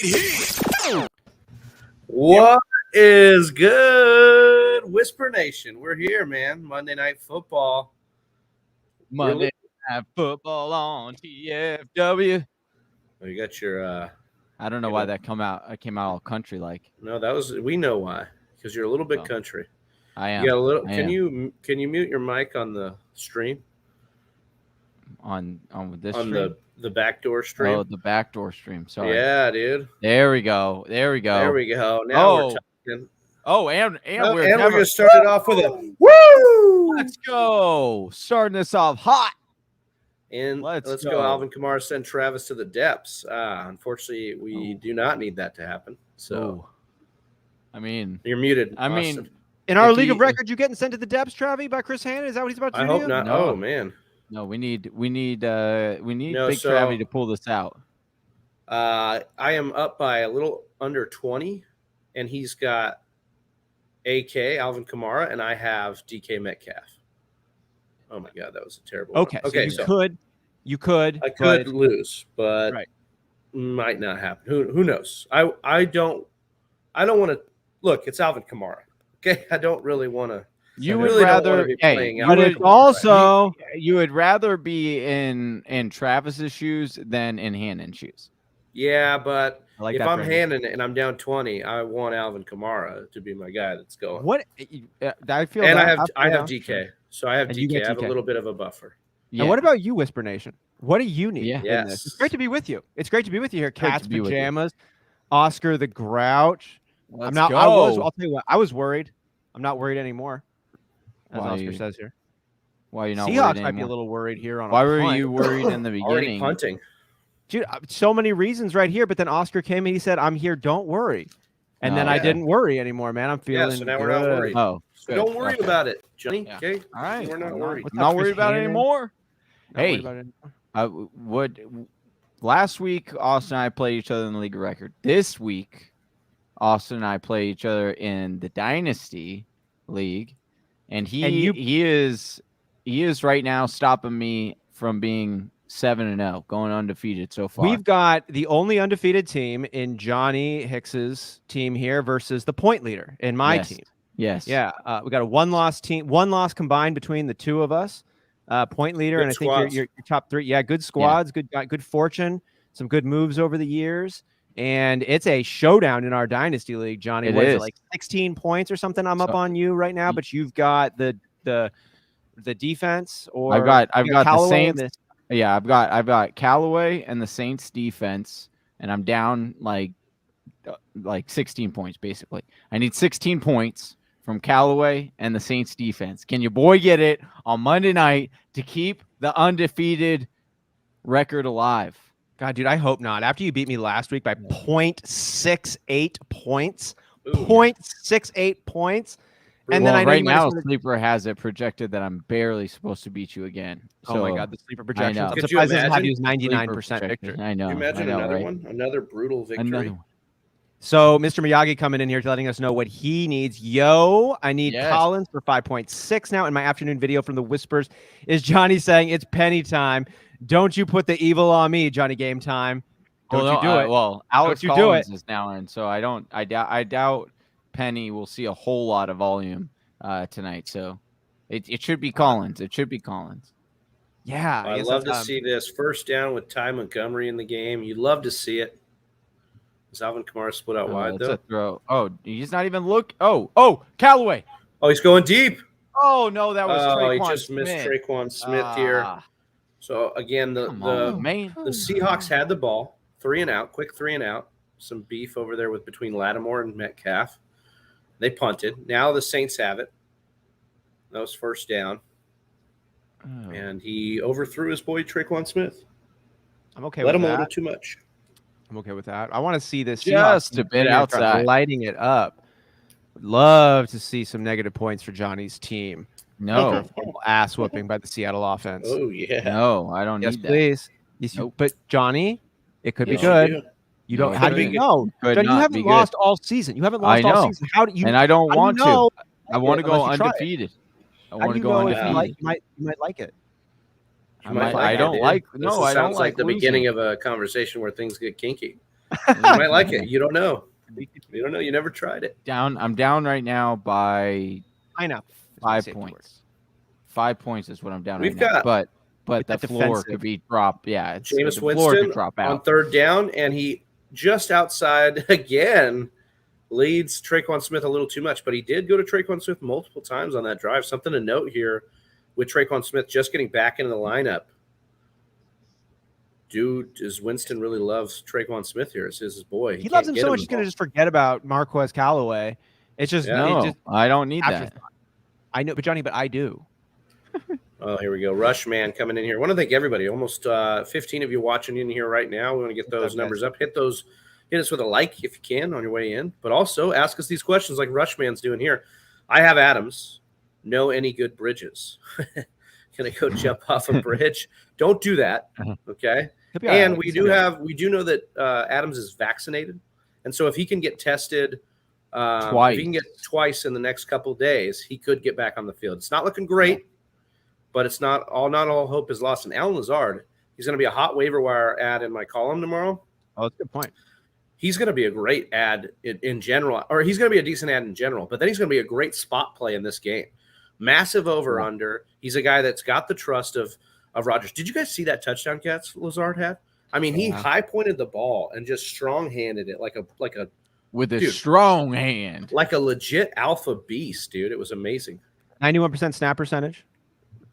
here. What is good, Whisper Nation? We're here, man. Monday Night Football. Monday Night Football on TFW. Oh, you got your. I don't know why that came out all country like. No, that was. We know why. Because you're a little bit country. I am. You got a little. Can you mute your mic on the stream? On this on stream? the backdoor stream. Oh, the backdoor stream. Sorry. Yeah, dude. There we go. There we go. Now we're talking. Oh, and we're gonna start it off with a woo! Let's go. Starting this off hot. And let's go. Alvin Kamara send Travis to the depths. Unfortunately, we do not need that to happen. So, I mean, you're muted. I Austin. mean, in our league of record, you getting sent to the depths, Travi, by Chris Hannon? Is that what he's about to do? I hope not. No. Oh man. No, we need Big Travi to pull this out. I am up by a little under 20, and he's got AK Alvin Kamara, and I have DK Metcalf. Oh my God, that was a terrible. Okay, one. So you could. I could lose, but might not happen. Who knows? I don't want to look. It's Alvin Kamara. Okay, I don't really want to. You would rather, you would rather be in Travis's shoes than in Hannon's shoes. Yeah, but if I'm Hannon and I'm down 20, I want Alvin Kamara to be my guy that's going. What I feel, and I have DK, so I have DK. I have a little bit of a buffer. Yeah. And what about you, Whisper Nation? What do you need? Yeah. Yes, it's great to be with you. It's great to be with you here. Cat's pajamas, Oscar the Grouch. I'll tell you what. I was worried. I'm not worried anymore. As Oscar says here. Why are you not Seahawks might be a little worried here on. Why were you worried in the beginning? Already punting. Dude, so many reasons right here, but then Oscar came and he said, "I'm here, don't worry," and then I didn't worry anymore, man. I'm feeling. So now we're not worried. Oh, so don't worry about it, Johnny. Yeah. Okay, all right, we're not worried. Not worried about it anymore. Hey, last week Austin and I played each other in the league of record. This week, Austin and I play each other in the Dynasty League, and he is right now stopping me from being 7-0, going undefeated so far. We've got the only undefeated team in Johnny Hicks's team here versus the point leader in my team. Yes. Yeah. We got a one loss combined between the two of us. Point leader, good and I squads. think you're top three. Yeah, good squads, good fortune, some good moves over the years. And it's a showdown in our Dynasty League, Johnny. What is it, like 16 points or something? I'm up on you right now, but you've got the defense, or I've got Callaway the Saints. Yeah, I've got Callaway and the Saints defense, and I'm down like 16 points basically. I need 16 points from Callaway and the Saints defense. Can your boy get it on Monday night to keep the undefeated record alive? God, dude, I hope not. After you beat me last week by 0.68 points, 0.68 points. And then I know right now, Sleeper has it projected that I'm barely supposed to beat you again. So, oh my God, the Sleeper projection. I'm Could surprised you it doesn't have you imagine? as 99% victory. I know. Can you imagine another one? Another brutal victory. Another one. So Mr. Miyagi coming in here letting us know what he needs. I need Collins for 5.6 now. In my afternoon video from the Whispers is Johnny saying it's Penny time. Don't you put the evil on me, Johnny Game Time. Don't you do it. Well, Alex Collins is now in, so I doubt Penny will see a whole lot of volume tonight. So it should be Collins. It should be Collins. Yeah. I love to see this first down with Ty Montgomery in the game. You love to see it. Is Alvin Kamara split out wide, though? A throw. Oh, he's not even look. Oh, Callaway. Oh, he's going deep. Oh, no, that was Traquan he just missed Traquan Smith here. So, again, the Seahawks had the ball. 3 and out, quick 3 and out. Some beef over there between Lattimore and Metcalf. They punted. Now the Saints have it. That was first down. Oh. And he overthrew his boy Traquan Smith. I'm okay with that. Let him a little too much. I'm okay with that. I want to see this just a bit outside, lighting it up. Would love to see some negative points for Johnny's team. No ass whooping by the Seattle offense. Oh yeah. No, I don't need that. Please. Nope. But Johnny, it could be good. You don't. How do you know? You haven't lost all season. You haven't lost all season. How do you? And I don't want to. I want to go undefeated. I want to go undefeated. You might like it. I don't like. No, I don't like the beginning of a conversation where things get kinky. You might like it. You don't know. You don't know. You never tried it. I'm down right now by 5 points. 5 points is what I'm down right now. But the floor could be dropped. Yeah, Jameis Winston drop out on third down, and he just outside again leads Tre'Quan Smith a little too much, but he did go to Tre'Quan Smith multiple times on that drive. Something to note here with Tre'Quan Smith just getting back into the lineup. Does Winston really loves Tre'Quan Smith here? It's his boy. He loves him so much he's going to just forget about Marquez Callaway. It's just I don't need that. I know, but Johnny, I do. Oh, here we go. Rush Man coming in here. I want to thank everybody. Almost 15 of you watching in here right now. We want to get those numbers up. Hit us with a like if you can on your way in. But also ask us these questions like Rush Man's doing here. I have Adams. Know any good bridges? Can I go jump off a bridge? Don't do that. Okay. And we do know that Adams is vaccinated. And so if he can get tested if he can get twice in the next couple of days, he could get back on the field. It's not looking great, but it's not all hope is lost. And Allen Lazard, he's going to be a hot waiver wire ad in my column tomorrow. Oh, that's a good point. He's going to be a great ad in general, or he's going to be a decent ad in general, but then he's going to be a great spot play in this game. Massive over-under. He's a guy that's got the trust of Rodgers. Did you guys see that touchdown catch Lazard had? I mean, he high-pointed the ball and just strong-handed it like a with a strong hand. Like a legit alpha beast, dude. It was amazing. 91% snap percentage.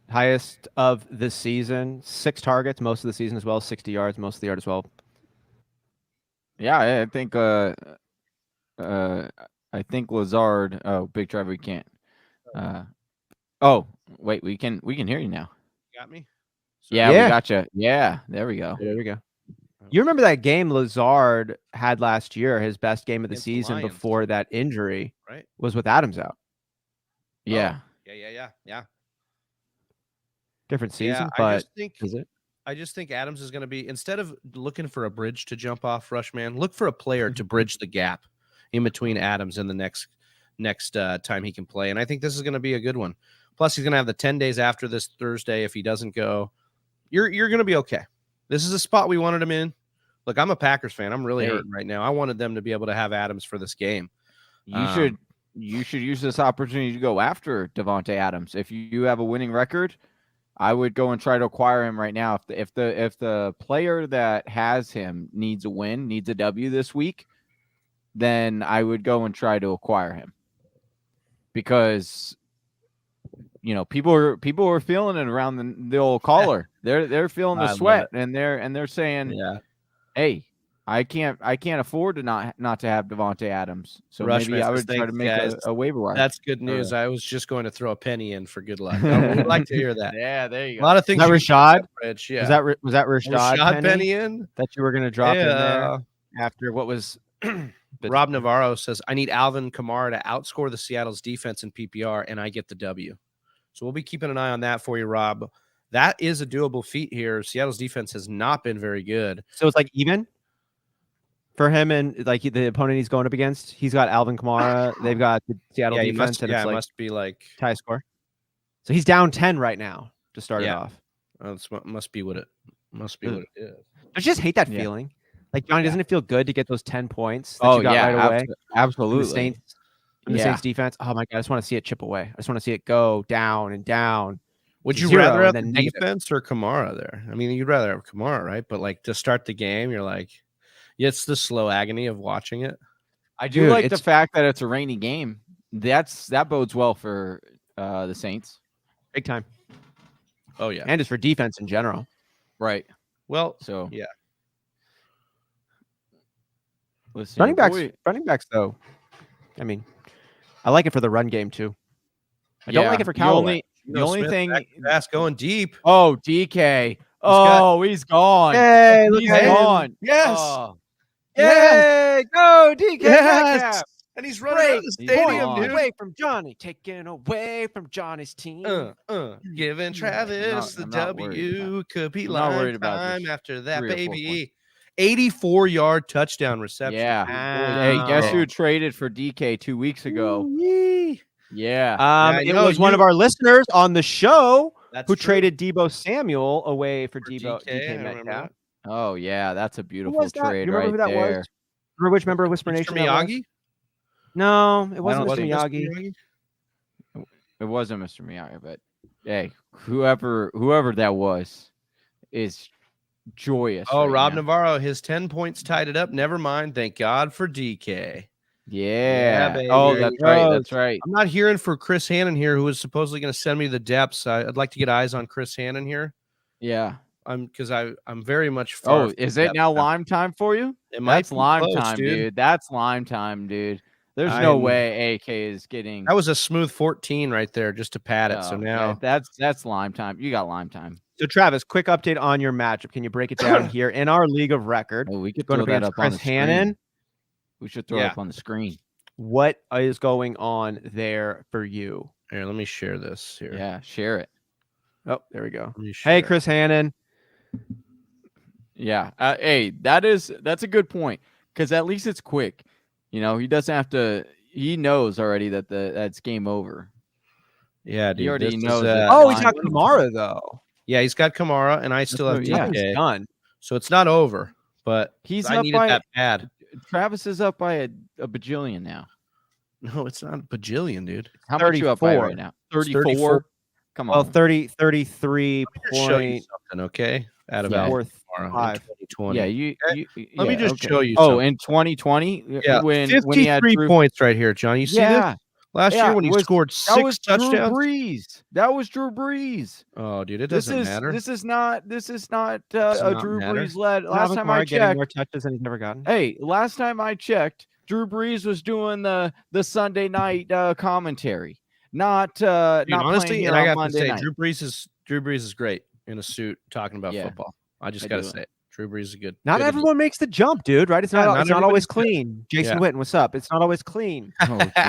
Highest of the season. 6 targets most of the season as well. 60 yards most of the yard as well. Yeah, I think Lazard. Oh, big driver, we can't. Oh, wait, we can hear you now. You got me? Yeah, we got you. Yeah, there we go. There we go. You remember that game Lazard had last year, his best game of the season before that injury, right? Was with Adams out. Yeah. Yeah. Different season, but I just think Adams is going to be, instead of looking for a bridge to jump off, Rushman, look for a player to bridge the gap in between Adams and the next time he can play. And I think this is going to be a good one. Plus, he's going to have the 10 days after this Thursday. If he doesn't go, you're going to be okay. This is a spot we wanted him in. Look, I'm a Packers fan. I'm really hurting right now. I wanted them to be able to have Adams for this game. You should use this opportunity to go after Davante Adams. If you have a winning record, I would go and try to acquire him right now. If the player that has him needs a win, needs a W this week, then I would go and try to acquire him. Because people are feeling it around the old collar. They're feeling the sweat, and they're saying, hey, I can't afford to not to have Davante Adams. So maybe I would try to make a waiver wire. That's good news. I was just going to throw a penny in for good luck. I would like to hear that. Yeah, there you go. A lot of things. Is that Rashaad? Yeah. Was that Rashaad Penny in that you were going to drop in there after what was? Rob Navarro says, I need Alvin Kamara to outscore the Seattle's defense in PPR, and I get the W. So we'll be keeping an eye on that for you, Rob. That is a doable feat here. Seattle's defense has not been very good. So it's like even for him and like the opponent he's going up against. He's got Alvin Kamara. They've got the Seattle defense. It must be like tie score. So he's down 10 right now to start it off. Must be what it is. I just hate that feeling. Like, Johnny, doesn't it feel good to get those 10 points that you got right away? Absolutely. The Saints defense. Oh, my God. I just want to see it chip away. I just want to see it go down and down. Would you rather have the defense or Kamara there? I mean, you'd rather have Kamara, right? But, like, to start the game, you're like, it's the slow agony of watching it. I do like the fact that it's a rainy game. That bodes well for the Saints. Big time. Oh, yeah. And it's for defense in general. Right. Well, so, yeah. Running backs, though. I mean, I like it for the run game too. I don't like it for Callaway. The only thing that's going deep. Oh, DK. He's gone. Hey, he's gone. Yes. Yay! Go DK. Yes. And he's running out of the stadium, dude. Away from Johnny, taken away from Johnny's team. Giving Travis the W. Could be line time after that, baby. 84-yard touchdown reception. Yeah. Hey, guess who traded for DK 2 weeks ago? Yeah. It was one of our listeners on the show who traded Deebo Samuel away for DK Metcalf. Oh yeah, that's a Who beautiful was that? trade You remember right who that there. was? Remember which member of Whisper Nation that was? Miyagi? No, it I wasn't don't Mr. think- Miyagi. It wasn't Mr. Miyagi, but hey, whoever that was is joyous. Oh, right Rob now. Navarro, his 10 points tied it up. Never mind. Thank God for DK. Yeah. baby. Oh, that's right. That's right. I'm not hearing for Chris Hannon here, who was supposedly going to send me the depths. I'd like to get eyes on Chris Hannon here. Yeah. I'm very much far. Oh, is it now lime time for you? That's lime time, dude. That's lime time, dude. There's no way AK is getting. That was a smooth 14 right there just to pad it. So now that's lime time. You got lime time. So Travis, quick update on your matchup. Can you break it down here in our league of record? Oh, we could going throw that up Chris on the Hannon. screen. We should throw it up on the screen. What is going on there for you? Here, let me share this here. Yeah, share it. Oh, there we go. Hey, Chris Hannon. Yeah. Hey, that's a good point because at least it's quick. You know, he doesn't have to. He knows already that that's game over. Yeah, dude. He already knows. He's got Kamara though. Yeah, he's got Kamara, and I still have DK. Done. So it's not over, but he's I up needed by that pad. Travis is up by a bajillion now. No, it's not a bajillion, dude. How much you up by right now? 34. Come on. Well, 33 show you something, okay? Out of 2020. Yeah, let me just show you. Oh, in 2020, yeah, when 53 he had points right here, John. You see this? Last year when he scored 6 touchdowns. That was Drew Brees. Oh, dude, it doesn't matter. This is not a Drew Brees led. Last time I checked, more touches than he's never gotten. Hey, last time I checked, Drew Brees was doing the Sunday night commentary, not honestly. And I got to say, night. Drew Brees is great in a suit talking about football. I just got to say, Drew Brees is good. Not everyone makes the jump, dude. Right? It's not always clean. Jason Witten, what's up? It's not always clean.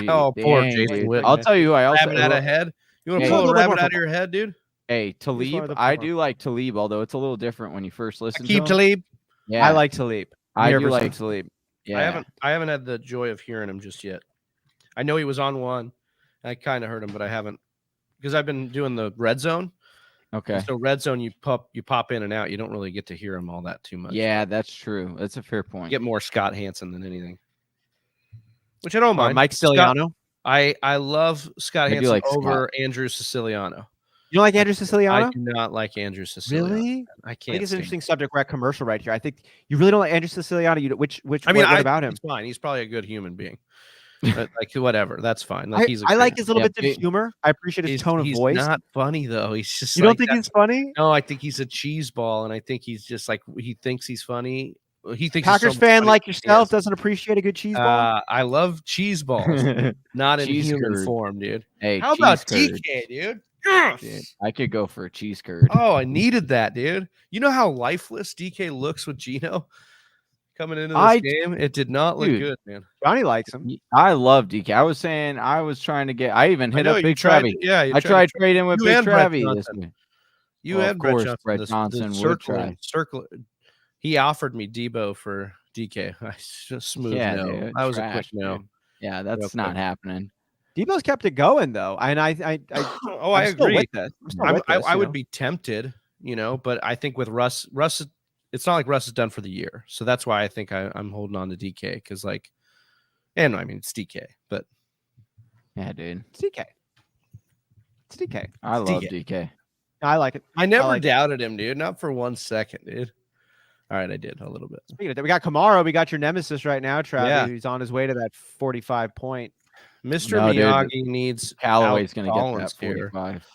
Oh, poor Jason Witten. I'll tell you who I also rabbit out of head. You want to pull a rabbit out of your head, dude? Hey, Talib. I do like Talib, although it's a little different when you first listen to him. Talib. Yeah, I like Talib. I do like Talib. Yeah, I haven't had the joy of hearing him just yet. I know he was on one. I kind of heard him, but I haven't because I've been doing the red zone. Okay. And so red zone, you pop in and out. You don't really get to hear him all that too much. Yeah, that's true. That's a fair point. You get more Scott Hansen than anything, which I don't mind. Mike Siciliano. I love Scott Hansen like over Andrew Siciliano. You don't like Andrew Siciliano? I do not like Andrew Siciliano. Really? I can't. I think it's an interesting subject. We're at commercial right here. I think you really don't like Andrew Siciliano. What about him? He's fine. He's probably a good human being. But like whatever, that's fine. Like I like his little bit of humor. I appreciate his tone of voice. He's not funny though. He's just. You don't think he's funny? No, I think he's a cheese ball, and I think he's just like he thinks he's funny. He thinks Packers fan like yourself doesn't appreciate a good cheese ball. I love cheese balls, not in human form, dude. Hey, how about DK, dude? Yes! Dude, I could go for a cheese curd. Oh, I needed that, dude. You know how lifeless DK looks with Gino coming into this game? It did not look good, man. Johnny likes him. I love DK. I was trying to get. I even hit up Big Travie. Yeah, I tried trading with Big Travie this week. You and Brett Johnson would try. Circle. He offered me Debo for DK. I just smooth no. Dude, that was a quick no. Dude. Yeah, that's not happening. Debo's kept it going though, and I agree. I would know? be tempted, but I think with Russ, it's not like Russ is done for the year, so that's why I think I'm holding on to DK because it's DK, but yeah, dude, it's DK. It's DK. I love DK. I like it. I never doubted him, dude. Not for 1 second, dude. All right, I did a little bit. Speaking of that, we got Kamara. We got your nemesis right now, Travis. He's on his way to that 45 point. Mr. Miyagi needs Callaway's going to get that 45.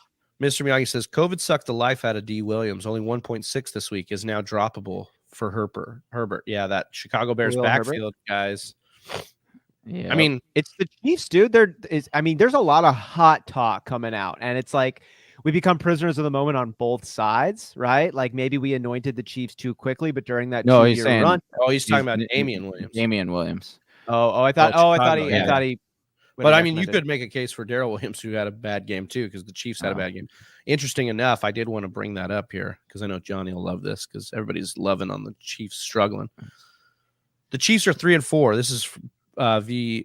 Mr. Miyagi says COVID sucked the life out of D. Williams. Only 1.6 this week is now droppable for Herbert. Yeah, that Chicago Bears backfield, guys. Yeah, I mean, it's the Chiefs, dude. There's a lot of hot talk coming out, and it's like we become prisoners of the moment on both sides, right? Like maybe we anointed the Chiefs too quickly, but during that he's run, he's talking about Damian Williams. I thought he. But I mean, you could make a case for Darrell Williams, who had a bad game too, because the Chiefs had a bad game. Interesting enough, I did want to bring that up here because I know Johnny will love this because everybody's loving on the Chiefs struggling. The Chiefs are 3-4. This is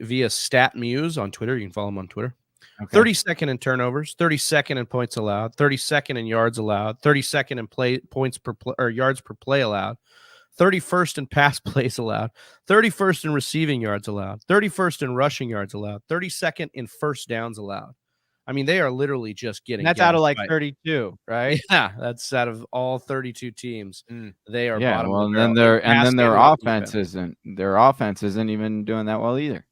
via Stat Muse on Twitter. You can follow him on Twitter. Okay. 32nd in turnovers, 32nd in points allowed, 32nd in yards allowed, 32nd in points per play or yards per play allowed, 31st in pass plays allowed, 31st in receiving yards allowed, 31st in rushing yards allowed, 32nd in first downs allowed. I mean, they are literally just getting. That's out of like 32, right? Yeah, that's out of all 32 teams. They are yeah. bottom. Well, of and the then their offense isn't even doing that well either.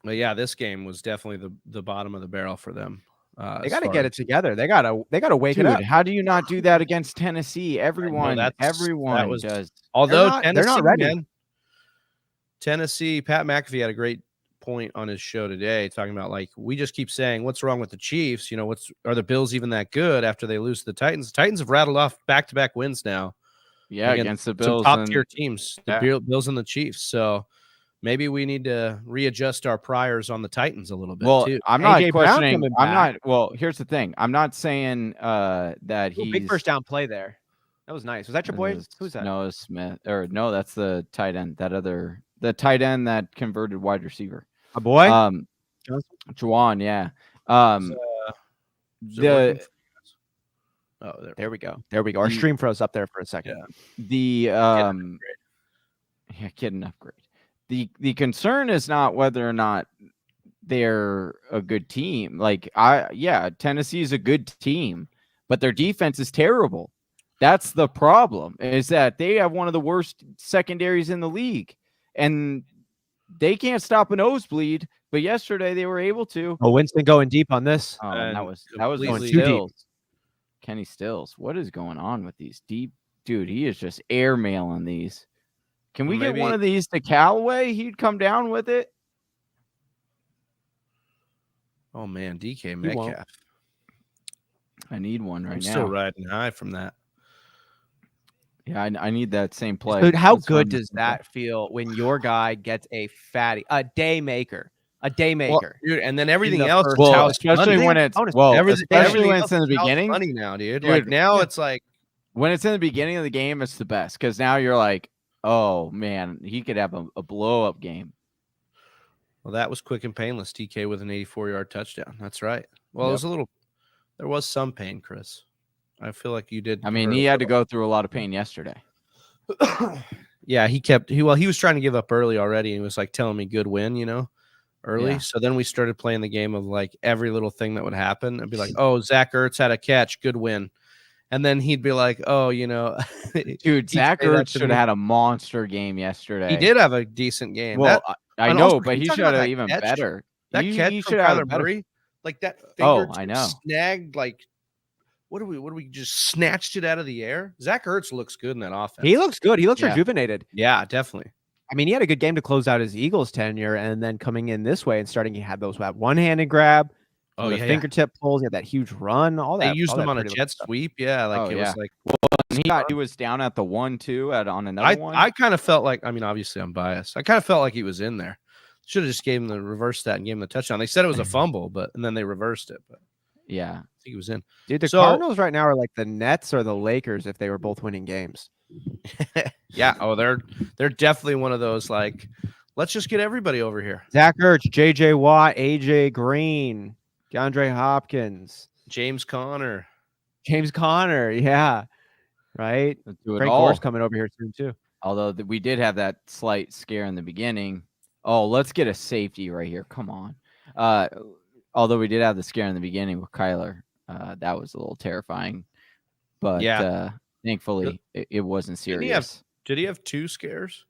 But yeah, this game was definitely the bottom of the barrel for them. They got to get it together. They got to wake it up. How do you not do that against Tennessee? Everyone does. Although they're not ready. Man, Tennessee, Pat McAfee had a great point on his show today, talking about like we just keep saying what's wrong with the Chiefs. You know, are the Bills even that good after they lose to the Titans? The Titans have rattled off back-to-back wins now. Yeah, against the Bills, top tier teams, the Bills and the Chiefs. So maybe we need to readjust our priors on the Titans a little bit. Well, too. I'm not questioning. I'm not. Well, here's the thing. I'm not saying that he's big first down play there. That was nice. Was that your boy? Who's that? Noah Smith, or no, that's the tight end. The tight end that converted wide receiver. A boy, Juwan. Yeah. There we go. Our stream froze up there for a second. Yeah. Get an upgrade. The concern is not whether or not they're a good team. Tennessee is a good team, but their defense is terrible. That's the problem, is that they have one of the worst secondaries in the league, and they can't stop a nosebleed. But yesterday they were able to. Oh, Winston going deep on this. Oh, that was going too deep. Kenny Stills. What is going on with these deep? Dude, he is just airmailing these. Can we get one of these to Callaway? He'd come down with it. Oh man, DK Metcalf. I need one right now. Still riding high from that. Yeah, I need that same play. Dude, how good does that feel when your guy gets a day maker? Well, dude, and then everything else. Especially when it's in the beginning. Funny now, dude. Like now, it's like when it's in the beginning of the game, it's the best because now you're like, oh man, he could have a blow up game. Well, that was quick and painless. DK with an 84-yard touchdown. That's right. Well, there was some pain, Chris. I feel like you did. I mean, he had to go through a lot of pain yesterday. Yeah, he was trying to give up early already, and he was like telling me good win, early. Yeah. So then we started playing the game of like every little thing that would happen. I'd be like, oh, Zach Ertz had a catch, good win. And then he'd be like, oh, dude, Zach Ertz should have had a monster game yesterday. He did have a decent game. Well, I know, but he should have even better. That catch from Kyler Murray, like that finger I know. Snagged, like, what do we just snatched it out of the air? Zach Ertz looks good in that offense. He looks good. He looks rejuvenated. Yeah, definitely. I mean, he had a good game to close out his Eagles tenure, and then coming in this way and starting, he had that one-handed grab, fingertip pulls, he had that huge run, all that. They used him on a jet sweep, was like. Well, he was down at the 1-2 on another one. I kind of felt like, I mean, obviously I'm biased. I kind of felt like he was in there. Should have just gave him the reverse stat and gave him the touchdown. They said it was a fumble, and then they reversed it. But yeah, I think he was in. Dude, the Cardinals right now are like the Nets or the Lakers if they were both winning games. Yeah. Oh, they're definitely one of those, like, let's just get everybody over here. Zach Ertz, J.J. Watt, A.J. Green, DeAndre Hopkins, James Conner. Yeah. Right. Frank Gore's coming over here soon too. Although we did have that slight scare in the beginning. Oh, let's get a safety right here. Come on. Although we did have the scare in the beginning with Kyler, that was a little terrifying. But thankfully, it wasn't serious. Did he have two scares?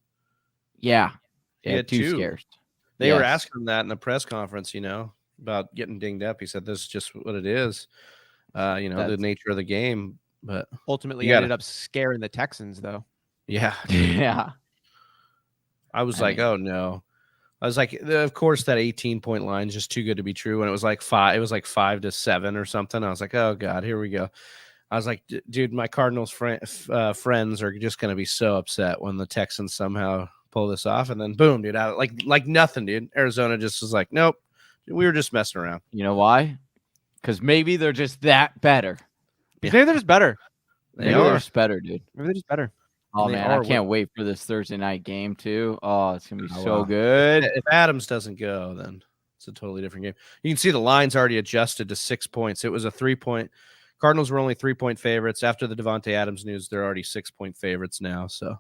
Yeah. He had two scares. They were asking him that in a press conference, about getting dinged up. He said, this is just what it is, the nature of the game. But ultimately ended up scaring the Texans, though. Yeah. Yeah. I was oh, no. I was like, of course, that 18-point line is just too good to be true. And it was like 5-7 or something. I was like, oh, God, here we go. I was like, dude, my Cardinals friends are just going to be so upset when the Texans somehow pull this off. And then, boom, dude, like nothing, dude. Arizona just was like, nope, we were just messing around. You know why? Because maybe they're just that better. Yeah. Maybe they're just better. Maybe they're just better, dude. Maybe they're just better. Oh, man, I can't wait for this Thursday night game, too. Oh, it's going to be so good. If Adams doesn't go, then it's a totally different game. You can see the line's already adjusted to 6 points. It was a 3-point. Cardinals were only 3-point favorites. After the Devontae Adams news, they're already 6-point favorites now. So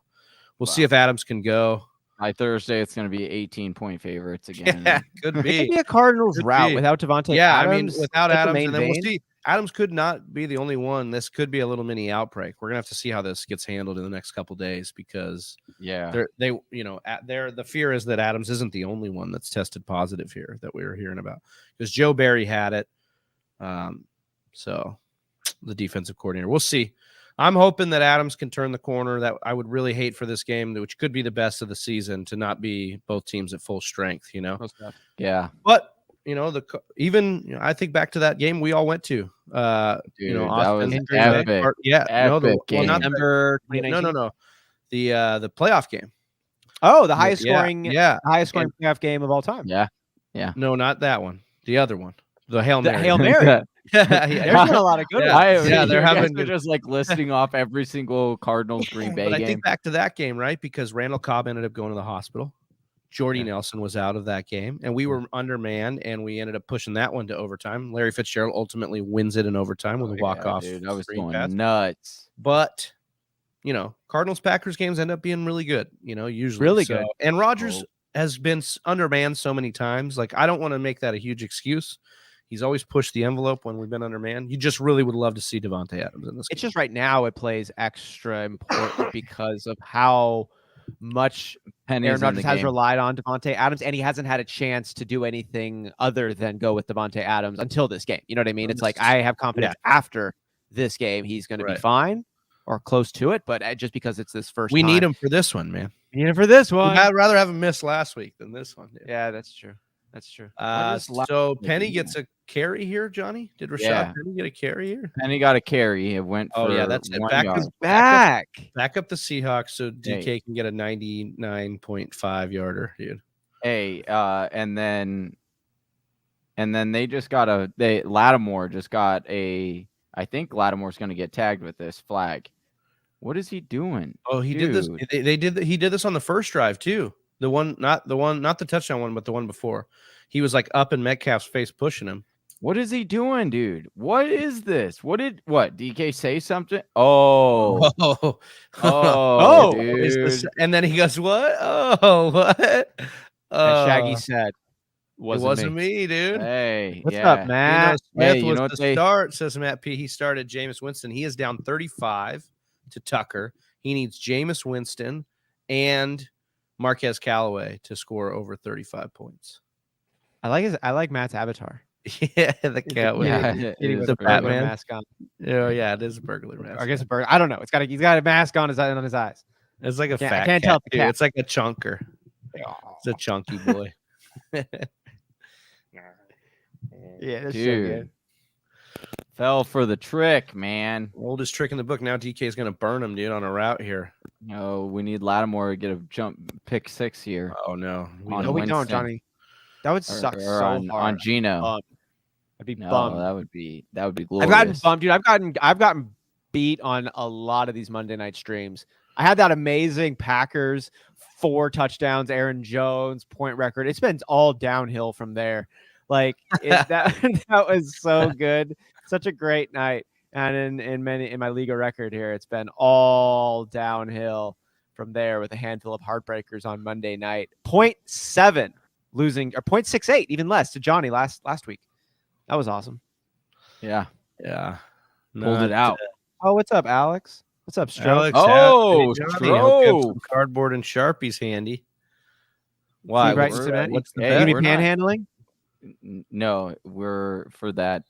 We'll see if Adams can go. By Thursday, it's going to be 18-point favorites again. Yeah, could be. It could be a Cardinals route without Devontae Yeah, Adams. I mean, without like Adams, and then we'll see. Adams could not be the only one. This could be a little mini outbreak. We're gonna have to see how this gets handled in the next couple days because the fear is that Adams isn't the only one that's tested positive here that we were hearing about because Joe Barry had it. So the defensive coordinator, we'll see. I'm hoping that Adams can turn the corner. That I would really hate for this game, which could be the best of the season, to not be both teams at full strength. Yeah, but. I think back to that game we all went to. Dude, that was epic. Epic the playoff game. Oh, the highest scoring playoff game of all time. Yeah. No, not that one. The other one. The Hail Mary. The Hail Mary. There's been a lot of good ones. They're having just like listing off every single Cardinals Green Bay game. I think back to that game, right? Because Randall Cobb ended up going to the hospital. Jordy Nelson was out of that game, and we were undermanned, and we ended up pushing that one to overtime. Larry Fitzgerald ultimately wins it in overtime with a walk-off. Dude, I was going nuts. But, Cardinals-Packers games end up being really good, usually. Really good. And Rodgers has been undermanned so many times. Like, I don't want to make that a huge excuse. He's always pushed the envelope when we've been undermanned. You just really would love to see Devontae Adams in this game. It's just right now it plays extra important because of how much Aaron Rodgers has relied on Devontae Adams, and he hasn't had a chance to do anything other than go with Devontae Adams until this game. You know what I mean? It's like I have confidence after this game he's going to be fine or close to it, but just because it's this first we time. need him for this one, man. We need him for this one. I'd rather have him miss last week than this one. Dude. Yeah, that's true. That's true. So Penny gets a carry here, Johnny? Did Rashaad Penny get a carry here? Penny got a carry. It went for that's it. Back up the Seahawks so DK can get a 99.5 yarder, dude. Hey, and then they just got Lattimore just got a I think Lattimore's going to get tagged with this flag. What is he doing? Oh, he did this. He did this on the first drive too. Not the touchdown one, but the one before. He was like up in Metcalf's face pushing him. What is he doing, dude? What is this? What DK say something? Oh, dude. And then he goes, what? Oh, what? And Shaggy said, it wasn't me, dude. Hey, what's up, Matt? Smith was the start, says Matt P. He started Jameis Winston. He is down 35 to Tucker. He needs Jameis Winston and Marquez Callaway to score over 35 points. I like Matt's avatar. Yeah, the cat with the Batman mask on. Oh yeah, it is a burglar mask. I guess a burglar. I don't know. He's got a mask on his eyes. It's like a fat. I can't tell the cat. It's like a chunker. It's a chunky boy. Yeah, that's dude. So good. Fell for the trick, man. Oldest trick in the book. Now DK is going to burn him, dude, on a route here. No, we need Lattimore to get a pick 6 here. Oh no, we don't, Johnny. That would suck so hard on Gino. I'd be bummed. That would be glorious. I've gotten bummed, dude. I've gotten beat on a lot of these Monday night streams. I had that amazing Packers 4 touchdowns, Aaron Jones point record. It's been all downhill from there. Like that was so good. Such a great night. And in my Liga record here, it's been all downhill from there with a handful of heartbreakers on Monday night. 0.7 losing, or 0.68, even less, to Johnny last week. That was awesome. Yeah. Pulled it out. Oh, what's up, Alex? What's up, Stroke? Stroke. Cardboard and Sharpies handy. Why? What's the bet? You be panhandling? No, we're for that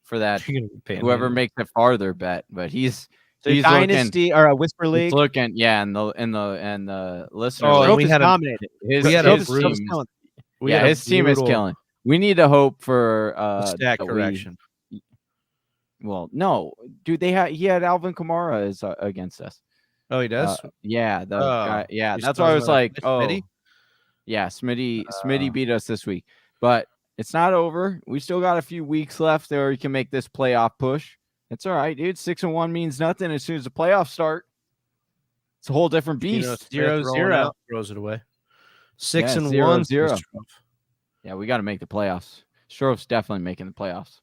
whoever makes it farther bet, but he's Dynasty looking, or a Whisper League. He's looking, and the listener. Oh, we had nominated. His team is killing. We need to hope for stat correction. Well, no, dude, he had Alvin Kamara against us. Oh, he does. Yeah, the guy. Yeah, that's why I was like, Smitty? Yeah, Smitty beat us this week, but it's not over. We still got a few weeks left there. We can make this playoff push. It's all right, dude. 6-1 means nothing as soon as the playoffs start. It's a whole different beast. 0-0 throws it away. 6-1, 0. Yeah, we got to make the playoffs. Strove's definitely making the playoffs.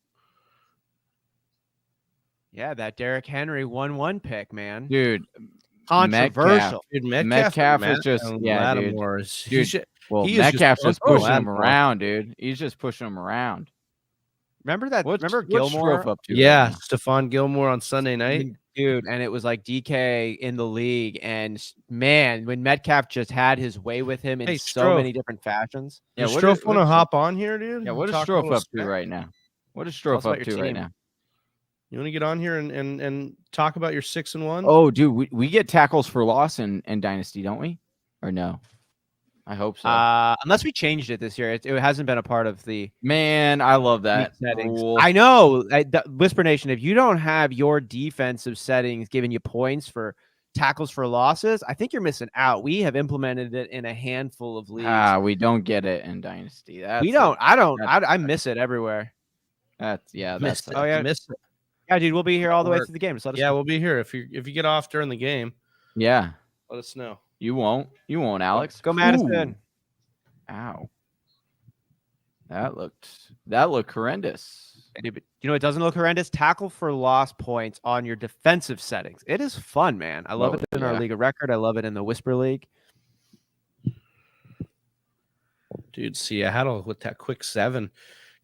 Yeah, that Derrick Henry 1-1 pick, man. Dude, Controversial. Dude, Metcalf is just Lattimore. Dude. Well, Metcalf's just pushing him around, dude. He's just pushing him around. Remember that? Remember what's Gilmore? Strofe up to? Yeah, right Stephon Gilmore on Sunday night. Dude, and it was like DK in the league. And man, when Metcalf just had his way with him in so many different fashions. Yeah, does Strofe want to hop on here, dude? Yeah, what is Strofe up to right now? What is Strofe up to right now? You want to get on here and talk about your 6-1? Oh, dude, we get tackles for loss in Dynasty, don't we? Or no? I hope so. Unless we changed it this year, it hasn't been a part of the. Man, I love that rule. I know, Whisper Nation. If you don't have your defensive settings giving you points for tackles for losses, I think you're missing out. We have implemented it in a handful of leagues. We don't get it in Dynasty. We don't. I miss it everywhere. That's miss it. Oh yeah, miss it. Yeah, dude, we'll be here all the way through the game. Just let us know. We'll be here if you get off during the game. Yeah, let us know. You won't, Alex. Go Madison. Ooh. Ow. That looked horrendous. You know, it doesn't look horrendous. Tackle for loss points on your defensive settings. It is fun, man. I love it in our League of Record. I love it in the Whisper League. Dude, Seattle with that quick 7.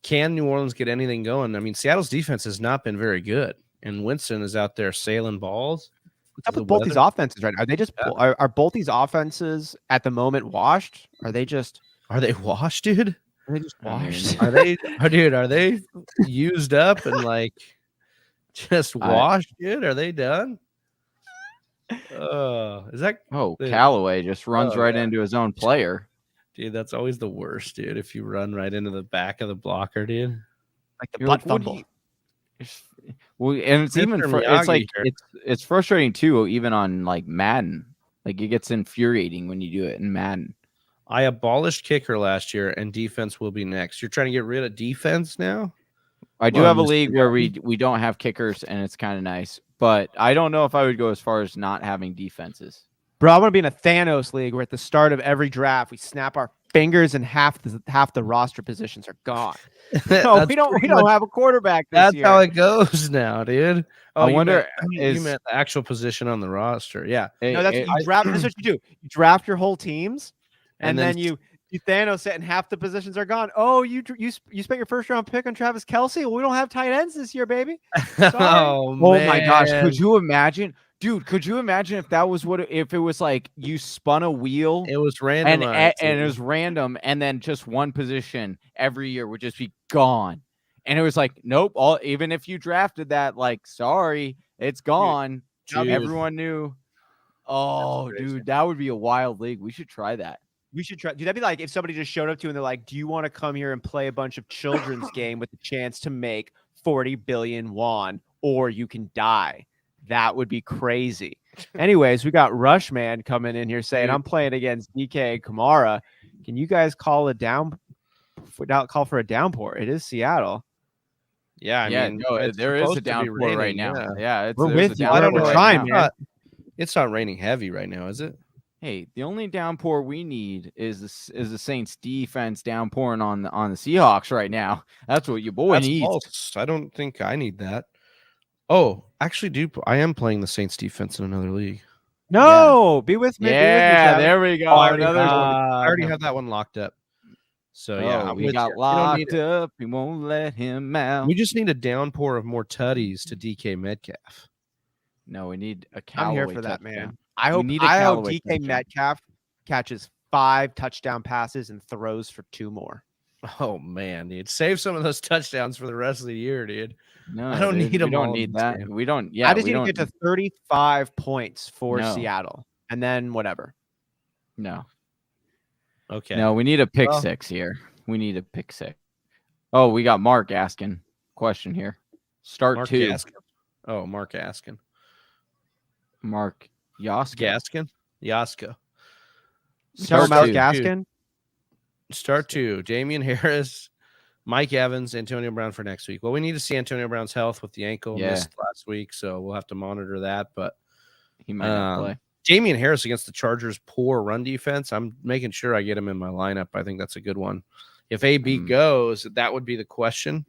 Can New Orleans get anything going? I mean, Seattle's defense has not been very good, and Winston is out there sailing balls. What's up with both these offenses right now? Are they just are both these offenses at the moment washed? Are they washed, dude? Are they just washed? Are they used up and like just washed, dude? Are they done? Is that Callaway just runs right into his own player. Dude, that's always the worst, dude. If you run right into the back of the blocker, dude. Like the butt fumble. Well, and it's it's frustrating too, even on like Madden. Like it gets infuriating when you do it in Madden. I abolished kicker last year, and defense will be next. You're trying to get rid of defense now? I do have a league where we don't have kickers, and it's kind of nice. But I don't know if I would go as far as not having defenses. Bro, I want to be in a Thanos league where at the start of every draft we snap our fingers and half the roster positions are gone. No, we don't have a quarterback this year. That's how it goes now, dude. I wonder you meant the actual position on the roster. Yeah. No, that's what you draft. That's what you do. You draft your whole teams, and then you Thanos it, and half the positions are gone. Oh, you spent your first round pick on Travis Kelce. Well, we don't have tight ends this year, baby. Oh my gosh, could you imagine? Dude, could you imagine if that was if it was like you spun a wheel? It was random. And it was random. And then just one position every year would just be gone. And it was like, nope. Even if you drafted that, like, sorry, it's gone. Dude. Everyone knew. Oh, dude, that would be a wild league. We should try that. We should try. Dude, that'd be like if somebody just showed up to you and they're like, do you want to come here and play a bunch of children's game with the chance to make 40 billion won or you can die? That would be crazy. Anyways, we got Rushman coming in here saying, I'm playing against DK Kamara. Can you guys call for a downpour? It is Seattle. Yeah, I mean, there is a downpour right now. Yeah, we're with you. I don't know. We're trying, man. It's not raining heavy right now, is it? Hey, the only downpour we need is the Saints defense downpouring on the Seahawks right now. That's what your boy needs. False. I don't think I need that. Oh, actually, I am playing the Saints defense in another league. No, be with me. Yeah, there we go. I already have that one locked up. So we got locked up. We won't let him out. We just need a downpour of more tutties to DK Metcalf. No, we need a Callaway. I'm here for that, man. I hope DK Metcalf catches 5 touchdown passes and throws for 2 more. Oh man, dude, save some of those touchdowns for the rest of the year, dude. No, I don't need them. We don't need that. We don't. Yeah, I just need to get to 35 points for Seattle, and then whatever. No. Okay. No, we need a pick 6 here. We need a pick 6. Oh, we got Mark asking question here. Start Mark 2. Askin. Oh, Mark asking. Mark Yaska. Yaska. Start Mark Gaskin. Start 2. Damian Harris, Mike Evans, Antonio Brown for next week. Well, we need to see Antonio Brown's health with the ankle missed last week, so we'll have to monitor that. But he might not play. Damian Harris against the Chargers' poor run defense. I'm making sure I get him in my lineup. I think that's a good one. If AB goes, that would be the question.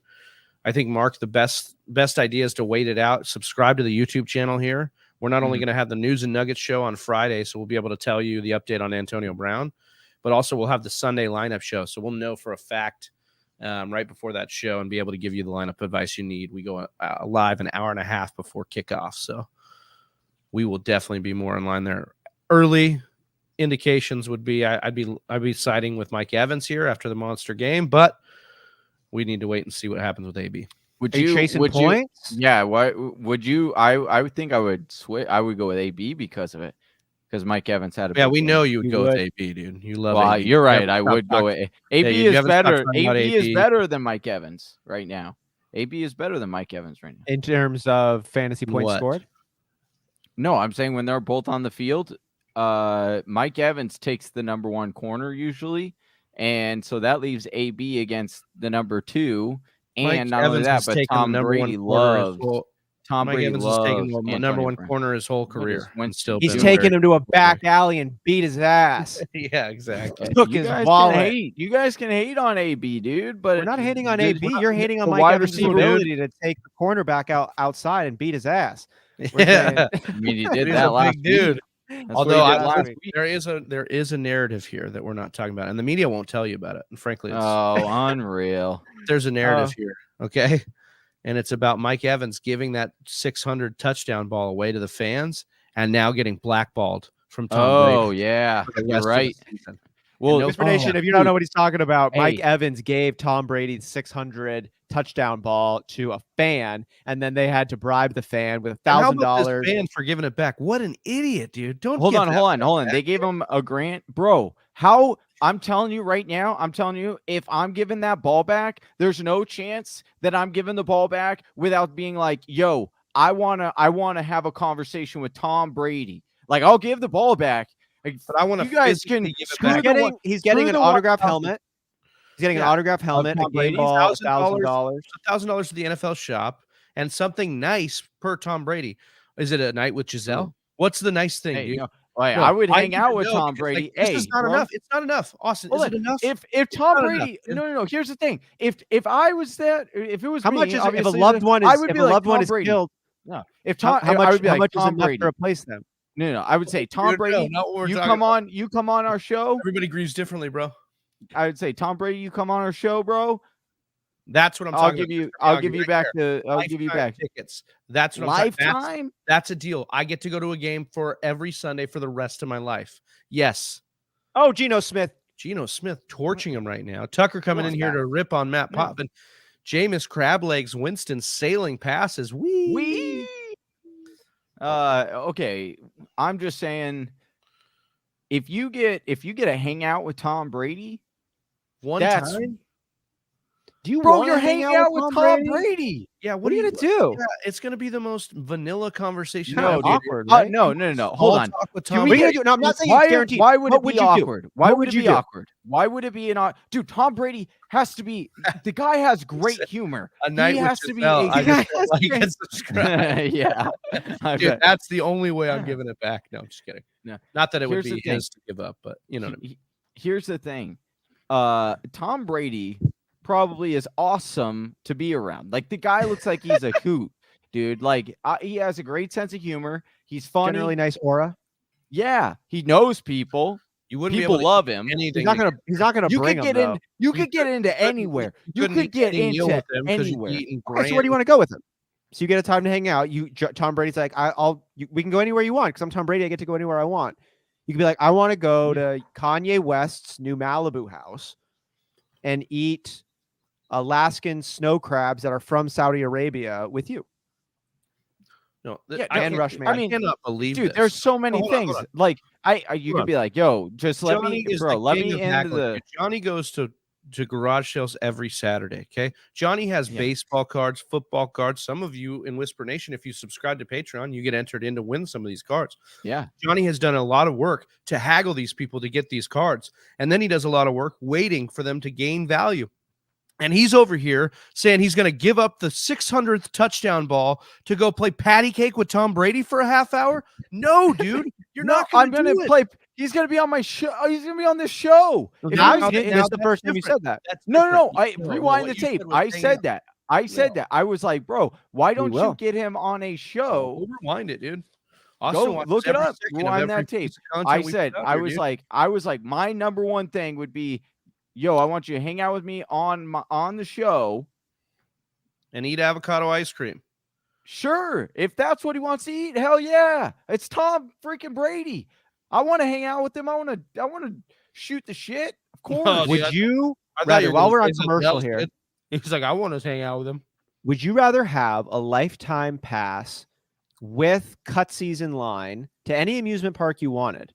I think, Mark, the best idea is to wait it out. Subscribe to the YouTube channel here. We're not only going to have the News and Nuggets show on Friday, so we'll be able to tell you the update on Antonio Brown, but also we'll have the Sunday lineup show. So we'll know for a fact right before that show and be able to give you the lineup advice you need. We go live an hour and a half before kickoff. So we will definitely be more in line there. Early indications would be I'd be siding with Mike Evans here after the monster game, but we need to wait and see what happens with AB. Would you chasing points? Yeah. Why would you? I would think I would switch. I would go with AB because of it. Because Mike Evans had a we know you would go with AB, dude. You love AB. You're right. I would go with AB is better. AB is better than Mike Evans right now. AB is better than Mike Evans right now. In terms of fantasy points scored? No, I'm saying when they're both on the field, Mike Evans takes the number 1 corner usually. And so that leaves AB against the number 2. And Mike not only that, but Tom Brady loves Tom Brady Evans has taken the number 1 corner his whole career. He's taking him to a back alley and beat his ass. Yeah, exactly. Took his wallet. You guys can hate on AB, dude, but we're not hating on AB. You're hating on Mike Evans' ability to take the cornerback outside and beat his ass. Yeah, I mean, he did that last dude. Although there is a narrative here that we're not talking about, and the media won't tell you about it. And frankly, it's unreal. There's a narrative here, okay, and it's about Mike Evans giving that 600 touchdown ball away to the fans, and now getting blackballed from Tom Brady. Oh yeah, you're right. Well, Whisper Nation, if you don't know what he's talking about, Mike Evans gave Tom Brady's 600 touchdown ball to a fan, and then they had to bribe the fan with $1,000. Fan for giving it back. What an idiot, dude! Hold on. They gave him a grant, bro. How? I'm telling you right now. If I'm giving that ball back, there's no chance that I'm giving the ball back without being like, "Yo, I wanna have a conversation with Tom Brady." Like, I'll give the ball back. But I want to. You guys can. He's getting an autographed helmet. He's getting an autographed helmet, a game ball, $1,000. $1,000 to the NFL shop, and something nice per Tom Brady. Is it a night with Giselle? What's the nice thing, dude? I would hang out with Tom Brady. This is not enough. It's not enough, Austin. Is it enough? If Tom Brady, no. Here's the thing. If I was that, if it was how much is if a loved one is if a loved one is killed? No. If Tom, how much is enough to replace them? No. I would say Tom Brady. You come on our show. Everybody grieves differently, bro. I would say Tom Brady. You come on our show, bro. That's what I'm talking about. I'll give you back tickets. That's what I'm talking. That's a deal. I get to go to a game for every Sunday for the rest of my life. Yes. Oh, Geno Smith torching him right now. Tucker coming in here to rip on Matt Potvin. Jameis Crablegs Winston sailing passes. Wee. Okay. I'm just saying, if you get a hangout with Tom Brady one time. You're hanging out with Tom Brady. Yeah, what are you gonna do? Yeah, it's gonna be the most vanilla conversation. No, awkward. Right? No. Hold on. I'm not saying it's guaranteed. Why would it be awkward? Why would it be awkward? Why would it be an awkward? Dude, Tom Brady has to be. The guy has great humor. He has to be. Yeah, dude, that's the only way I'm giving it back. No, I'm just kidding. No, not that it would be his to give up, but you know what I mean. Here's the thing. Tom Brady probably is awesome to be around. Like, the guy looks like he's a hoot, dude. Like, he has a great sense of humor. He's funny. Generally nice aura. Yeah, he knows people. People love him. He's not gonna bring him. You could get into anywhere. You could get into anywhere. Okay, so where do you want to go with him? So you get a time to hang out. Tom Brady's like, we can go anywhere you want because I'm Tom Brady. I get to go anywhere I want. You can be like, I want to go to Kanye West's new Malibu house and eat Alaskan snow crabs that are from Saudi Arabia with you. No, I cannot believe, dude. There's so many things. Like, you could be like, yo, just let me into the. Johnny goes to garage sales every Saturday. Okay, Johnny has baseball cards, football cards. Some of you in Whisper Nation, if you subscribe to Patreon, you get entered in to win some of these cards. Yeah, Johnny has done a lot of work to haggle these people to get these cards, and then he does a lot of work waiting for them to gain value. And he's over here saying he's going to give up the 600th touchdown ball to go play patty cake with Tom Brady for a half hour. No, dude, you're not going to play. He's going to be on my show. He's going to be on this show. That's the first time you said that. No. I rewind the tape. I said that. I said that. I was like, bro, why don't you get him on a show? We'll rewind it, dude. Go look it up. Rewind that tape. I said, I was like, my number one thing would be, yo, I want you to hang out with me on the show and eat avocado ice cream. Sure, if that's what he wants to eat, hell yeah. It's Tom freaking Brady. I want to hang out with him. I want to shoot the shit. Of course. Would you rather, while we're on commercial here, he's like, I want to hang out with him. Would you rather have a lifetime pass with cut season line to any amusement park you wanted,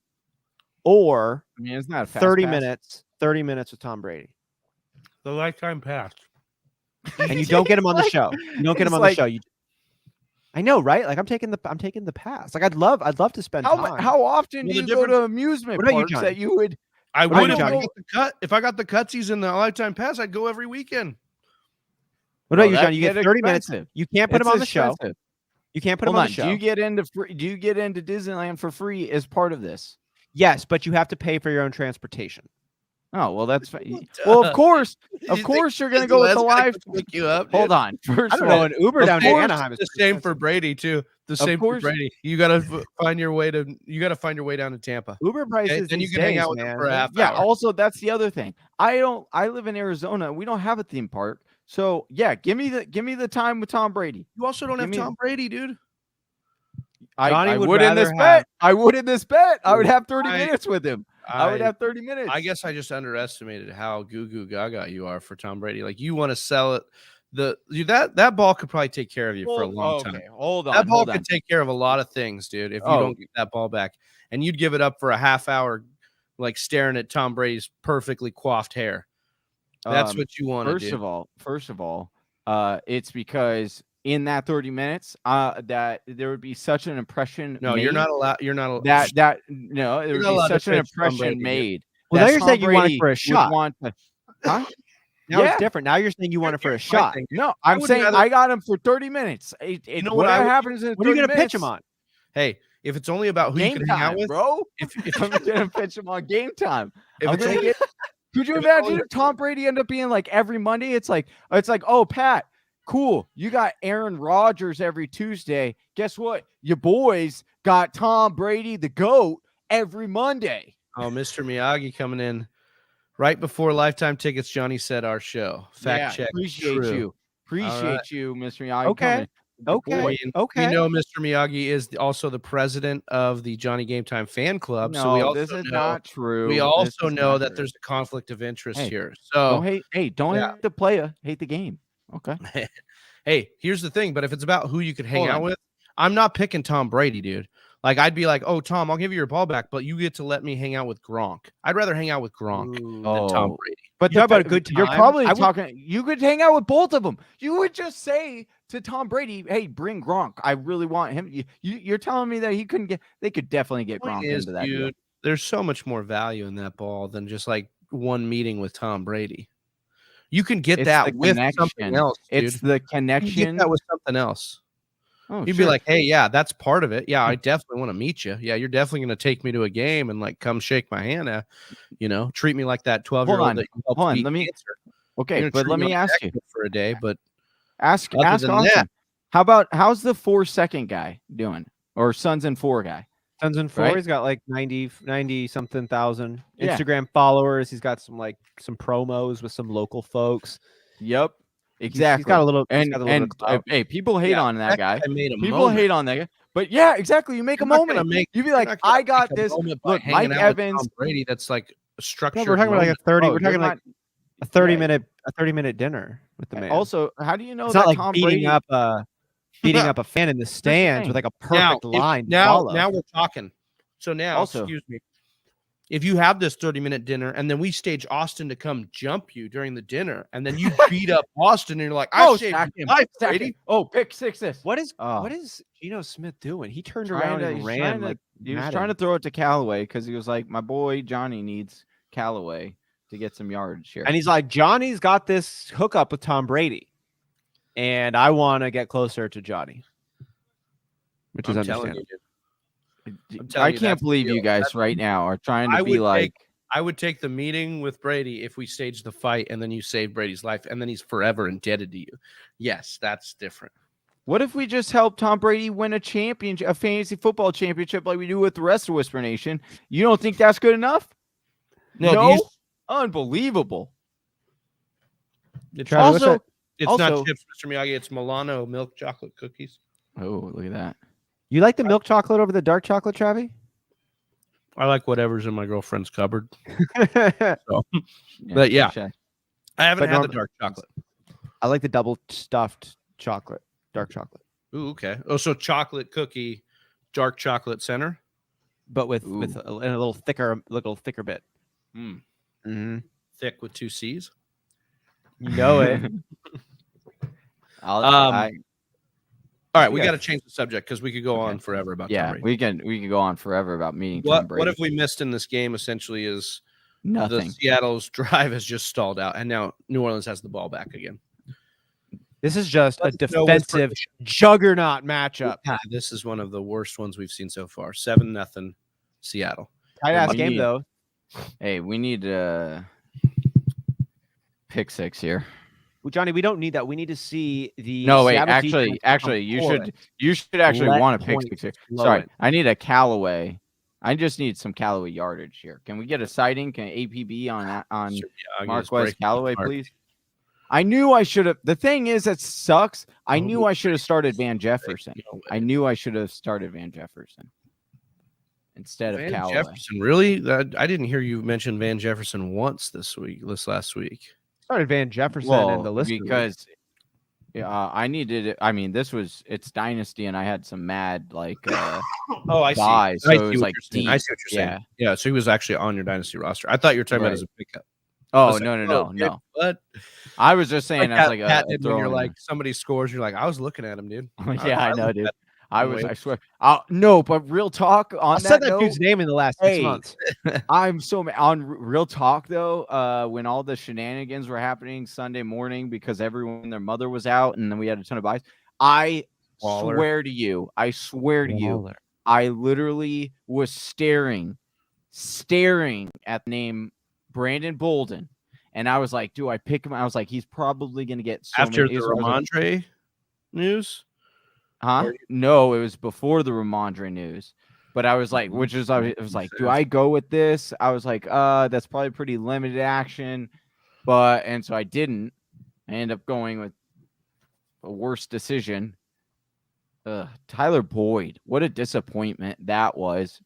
or it's not 30 minutes with Tom Brady? The lifetime pass. And you don't get him on the show. You don't get him on the show. I know, right? Like I'm taking the pass. Like I'd love to spend time. How often do you go to amusement parks that you would? I would if I got the cutsies in the lifetime pass, I'd go every weekend. What about you, John? You get 30 minutes. You can't put him on the show. You can't put him on the show. Do you get into Disneyland for free as part of this? Yes, but you have to pay for your own transportation. Oh, well, that's fine. Well, of course, you're going to go with the live. Pick you up. Hold on. First I don't know. An Uber down to Anaheim is the same for Brady too. The same for Brady. You got to find your way to. You got to find your way down to Tampa. Uber prices. Then you can hang out with them for a half hour. Yeah. Also, that's the other thing. I live in Arizona. We don't have a theme park. So yeah, give me the time with Tom Brady. You also don't have Tom Brady, dude. I would in this bet. I would in this bet. I would have 30 minutes with him. I would have 30 minutes. I guess I just underestimated how goo goo gaga you are for Tom Brady. Like you want to sell it. That ball could probably take care of you for a long time. Hold on. That ball could take care of a lot of things, dude. If you don't get that ball back, and you'd give it up for a half hour, like staring at Tom Brady's perfectly coiffed hair. That's what you want to do. First of all, it's because in that 30 minutes, that there would be such an impression. No, made you're not allowed. You're not allowed. There would be such an impression made. Well, now you're saying you want it for a shot. Huh? Now it's different. Now you're saying you want it for a shot. No, I'm saying I got him for 30 minutes. You know what happens? What are you going to pitch him on? Hey, if it's only about who you can hang out with, bro. If I'm going to pitch him on game time, could you imagine if Tom Brady ended up being like every Monday? It's like, oh, Pat, cool. You got Aaron Rodgers every Tuesday. Guess what? Your boys got Tom Brady, the GOAT, every Monday. Oh, Mr. Miyagi coming in right before lifetime tickets. Johnny said our show. Fact check. Appreciate you, Mr. Miyagi. Okay. Okay. We know Mr. Miyagi is also the president of the Johnny Game Time fan club. No, so we also this is not true. We also know that there's a conflict of interest here. So don't hate the player, hate the game. Okay. Hey, here's the thing. But if it's about who you could hang out with, I'm not picking Tom Brady, dude. Like I'd be like, oh, Tom, I'll give you your ball back, but you get to let me hang out with Gronk. I'd rather hang out with Gronk than Tom Brady. But talk about a good time. You're probably talking. You could hang out with both of them. You would just say to Tom Brady, "Hey, bring Gronk. I really want him." You're telling me that he couldn't get. They could definitely get Gronk into that. Dude, there's so much more value in that ball than just like one meeting with Tom Brady. You can get that with something else. Dude. It's the connection. You can get that with something else. Oh, you'd be like, hey, yeah, that's part of it. Yeah, I definitely want to meet you. Yeah, you're definitely going to take me to a game and like come shake my hand. Treat me like that 12-year-old that you helped beat cancer. Okay, but let me ask you for a day. But ask Austin. How's the 4-second guy doing, or Sons and 4 guy? Sons and 4. Right? He's got like 90 something thousand Instagram followers. He's got some promos with some local folks. Yep. Exactly. He's got a little, hey, people hate on that guy. People hate on that guy. But yeah, exactly. You make a moment. You'd be like, I got this. Look, Mike Evans, Brady. That's like a structured. No, we're talking about like a 30. We're talking like a 30-minute dinner with the man. Also, how do you know it's that not like Tom beating up a fan in the stands with like a perfect line? Now we're talking. So now, excuse me. If you have this 30-minute dinner and then we stage Austin to come jump you during the dinner and then you beat up Austin and you're like, I saved your life, Brady. Oh, pick 6 this. What is Geno Smith doing? He turned around and ran. He was trying to throw it to Callaway because he was like, my boy Johnny needs Callaway to get some yardage here. And he's like, Johnny's got this hookup with Tom Brady. And I want to get closer to Johnny. Which is understandable. I can't believe you guys right now are trying to be like. I would take the meeting with Brady if we staged the fight and then you saved Brady's life and then he's forever indebted to you. Yes, that's different. What if we just help Tom Brady win a championship, a fantasy football championship, like we do with the rest of Whisper Nation? You don't think that's good enough? No. Unbelievable. It's Also, not chips, Mr. Miyagi. It's Milano milk chocolate cookies. Oh, look at that. You like the milk chocolate over the dark chocolate, Travi? I like whatever's in my girlfriend's cupboard. So, Yeah, but yeah, touche. I haven't had the dark chocolate. I like the double stuffed chocolate, dark chocolate. Ooh, okay. Oh, so chocolate cookie, dark chocolate center, but with a little thicker bit. Thick with 2 C's. You know it. All right, we got to change the subject because we could go on forever about Tom Brady. we can go on forever about meeting Tom Brady. What have we missed in this game? Essentially, is nothing. The Seattle's drive has just stalled out, and now New Orleans has the ball back again. This is just a defensive juggernaut matchup. Yeah, this is one of the worst ones we've seen so far. 7-0 Seattle. Tight ass game though. Hey, we need pick 6 here. Well, Johnny, we don't need that. We need to see the. No, wait. Actually, you should actually want to pick 6 here. Sorry, I need a Callaway. I just need some Callaway yardage here. Can we get a sighting? Can APB on Marquez Callaway, please? I knew I should have. The thing is, that sucks. I knew I should have started Van Jefferson. I knew I should have started Van Jefferson instead of Callaway. Jefferson, really? I didn't hear you mention Van Jefferson once this last week. Started Van Jefferson in the list because I needed it. I mean, it's Dynasty, and I had some mad I see. So it was like deep. I see what you're saying. Yeah, so he was actually on your Dynasty roster. I thought you were talking about as a pickup. Oh, no. What? I was just saying, I was like, when you're like, somebody scores, you're like, I was looking at him, dude. Yeah, I know, dude. I swear. No, but real talk on that. I said that dude's name in the last 6 months. I'm so mad. On real talk, though, when all the shenanigans were happening Sunday morning because everyone, their mother was out, and then we had a ton of buys. I swear to you, I literally was staring at the name Brandon Bolden, and I was like, do I pick him? I was like, he's probably going to get so after many. The Ramondre news. Huh? No, it was before the Ramondre news. But I was like, I was like, do I go with this? I was like, that's probably pretty limited action. And so I didn't. I ended up going with a worse decision. Tyler Boyd. What a disappointment that was.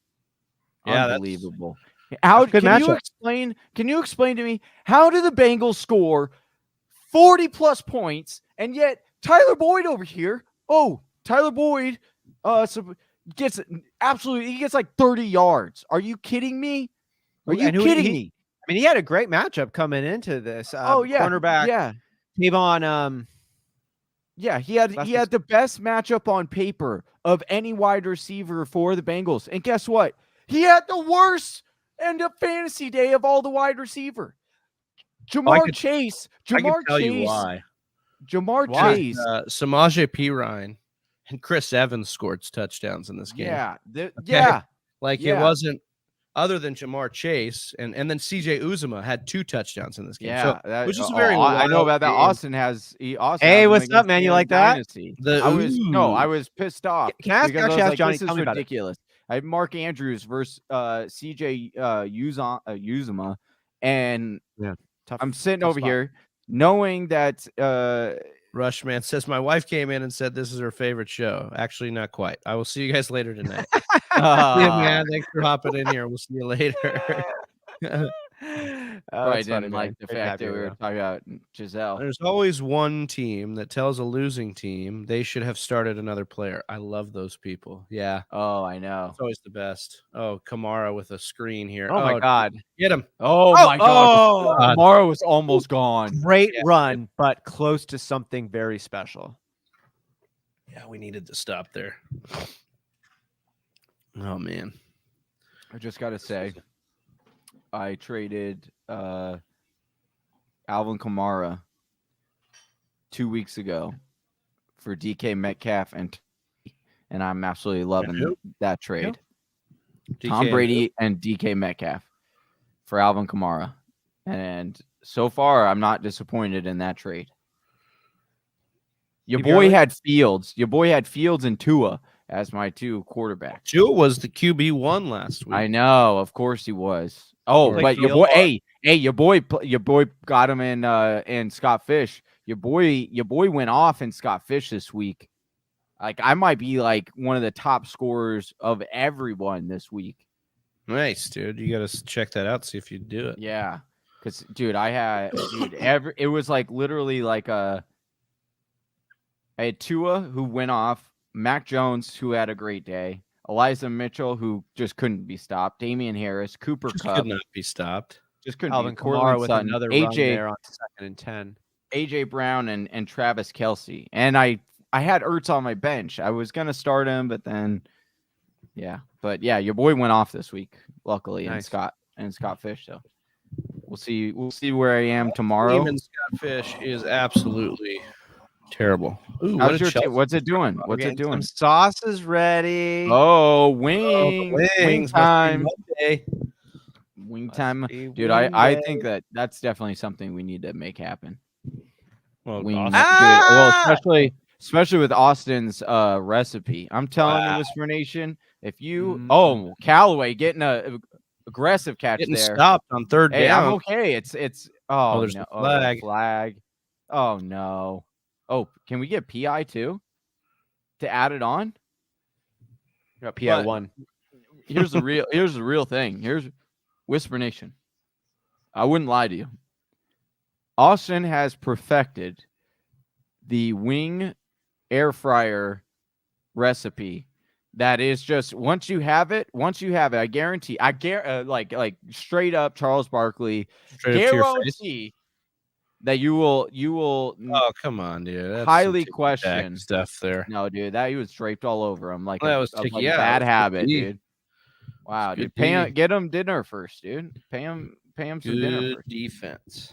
Yeah, unbelievable. Can you explain to me how do the Bengals score 40 plus points and yet Tyler Boyd over here? Tyler Boyd gets like 30 yards. Are you kidding me? Are you kidding me? I mean, he had a great matchup coming into this. Cornerback. Yeah. Tavon. He had the best matchup on paper of any wide receiver for the Bengals. And guess what? He had the worst end of fantasy day of all the wide receiver. Jamar Chase. Samaje Perine and Chris Evans scored touchdowns in this game. It wasn't other than Jamar Chase and then CJ Uzomah had 2 touchdowns in this game. Which is very I know about that. Game. Austin hey, what's up, man? You like that? I was pissed off. Can I actually ask Johnny? This is ridiculous. I have Mark Andrews versus CJ Uzomah, and I'm sitting over here knowing that Rushman says my wife came in and said this is her favorite show. Actually, not quite. I will see you guys later tonight. Man, thanks for hopping in here. We'll see you later. I didn't like the fact that we were talking about Giselle. There's always one team that tells a losing team they should have started another player. I love those people. Yeah. Oh, I know. It's always the best. Oh, Kamara with a screen here. Oh my God. Get him. Oh my God. Kamara was almost gone. Great run, but close to something very special. Yeah, we needed to stop there. Oh, man. I just got to say, I traded Alvin Kamara 2 weeks ago for DK Metcalf, and I'm absolutely loving that trade. Tom Brady and DK Metcalf for Alvin Kamara. And so far, I'm not disappointed in that trade. Your boy had Fields. Your boy had Fields and Tua as my 2 quarterbacks. Tua was the QB1 last week. I know, of course he was. Oh, but your boy, hey, your boy got him in Scott Fish. Your boy went off in Scott Fish this week. Like, I might be like one of the top scorers of everyone this week. Nice, dude. You got to check that out, see if you do it. Yeah, because dude, it was like literally like I had Tua who went off, Mac Jones who had a great day, Elijah Mitchell who just couldn't be stopped, Damian Harris, Cooper Kupp could not be stopped, just couldn't Alvin be Kamara with Sutton, another AJ run there on 2nd and 10, AJ Brown and Travis Kelce, and I had Ertz on my bench. I was gonna start him, but then your boy went off this week, luckily, nice. and Scott Fish. So we'll see where I am tomorrow. Team and Scott Fish is absolutely terrible. Ooh, how's your team? What's it doing? What's it doing? Some sauce is ready. Oh, wing time. Wing time, dude. I think that's definitely something we need to make happen. Well, especially with Austin's recipe. I'm telling you, Whisper Nation, if you Callaway getting a aggressive catch getting there, stopped on 3rd down. I'm okay. It's there's no, a flag. Oh no. Oh, can we get PI too to add it on? Got PI 1. Here's the real thing. Here's Whisper Nation. I wouldn't lie to you. Austin has perfected the wing air fryer recipe. That is just once you have it, I guarantee, like straight up Charles Barkley, guarantee that you will. Oh, come on, dude! That's highly question stuff there. No, dude, that he was draped all over him like that was a bad habit, dude. Wow, dude, get him dinner first, dude. Pay him some dinner first. Defense.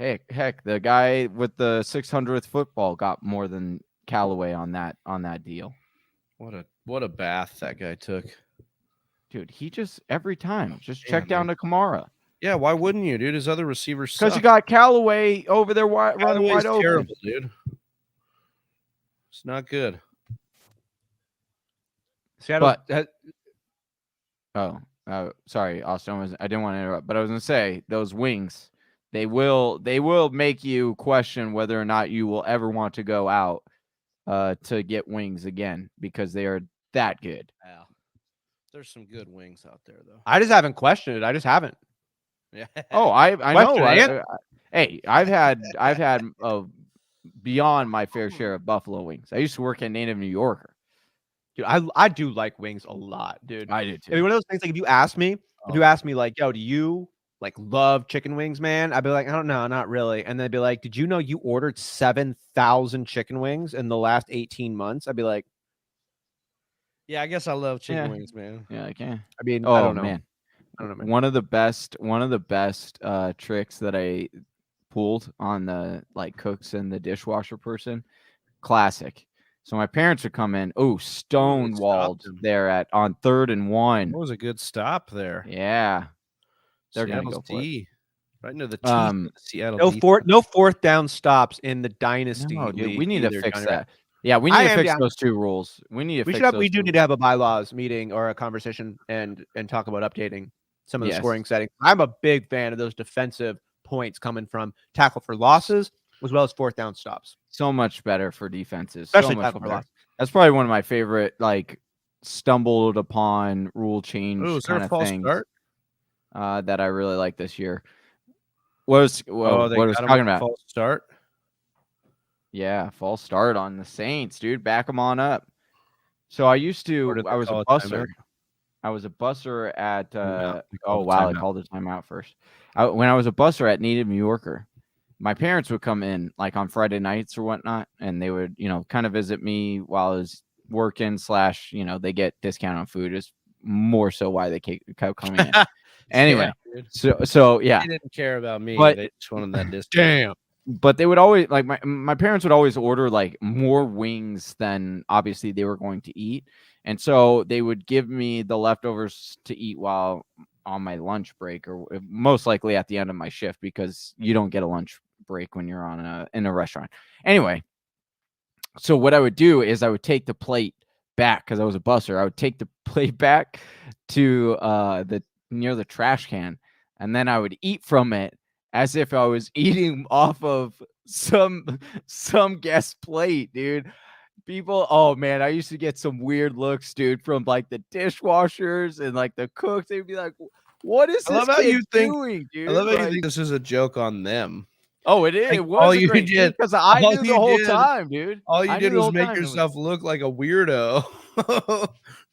Heck, the guy with the 600th football got more than Callaway on that deal. What a bath that guy took, dude. He just every time check down to Kamara. Yeah, why wouldn't you, dude? His other receivers because you got Callaway over there running wide open. Terrible, dude. It's not good. Seattle. Sorry, Austin. I didn't want to interrupt, but I was gonna say those wings. They will make you question whether or not you will ever want to go out to get wings again because they are that good. Yeah. There's some good wings out there, though. I just haven't questioned it. I just haven't. Yeah. Oh, I know. Hey, I've had beyond my fair share of buffalo wings. I used to work at Native New Yorker. Dude, I do like wings a lot, dude. I do too. I mean, one of those things, like if you ask me like, yo, do you like love chicken wings, man? I'd be like, I don't know, not really. And they'd be like, did you know you ordered 7,000 chicken wings in the last 18 months? I'd be like, yeah, I guess I love chicken wings, man. Yeah, I can. I mean, I don't know. Man. I don't know, man. One of the best tricks that I pulled on the like cooks and the dishwasher person. Classic. So my parents would come in. Oh, stonewalled there on 3rd and 1. That was a good stop there. Yeah. They're going to go for it. Right into the teeth. Seattle. No 4th down stops in the dynasty. No, dude, we need to fix that. Yeah, we need to fix those 2 rules. We need to we do need to have a bylaws meeting or a conversation and talk about updating some of the scoring settings. I'm a big fan of those defensive points coming from tackle for losses as well as 4th down stops. So much better for defenses. Especially so tackle for losses. That's probably one of my favorite like stumbled upon rule change kind of things. That I really like this year. What was talking about? False start. Yeah, false start on the Saints, dude. Back them on up. So I was a busser. I was a busser at I called the timeout first. When I was a busser at Native New Yorker, my parents would come in like on Friday nights or whatnot, and they would, kind of visit me while I was working / they get discount on food. Is more so why they kept coming in. Anyway, so yeah, they didn't care about me. But, they just wanted that discount. Damn. But they would always like my parents would always order like more wings than obviously they were going to eat. And so they would give me the leftovers to eat while on my lunch break, or most likely at the end of my shift, because you don't get a lunch break when you're in a restaurant. Anyway, So what I would do is I would take the plate back because I was a busser. I would take the plate back to near the trash can, and then I would eat from it as if I was eating off of some guest plate, dude. People, oh man, I used to get some weird looks, dude, from like the dishwashers and like the cooks. They'd be like, "What is this kid doing, dude?" I love how you think this is a joke on them. Oh, it is. Like, it was a great because I knew the whole time, dude. All you did was make yourself look like a weirdo.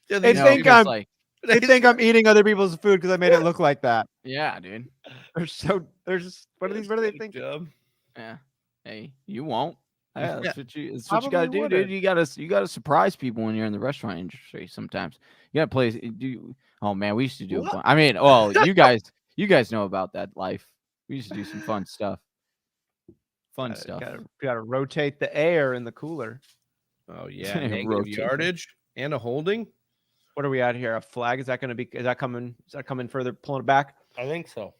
They think I'm eating other people's food because I made it look like that. Yeah, dude. What do they think? Yeah. Hey, you won't. Yeah, that's what you gotta do, wouldn't. dude. You gotta surprise people when you're in the restaurant industry. Sometimes you gotta play. Oh man, we used to do. I mean, well, you guys know about that life. We used to do some fun stuff. Gotta rotate the air in the cooler. Oh yeah, negative yardage and a holding. What are we at here? A flag? Is that coming? Is that coming further? Pulling it back? I think so.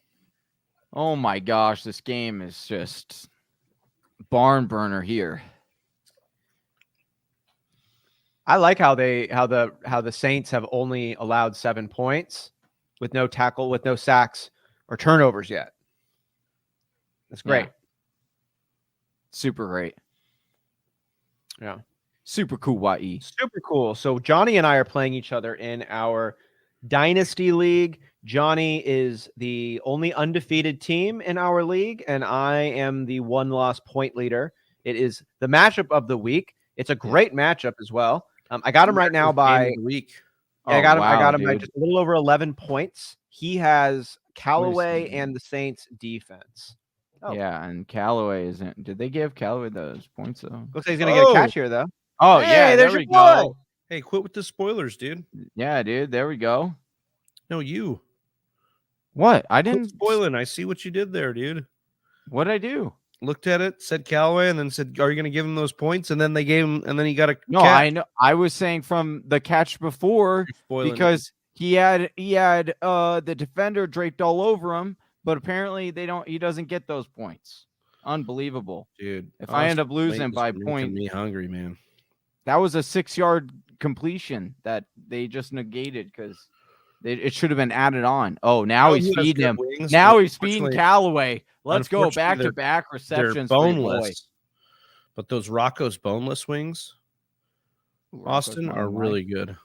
Oh my gosh, this game is just barn burner here. I like how the Saints have only allowed 7 points with no tackle, with no sacks or turnovers yet. That's great. Yeah. Super great. Yeah. Super cool, YE. Super cool. So Johnny and I are playing each other in our Dynasty League. Johnny is the only undefeated team in our league, and I am the one-loss point leader. It is the matchup of the week. It's a great matchup as well. I got him right now by week. I got him by just a little over 11 points. He has Callaway and the Saints defense. Oh. Yeah, and Callaway isn't. Did they give Callaway those points though? Looks like he's gonna get a catch here though. Oh yeah, there we go. Hey, quit with the spoilers, dude. Yeah, dude. There we go. No, you. What? I didn't spoiling. I see what you did there, dude. What'd I do? Looked at it, said Callaway, and then said, "Are you going to give him those points?" And then they gave him, and then he got a. No, catch. I know. I was saying from the catch before because he had the defender draped all over him, but apparently he doesn't get those points. Unbelievable, dude. If I end up losing by point, me hungry, man. That was a 6-yard completion that they just negated because it should have been added on. Oh, now he's feeding him. Now he's feeding Callaway. Let's go back-to-back receptions. They're boneless, but those Rocco's boneless wings, Austin, are really good.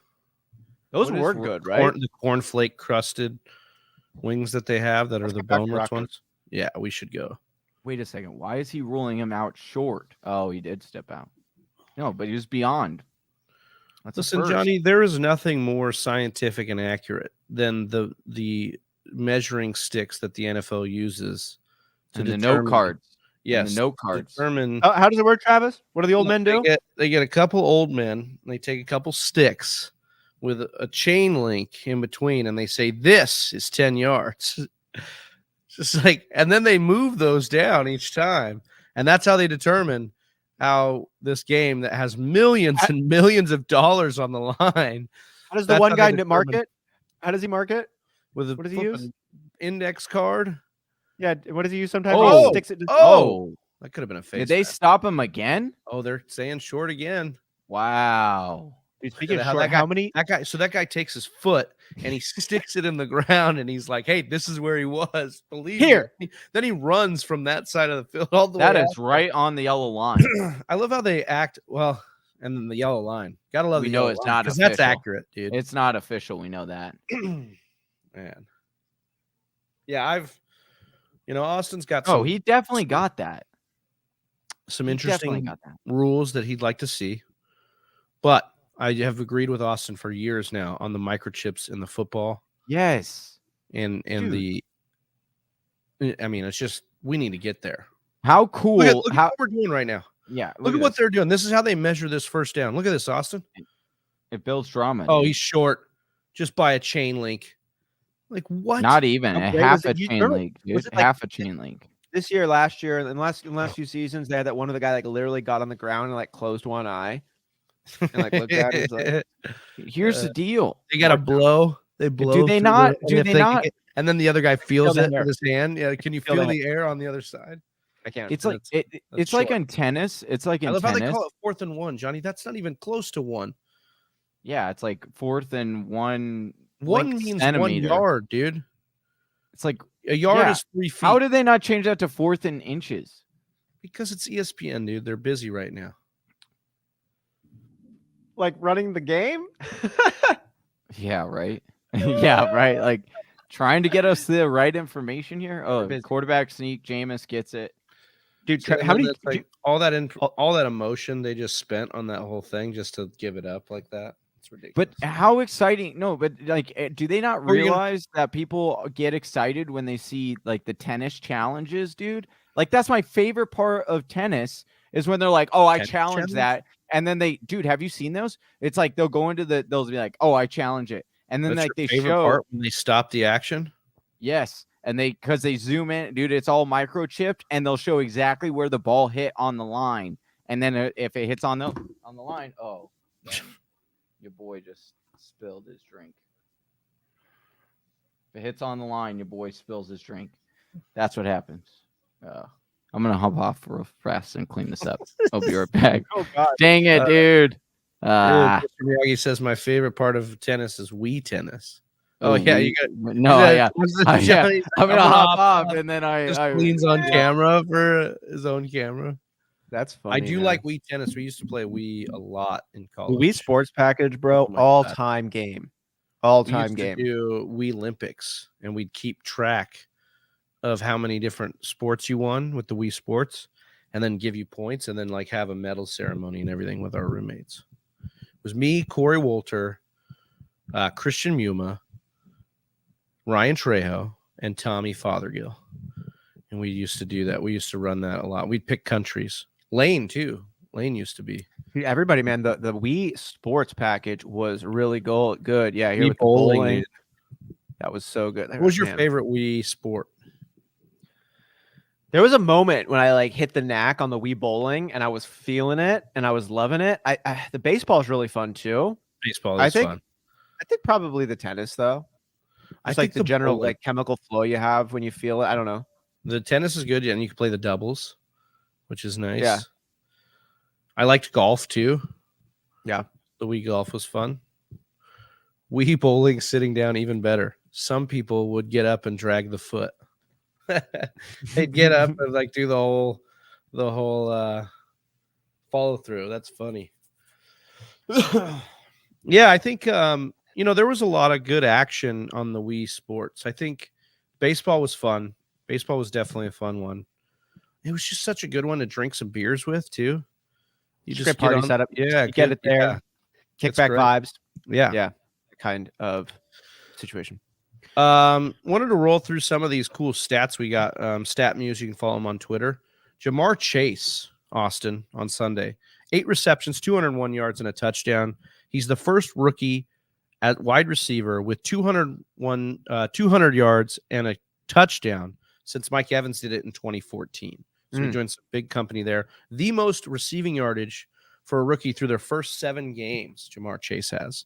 Those were good, right? The cornflake crusted wings that they have that are the boneless ones. Yeah, we should go. Wait a second. Why is he ruling him out short? Oh, he did step out. No, but he was beyond. Listen, Johnny, there is nothing more scientific and accurate than the measuring sticks that the NFL uses to determine the note cards. Yes, the note cards. Determine. How does it work, Travis? What do the old men do? They get a couple old men. They take a couple sticks with a chain link in between, and they say, "This is 10 yards." Just like, and then they move those down each time, and that's how they determine how this game that has millions and millions of dollars on the line. How does the one guy mark it? How does he mark it? What does he use? Index card. Yeah. What does he use sometimes? Oh, he sticks it that could have been a face. Did they stop him again? Oh, they're saying short again. Wow. Speaking of short, how many? That guy takes his foot and he sticks it in the ground and he's like, "Hey, this is where he was. Believe me." Then he runs from that side of the field all the way. That is right on the yellow line. I love how they act. Well, and then the yellow line. Gotta love. We know it's not official. That's accurate, dude. It's not official. We know that. Man. Yeah, Austin's got. Oh, he definitely got that. Some interesting rules that he'd like to see, but I have agreed with Austin for years now on the microchips in the football. Yes. And it's just, we need to get there. How cool. Look at what we're doing right now. Yeah. Look at what they're doing. This is how they measure this first down. Look at this, Austin. It builds drama. Oh, he's short just by a chain link. Like what? Not even half a chain link. Half a chain link. This year, last year, in the last few seasons, they had that one of the guy literally got on the ground and closed one eye. And looked at it. Like, here's the deal. They got to blow. They blow. Do they not? Do they not? And then the other guy feels it with his hand. Yeah. Can you feel the air on the other side? I can't. It's like it's like in tennis. It's like in I love tennis. how they call it 4th and 1, Johnny. That's not even close to 1. Yeah, it's like 4th and 1. 1 means 1 yard, dude. It's like a yard is 3 feet. How did they not change that to 4th in inches? Because it's ESPN, dude. They're busy right now. Like running the game? Yeah, right. Yeah, right. Like trying to get us the right information here. Oh, quarterback sneak. Jameis gets it. Dude, how many all that emotion they just spent on that whole thing just to give it up like that? It's ridiculous. But how exciting? No, but like, do they not realize that people get excited when they see like the tennis challenges, dude? Like that's my favorite part of tennis is when they're like, "Oh, I challenge that," and then dude, have you seen those? It's like they'll go into they'll be like, "Oh, I challenge it," and then like they show part when they stop the action. Yes, and because they zoom in, dude, it's all microchipped, and they'll show exactly where the ball hit on the line, and then if it hits on the line, oh, your boy just spilled his drink. If it hits on the line, your boy spills his drink. That's what happens. I'm gonna hop off real fast and clean this up. I'll be right back. Oh God! Dang it, dude. Mr. Miyagi says my favorite part of tennis is Wii tennis. Oh yeah, you got I'm gonna hop off, and then I cleans on camera for his own camera. That's funny. I do like Wii tennis. We used to play Wii a lot in college. Wii Sports Package, bro. All-time game. All-time game. We used to do Wii Olympics, and we'd keep track of how many different sports you won with the Wii Sports, and then give you points, and then like have a medal ceremony and everything with our roommates. It was me, Corey Wolter, Christian Muma, Ryan Trejo, and Tommy Fothergill. And we used to do that. We used to run that a lot. We'd pick countries. Lane, too. Lane used to be. Everybody, man, the Wii Sports Package was really good. Yeah, here Wii with the bowling. That was so good. What was your favorite Wii sport? There was a moment when I like hit the knack on the Wii bowling, and I was feeling it, and I was loving it. The baseball is really fun too. Baseball is fun. I think probably the tennis though. I like the general like chemical flow you have when you feel it. I don't know. The tennis is good, and you can play the doubles, which is nice. Yeah. I liked golf too. Yeah. The Wii golf was fun. Wii bowling sitting down even better. Some people would get up and drag the foot. They'd get up and like do the whole follow through. That's funny. Yeah, I think there was a lot of good action on the Wii Sports. I think baseball was fun. Baseball was definitely a fun one. It was just such a good one to drink some beers with too. You just party setup. Yeah, you get it there. Yeah. Kickback vibes. Yeah, kind of situation. Wanted to roll through some of these cool stats we got. Stat Muse, you can follow him on Twitter. Jamar Chase, Austin, on Sunday. 8 receptions, 201 yards, and a touchdown. He's the first rookie at wide receiver with 200 yards and a touchdown since Mike Evans did it in 2014. So he joined some big company there. The most receiving yardage for a rookie through their first 7 games, Jamar Chase has.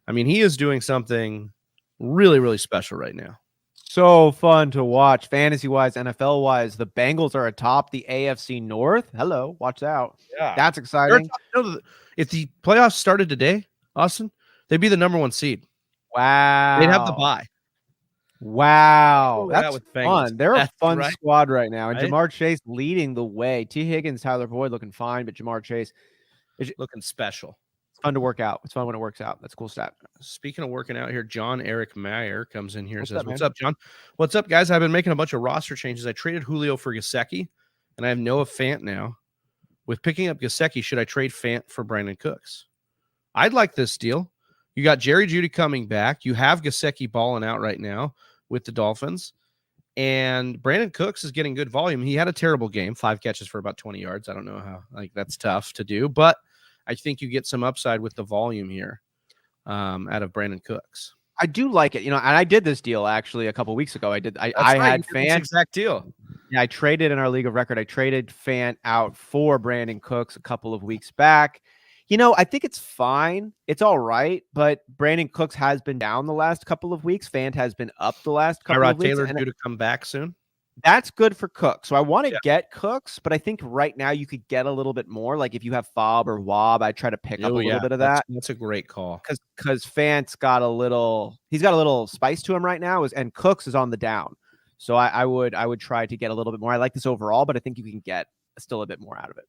I mean, he is doing something really, really special right now. So fun to watch, fantasy-wise, NFL-wise. The Bengals are atop the AFC North. Hello, watch out. Yeah. That's exciting. If the playoffs started today, Austin, they'd be the number 1 seed. Wow. They'd have the bye. Wow. That's with fun. They're a fun squad right now. And right? Jamar Chase leading the way. T. Higgins, Tyler Boyd looking fine, but Jamar Chase is looking special. It's fun to work out. It's fun when it works out. That's a cool stat. Speaking of working out here, John Eric Meyer comes in here and says, what's up, John? What's up, guys? I've been making a bunch of roster changes. I traded Julio for Gesicki, and I have Noah Fant now. With picking up Gesicki, should I trade Fant for Brandon Cooks? I'd like this deal. You got Jerry Jeudy coming back. You have Gesicki balling out right now with the Dolphins. And Brandon Cooks is getting good volume. He had a terrible game, 5 catches for about 20 yards. I don't know how, that's tough to do, but I think you get some upside with the volume here out of Brandon Cooks. I do like it, and I did this deal actually a couple weeks ago. I had Fant. Exact deal. Yeah, I traded in our league of record. I traded Fant out for Brandon Cooks a couple of weeks back. I think it's fine. It's all right, but Brandon Cooks has been down the last couple of weeks. Fant has been up the last couple of weeks. Taylor due to come back soon. That's good for Cooks. So I want to get Cooks, but I think right now you could get a little bit more. Like if you have Fob or Wob, I try to pick up a little bit of that. That's a great call. Because Fant's got a little spice to him right now, and Cooks is on the down. So I would try to get a little bit more. I like this overall, but I think you can get still a bit more out of it.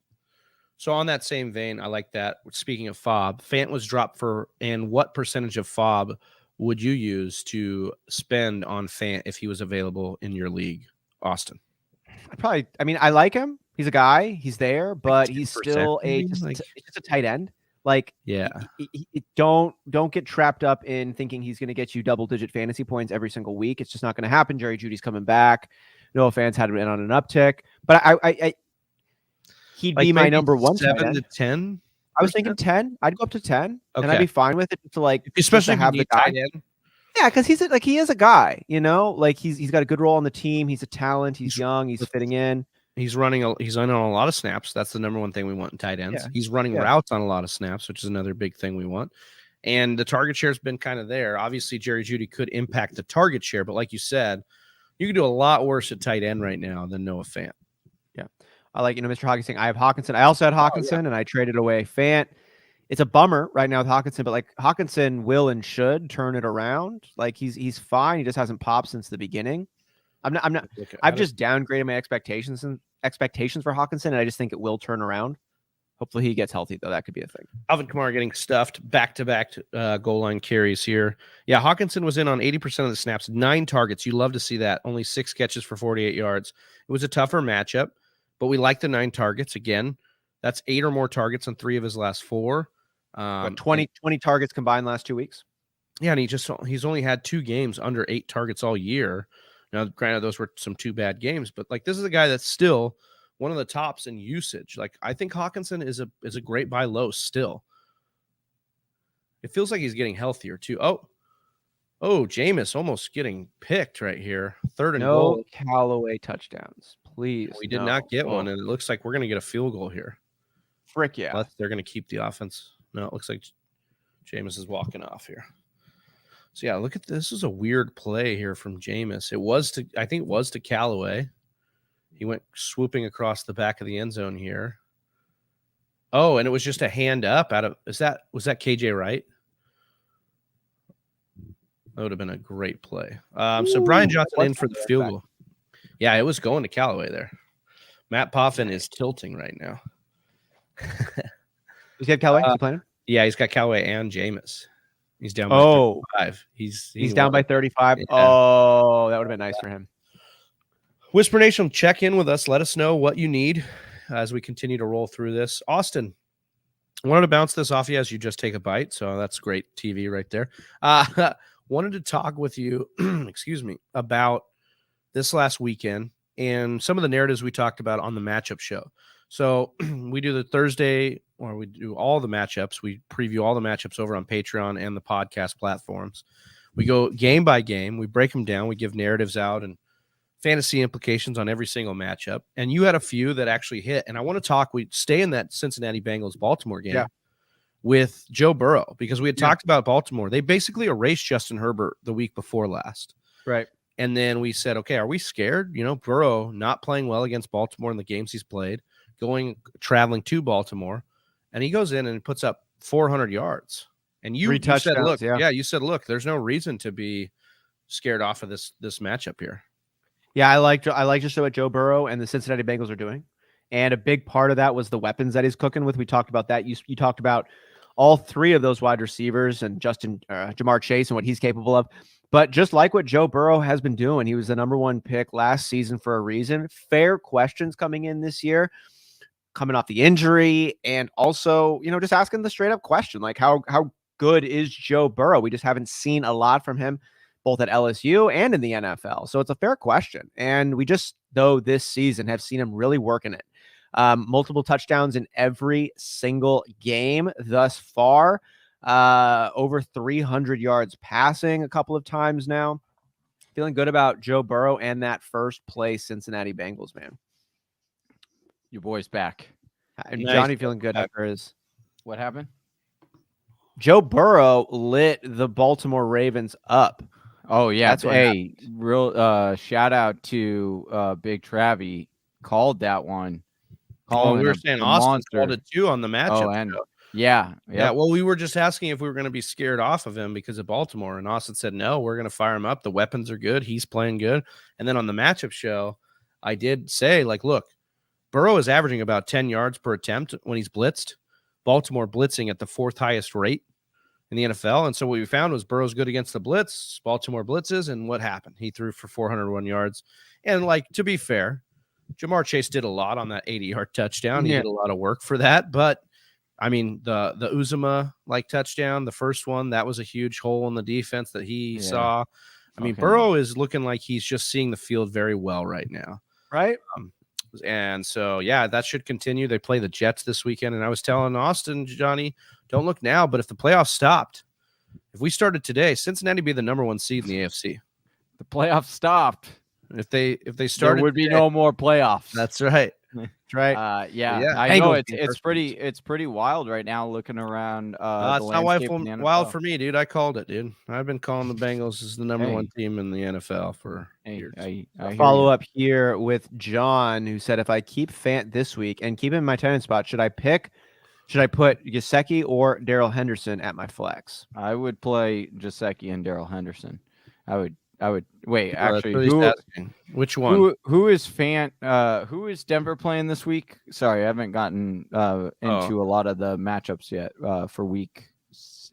So on that same vein, I like that. Speaking of Fob, Fant was dropped and what percentage of Fob would you use to spend on Fant if he was available in your league, Austin? I like him. He's a guy. He's there, but he's still just a tight end. Like, yeah, don't get trapped up in thinking he's going to get you double-digit fantasy points every single week. It's just not going to happen. Jerry Jeudy's coming back. Noah Fant's had been on an uptick, but he'd be my number one. 7 to 10. I was thinking 10. I'd go up to 10, and I'd be fine with it to especially to have the tight end. Yeah, because he is a guy, like he's got a good role on the team. He's a talent. He's young. He's fitting in. He's on a lot of snaps. That's the number one thing we want in tight ends. Yeah. He's running routes on a lot of snaps, which is another big thing we want. And the target share has been kind of there. Obviously, Jerry Jeudy could impact the target share, but like you said, you can do a lot worse at tight end right now than Noah Fant. Yeah. I like, Mr. Hockenson. I have Hockenson. I also had Hockenson, and I traded away Fant. It's a bummer right now with Hockenson, but Hockenson will and should turn it around. Like he's fine. He just hasn't popped since the beginning. I've just downgraded my expectations for Hockenson, and I just think it will turn around. Hopefully he gets healthy, though. That could be a thing. Alvin Kamara getting stuffed back-to-back goal line carries here. Yeah, Hockenson was in on 80% of the snaps, 9 targets. You love to see that. Only 6 catches for 48 yards. It was a tougher matchup, but we like the 9 targets. Again, that's 8 or more targets on 3 of his last 4. 20 targets combined last 2 weeks. Yeah, and he's only had 2 games under 8 targets all year. Now, granted, those were some 2 bad games, but this is a guy that's still one of the tops in usage. I think Hockenson is a great buy low still. It feels like he's getting healthier too. Oh, Jameis almost getting picked right here. 3rd and goal. No Callaway touchdowns, please. We did not get one, and it looks like we're going to get a field goal here. Frick yeah. Unless they're going to keep the offense. No, it looks like Jameis is walking off here. So yeah, look at this. This is a weird play here from Jameis. I think it was to Callaway. He went swooping across the back of the end zone here. Oh, and it was just a hand up was that KJ Wright? That would have been a great play. So Brian Johnson in for the field goal. Yeah, it was going to Callaway there. Matt Poffin is tilting right now. He's got Callaway? Is he playing? Yeah, he's got Callaway and Jameis. He's down by 35. He's down by 35. Yeah. Oh, that would have been nice for him. Whisper Nation, check in with us. Let us know what you need as we continue to roll through this. Austin, I wanted to bounce this off you as you just take a bite. So that's great TV right there. Wanted to talk with you, excuse me, about this last weekend and some of the narratives we talked about on the matchup show. So we do the Thursday, or we do all the matchups. We preview all the matchups over on Patreon and the podcast platforms. We go game by game. We break them down. We give narratives out and fantasy implications on every single matchup. And you had a few that actually hit. And I want to talk, we stay in that Cincinnati Bengals-Baltimore game with Joe Burrow, because we had talked about Baltimore. They basically erased Justin Herbert the week before last. Right. And then we said, okay, are we scared? Burrow not playing well against Baltimore in the games he's played, traveling to Baltimore, and he goes in and puts up 400 yards. And you said, look, you said, look, there's no reason to be scared off of this matchup here. Yeah, I like just what Joe Burrow and the Cincinnati Bengals are doing. And a big part of that was the weapons that he's cooking with. We talked about that. You talked about all 3 of those wide receivers and Jamar Chase and what he's capable of. But just like what Joe Burrow has been doing, he was the number 1 pick last season for a reason. Fair questions coming in this year, coming off the injury, and also, just asking the straight up question, like how good is Joe Burrow? We just haven't seen a lot from him, both at LSU and in the NFL. So it's a fair question. And we just, though, this season have seen him really working it. Multiple touchdowns in every single game thus far. Over 300 yards passing a couple of times now. Feeling good about Joe Burrow and that first place Cincinnati Bengals, man. Your boy's back. And Johnny feeling good after his. What happened? Joe Burrow lit the Baltimore Ravens up. Oh yeah. Hey, real shout out to Big Travie. Called that one. We were saying Austin called it too on the matchup. Show. Yeah. Yeah. Well, we were just asking if we were going to be scared off of him because of Baltimore, and Austin said no. We're going to fire him up. The weapons are good. He's playing good. And then on the matchup show, I did say, like, look, Burrow is averaging about 10 yards per attempt when he's blitzed. Baltimore blitzing at the 4th highest rate in the NFL. And so what we found was Burrow's good against the blitz, Baltimore blitzes, and what happened? He threw for 401 yards. And, like, to be fair, Jamar Chase did a lot on that 80-yard touchdown. He did a lot of work for that. But, I mean, the Uzomah, like, touchdown, the first one, that was a huge hole in the defense that he saw. I mean, Burrow is looking like he's just seeing the field very well right now. Right? And so, yeah, that should continue. They play the Jets this weekend. And I was telling Austin, Johnny, don't look now, but if the playoffs stopped, if we started today, Cincinnati would be the number 1 seed in the AFC. The playoffs stopped. If they started, there would be no more playoffs. That's right. That's right. I know it's pretty wild right now looking around. It's not wild for me, dude. I called it, dude. I've been calling the Bengals as the number 1 team in the NFL for years. I follow up here with John, who said, if I keep Fant this week and keep him in my 10 spot, should I put Gesicki or Darrell Henderson at my flex? I would play Gesicki and Darrell Henderson. I would wait. Actually, which one? Who is who is Denver playing this week? Sorry, I haven't gotten into a lot of the matchups yet for week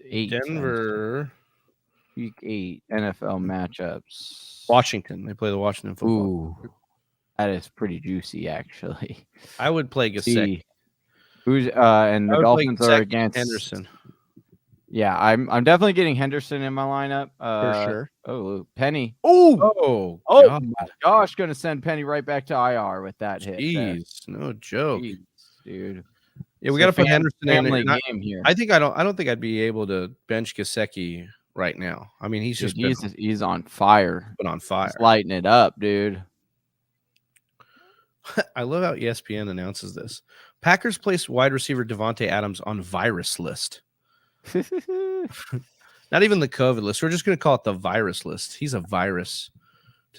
8. Denver, week 8 NFL matchups. Washington. They play the Washington football. Ooh, that is pretty juicy, actually. I would play Gesicki. Who's and the Dolphins are against Henderson. Yeah, I'm definitely getting Henderson in my lineup. For sure. Oh, Penny. Oh my gosh, gonna send Penny right back to IR with that hit. Jeez, no joke. Jeez, dude. Yeah, we got to put Henderson in. Game here. I don't think I'd be able to bench Gesicki right now. I mean, he's on fire. Been on fire. He's lighting it up, dude. I love how ESPN announces this. Packers place wide receiver Devontae Adams on virus list. Not even the COVID list. We're just going to call it the virus list. He's a virus.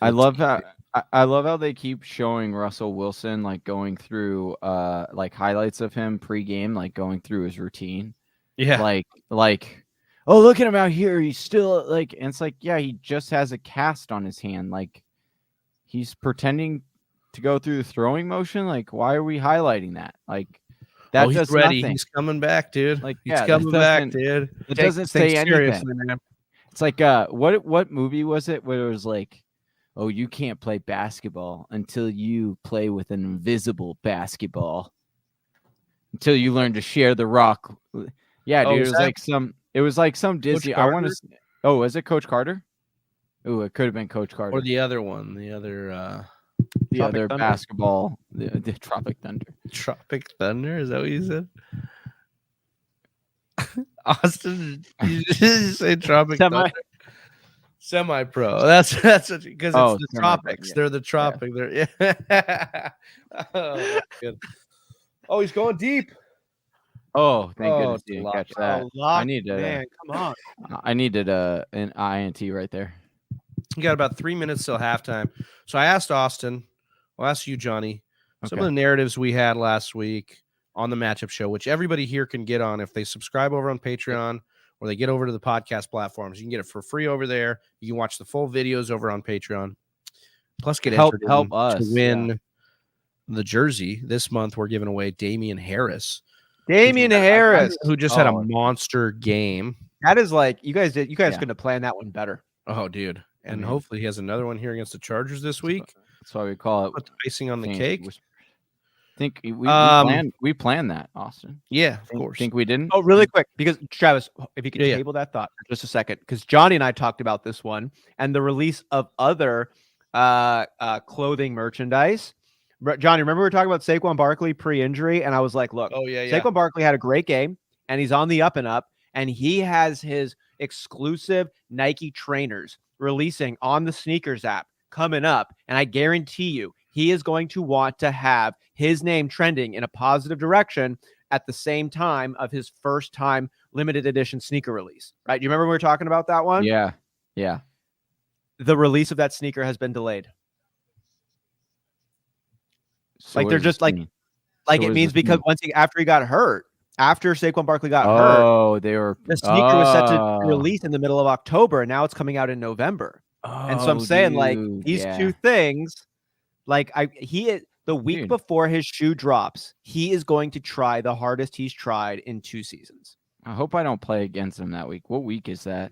I love how they keep showing Russell Wilson like going through like highlights of him pregame, like going through his routine. Yeah. Like oh, look at him out here. He's still like, and it's like, yeah, he just has a cast on his hand. Like he's pretending to go through the throwing motion. Like, why are we highlighting that? Like, that he's ready. Nothing. He's coming back, dude. Like, he's coming back, dude. It doesn't say anything. Man. It's like, what movie was it where it was like, oh, you can't play basketball until you play with an invisible basketball. Until you learn to share the rock. Yeah, dude. It was like some Disney. I want to. Oh, was it Coach Carter? Oh, it could have been Coach Carter. Or the other one. The other basketball. The Tropic Thunder. Tropic Thunder? Is that what you said? Austin, you just say Tropic Thunder? Semi-pro. That's because it's the tropics. Yeah. They're the tropic. Yeah. They're good. Oh, he's going deep. Oh, thank goodness you didn't catch that. I needed come on. I needed an INT right there. You got about 3 minutes till halftime. So I asked Austin, I'll ask you, Johnny, some of the narratives we had last week on the matchup show, which everybody here can get on if they subscribe over on Patreon or they get over to the podcast platforms. You can get it for free over there. You can watch the full videos over on Patreon. Plus, get help us to win the jersey. This month, we're giving away Damian Harris. Who just had a monster game. That is like you guys couldn't have planned that one better. Oh, dude. And hopefully he has another one here against the Chargers this week. That's why we call it put the icing on the cake. I think we planned that, Austin. Yeah, of course. Think we didn't? Oh, really quick, because Travis, if you could table that thought for just a second, because Johnny and I talked about this one and the release of other clothing merchandise. Johnny, remember we were talking about Saquon Barkley pre-injury, and I was like, look, Saquon Barkley had a great game, and he's on the up and up, and he has his exclusive Nike trainers releasing on the Sneakers app coming up, and I guarantee you he is going to want to have his name trending in a positive direction at the same time of his first time limited edition sneaker release, right? You remember we were talking about that one? Yeah. the release of that sneaker has been delayed. So like they're just like it means because after he got hurt, after Saquon Barkley got hurt, the sneaker was set to release in the middle of October, and now it's coming out in November. And so I'm saying, like, these two things, like the week before his shoe drops, he is going to try the hardest he's tried in 2 seasons. I hope I don't play against him that week. What week is that?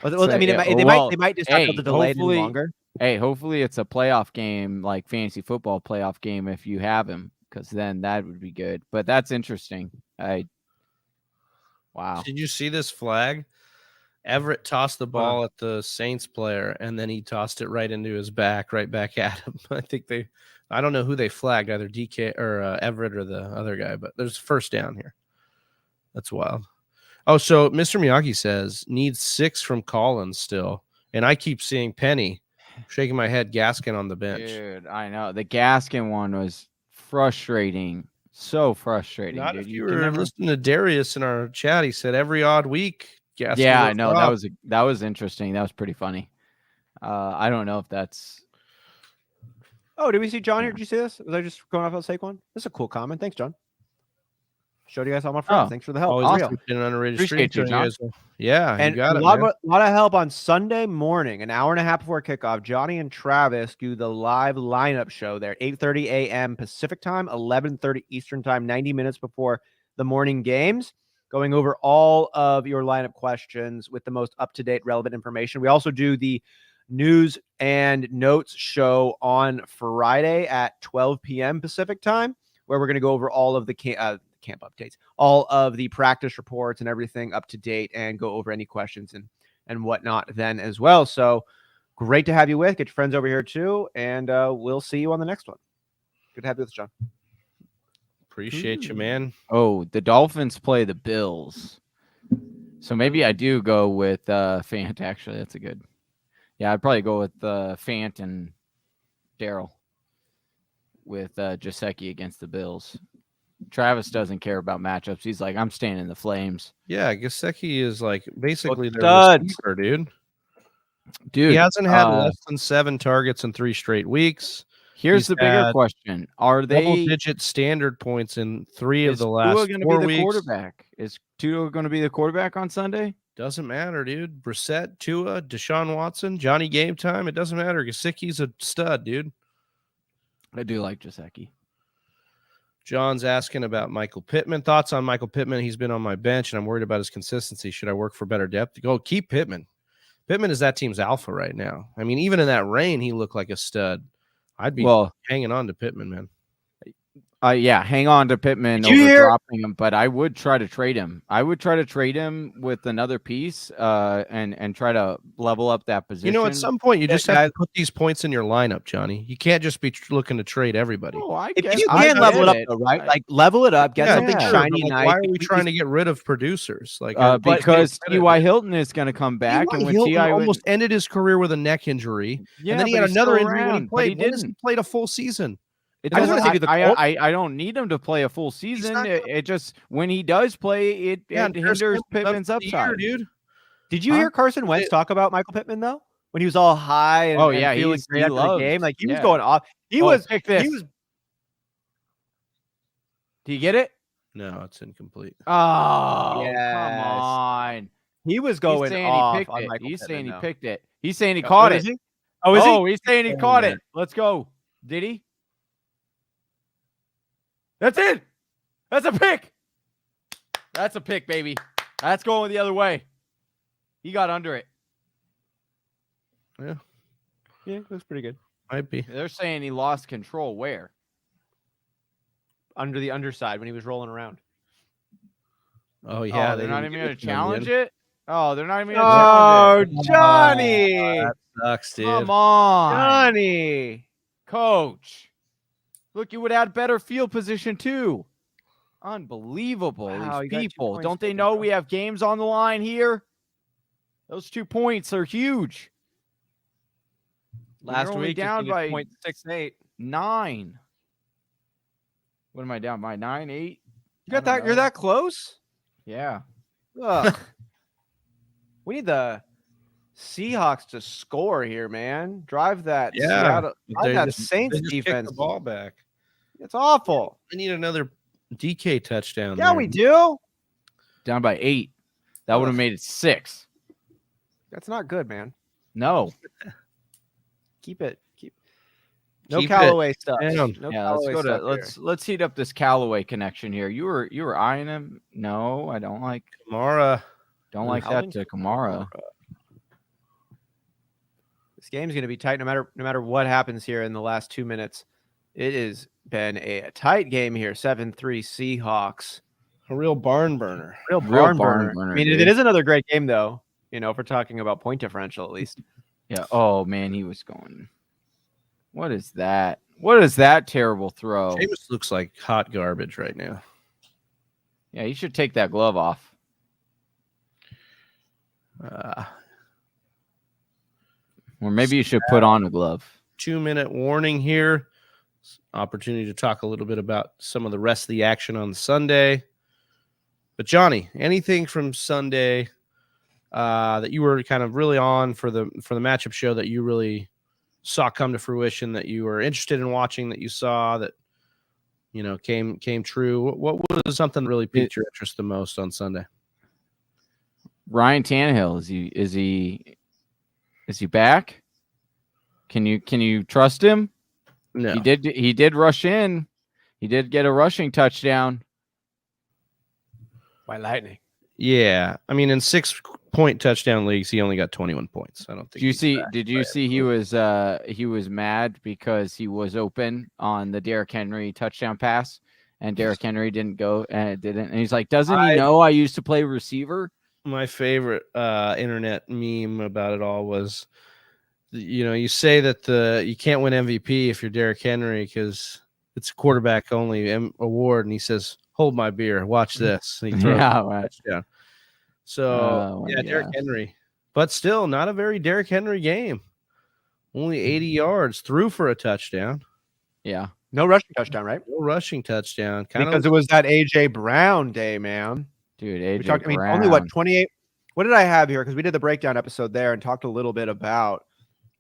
Well, I mean, they might just have to delay it longer. Hey, hopefully it's a playoff game, like fantasy football playoff game, if you have him, because then that would be good. But that's interesting. Wow. Did you see this flag? Everett tossed the ball at the Saints player, and then he tossed it right into his back, right back at him. I don't know who they flagged, either DK or Everett or the other guy, but there's first down here. That's wild. Oh, so Mr. Miyagi says needs 6 from Collins still, and I keep seeing Penny shaking my head, Gaskin on the bench. Dude, I know the Gaskin one was frustrating, so frustrating. Not if you were listening to Darius in our chat. He said every odd week. Gaskin, yeah, I know that was interesting. That was pretty funny. I don't know if that's. Oh, did we see John here? Did you see this? Was I just going off of Saquon? This is a cool comment. Thanks, John. Showed you guys all my friends. Thanks for the help. Awesome. Been an underrated stream. Yeah, and you got a lot of help on Sunday morning, an hour and a half before kickoff. Johnny and Travis do the live lineup show there, 8:30 a.m. Pacific time, 11:30 Eastern time, 90 minutes before the morning games, going over all of your lineup questions with the most up-to-date relevant information. We also do the news and notes show on Friday at 12 p.m. Pacific time, where we're going to go over all of the camp updates, all of the practice reports and everything up to date, and go over any questions and whatnot then as well. So great to have you with. Get your friends over here too, and we'll see you on the next one. Good to have you with us, John. Appreciate you, man. Oh, the Dolphins play the Bills, so maybe I do go with Fant. Actually, that's a good. Yeah, I'd probably go with Fant and Daryl with Gesicki against the Bills. Travis doesn't care about matchups. He's like, I'm staying in the Flames. Yeah, Gesicki is like basically their receiver, dude. He hasn't had less than 7 targets in 3 straight weeks. Here's the bigger question: are they double-digit standard points in 3 of the last 4 weeks? Quarterback? Is Tua going to be the quarterback on Sunday? Doesn't matter, dude. Brissett, Tua, Deshaun Watson, Johnny Game Time. It doesn't matter. Gesicki's a stud, dude. I do like Gesicki. John's asking about Michael Pittman. Thoughts on Michael Pittman? He's been on my bench, and I'm worried about his consistency. Should I work for better depth? Go keep Pittman. Pittman is that team's alpha right now. I mean, even in that rain, he looked like a stud. I'd be hanging on to Pittman, man. Yeah, hang on to Pittman over dropping him, but I would try to trade him. I would try to trade him with another piece and try to level up that position. You know, at some point, you just have to put these points in your lineup, Johnny. You can't just be looking to trade everybody. Oh, if you can level it up, though, right? Like, level it up, get something shiny, nice. Why are we trying to get rid of producers? Like, because T.Y. Hilton is going to come back. And when T.Y. almost ended his career with a neck injury, and then he had another injury when he played. He played a full season. I don't need him to play a full season. It just when he does play, it hinders Pittman's upside. Dude. Did you hear Carson Wentz talk about Michael Pittman though? When he was all high and feeling great after the game, like he was going off. He was. Did you get it? No, it's incomplete. Oh, come on! He was going off. He's saying he picked it. He's saying he caught it. Oh, is he? He's saying he caught it. Let's go. Did he? That's it. That's a pick. That's a pick, baby. That's going the other way. He got under it. Yeah, it was pretty good. Might be. They're saying he lost control. Where? Under the underside when he was rolling around. Oh, yeah. They're not even going to challenge it? Oh, they're not even going to challenge it. Oh, Johnny. That sucks, dude. Come on. Johnny. Coach. Look, you would add better field position too. Unbelievable. Wow, these people. Don't they know we have games on the line here? Those 2 points are huge. Last week down by 0.68. 9. What am I down by? 9, 8? You got that? You're that close? Yeah. We need the Seahawks to score here, man. Drive that Yeah. Saints defense. Kick the ball back. It's awful. I need another DK touchdown. Yeah, we do. Down by 8. That would have made it 6. That's not good, man. No. Keep no Callaway stuff. No let's heat up this Callaway connection here. You were eyeing him. No, I don't like Kamara. Don't like that to Kamara. This game's going to be tight no matter what happens here in the last 2 minutes. It has been a tight game here. 7-3 Seahawks. A real barn burner. Real barn burner. I mean, it is another great game though. If we're talking about point differential at least. Yeah. Oh man, he was going. What is that? What is that terrible throw? Jameis looks like hot garbage right now. Yeah, you should take that glove off. Or maybe you should put on a glove. 2-minute warning here. Opportunity to talk a little bit about some of the rest of the action on Sunday. But Johnny, anything from Sunday that you were kind of really on for the matchup show that you really saw come to fruition, that you were interested in watching, that you saw that came true? What was something that really piqued your interest the most on Sunday? Ryan Tannehill, is he back? Can you trust him? No. He did rush in. He did get a rushing touchdown. By lightning. Yeah. I mean, in 6-point touchdown leagues, he only got 21 points. I don't think. Did you see he was mad because he was open on the Derrick Henry touchdown pass and Derrick Henry didn't go and didn't. And he's like, doesn't he know I used to play receiver? My favorite internet meme about it all was, you say that you can't win MVP if you're Derrick Henry because it's a quarterback only award, and he says, "Hold my beer, watch this." And he throws a touchdown. So Derrick Henry, but still not a very Derrick Henry game. Only 80 yards, threw for a touchdown. Yeah, no rushing touchdown, right? No rushing touchdown, because it was that AJ Brown day, man. Dude, AJ Brown. Only what 28? What did I have here? Because we did the breakdown episode there and talked a little bit about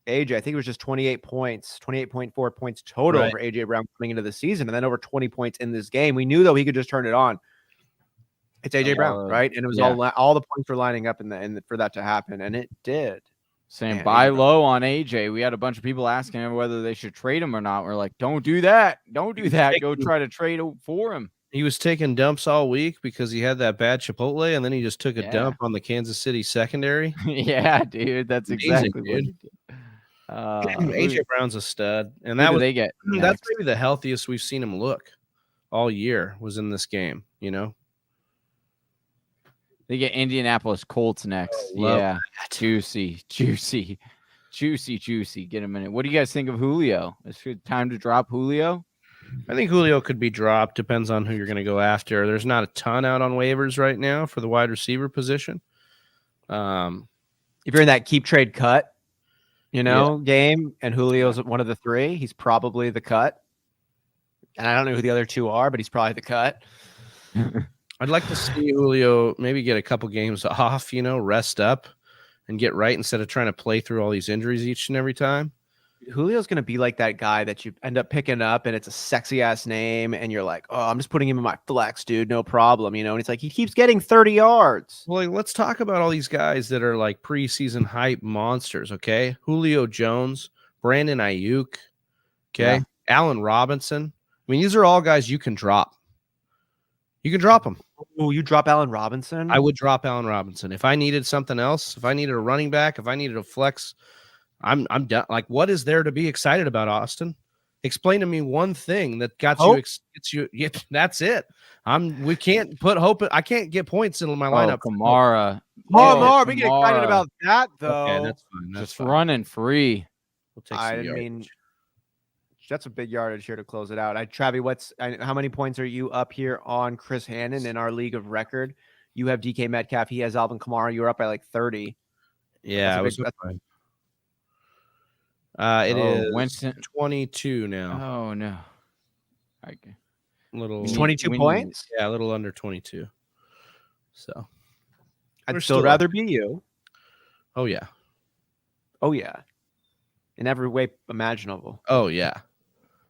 AJ. I think it was just 28 points, 28.4 points total for AJ Brown coming into the season, and then over 20 points in this game. We knew though he could just turn it on. It's AJ Brown, right? And it was all the points were lining up in for that to happen, and it did. Saying buy low on AJ. We had a bunch of people asking him whether they should trade him or not. We're like, don't do that. Don't do that. Go try to trade for him. He was taking dumps all week because he had that bad Chipotle, and then he just took a dump on the Kansas City secondary. Yeah, dude, that's exactly what he did. AJ Brown's a stud, and that's maybe the healthiest we've seen him look all year was in this game. They get Indianapolis Colts next. Juicy. Get a minute. What do you guys think of Julio? Is it time to drop Julio? I think Julio could be dropped. Depends on who you're going to go after. There's not a ton out on waivers right now for the wide receiver position. If you're in that keep trade cut, game, and Julio's one of the three, he's probably the cut. And I don't know who the other two are, but he's probably the cut. I'd like to see Julio maybe get a couple games off, rest up and get right instead of trying to play through all these injuries each and every time. Julio's going to be like that guy that you end up picking up and it's a sexy ass name and you're like, oh, I'm just putting him in my flex, dude. No problem. And it's like, he keeps getting 30 yards. Well, let's talk about all these guys that are like preseason hype monsters. Okay. Julio Jones, Brandon Ayuk. Okay. Yeah. Allen Robinson. I mean, these are all guys you can drop. You can drop them. Oh, you drop Allen Robinson? I would drop Allen Robinson. If I needed something else, if I needed a running back, if I needed a flex, I'm done. Like, what is there to be excited about, Austin? Explain to me one thing that got you. Yeah, that's it. We can't put hope. I can't get points in my lineup. Kamara. We get excited about that though. Okay, that's fine. Just running free. We'll take some yardage. That's a big yardage here to close it out. Travi, how many points are you up here on Chris Hannon in our league of record? You have DK Metcalf. He has Alvin Kamara. You're up by like 30. Yeah, that's it is Winston 22 now. Oh no. Okay. 22 points? Yeah, a little under 22. So I'd still rather be you. Oh yeah. Oh yeah, in every way imaginable. Oh yeah.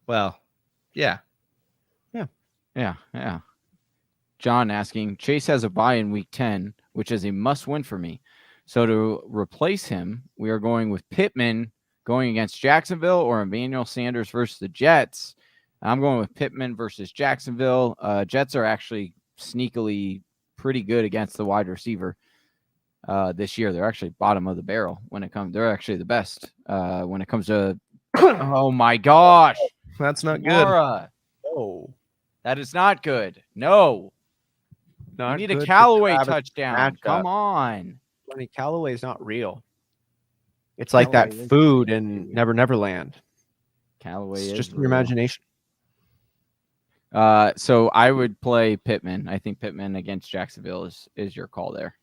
Well, yeah. John asking, Chase has a bye in week 10, which is a must-win for me. So to replace him, we are going with Pittman going against Jacksonville or Emmanuel Sanders versus the Jets. I'm going with Pittman versus Jacksonville. Jets are actually sneakily pretty good against the wide receiver this year. They're actually bottom of the barrel when it comes. They're actually the best when it comes to. Oh my gosh, That's not Mara. good. Oh, that is not good. No. not You need a good for Callaway Travis touchdown. matchup. Come on. Callaway is not real. It's like that Callaway is food real, in dude. Never Land. Callaway It's is just in your real. imagination. So I would play Pittman. I think Pittman against Jacksonville is your call there.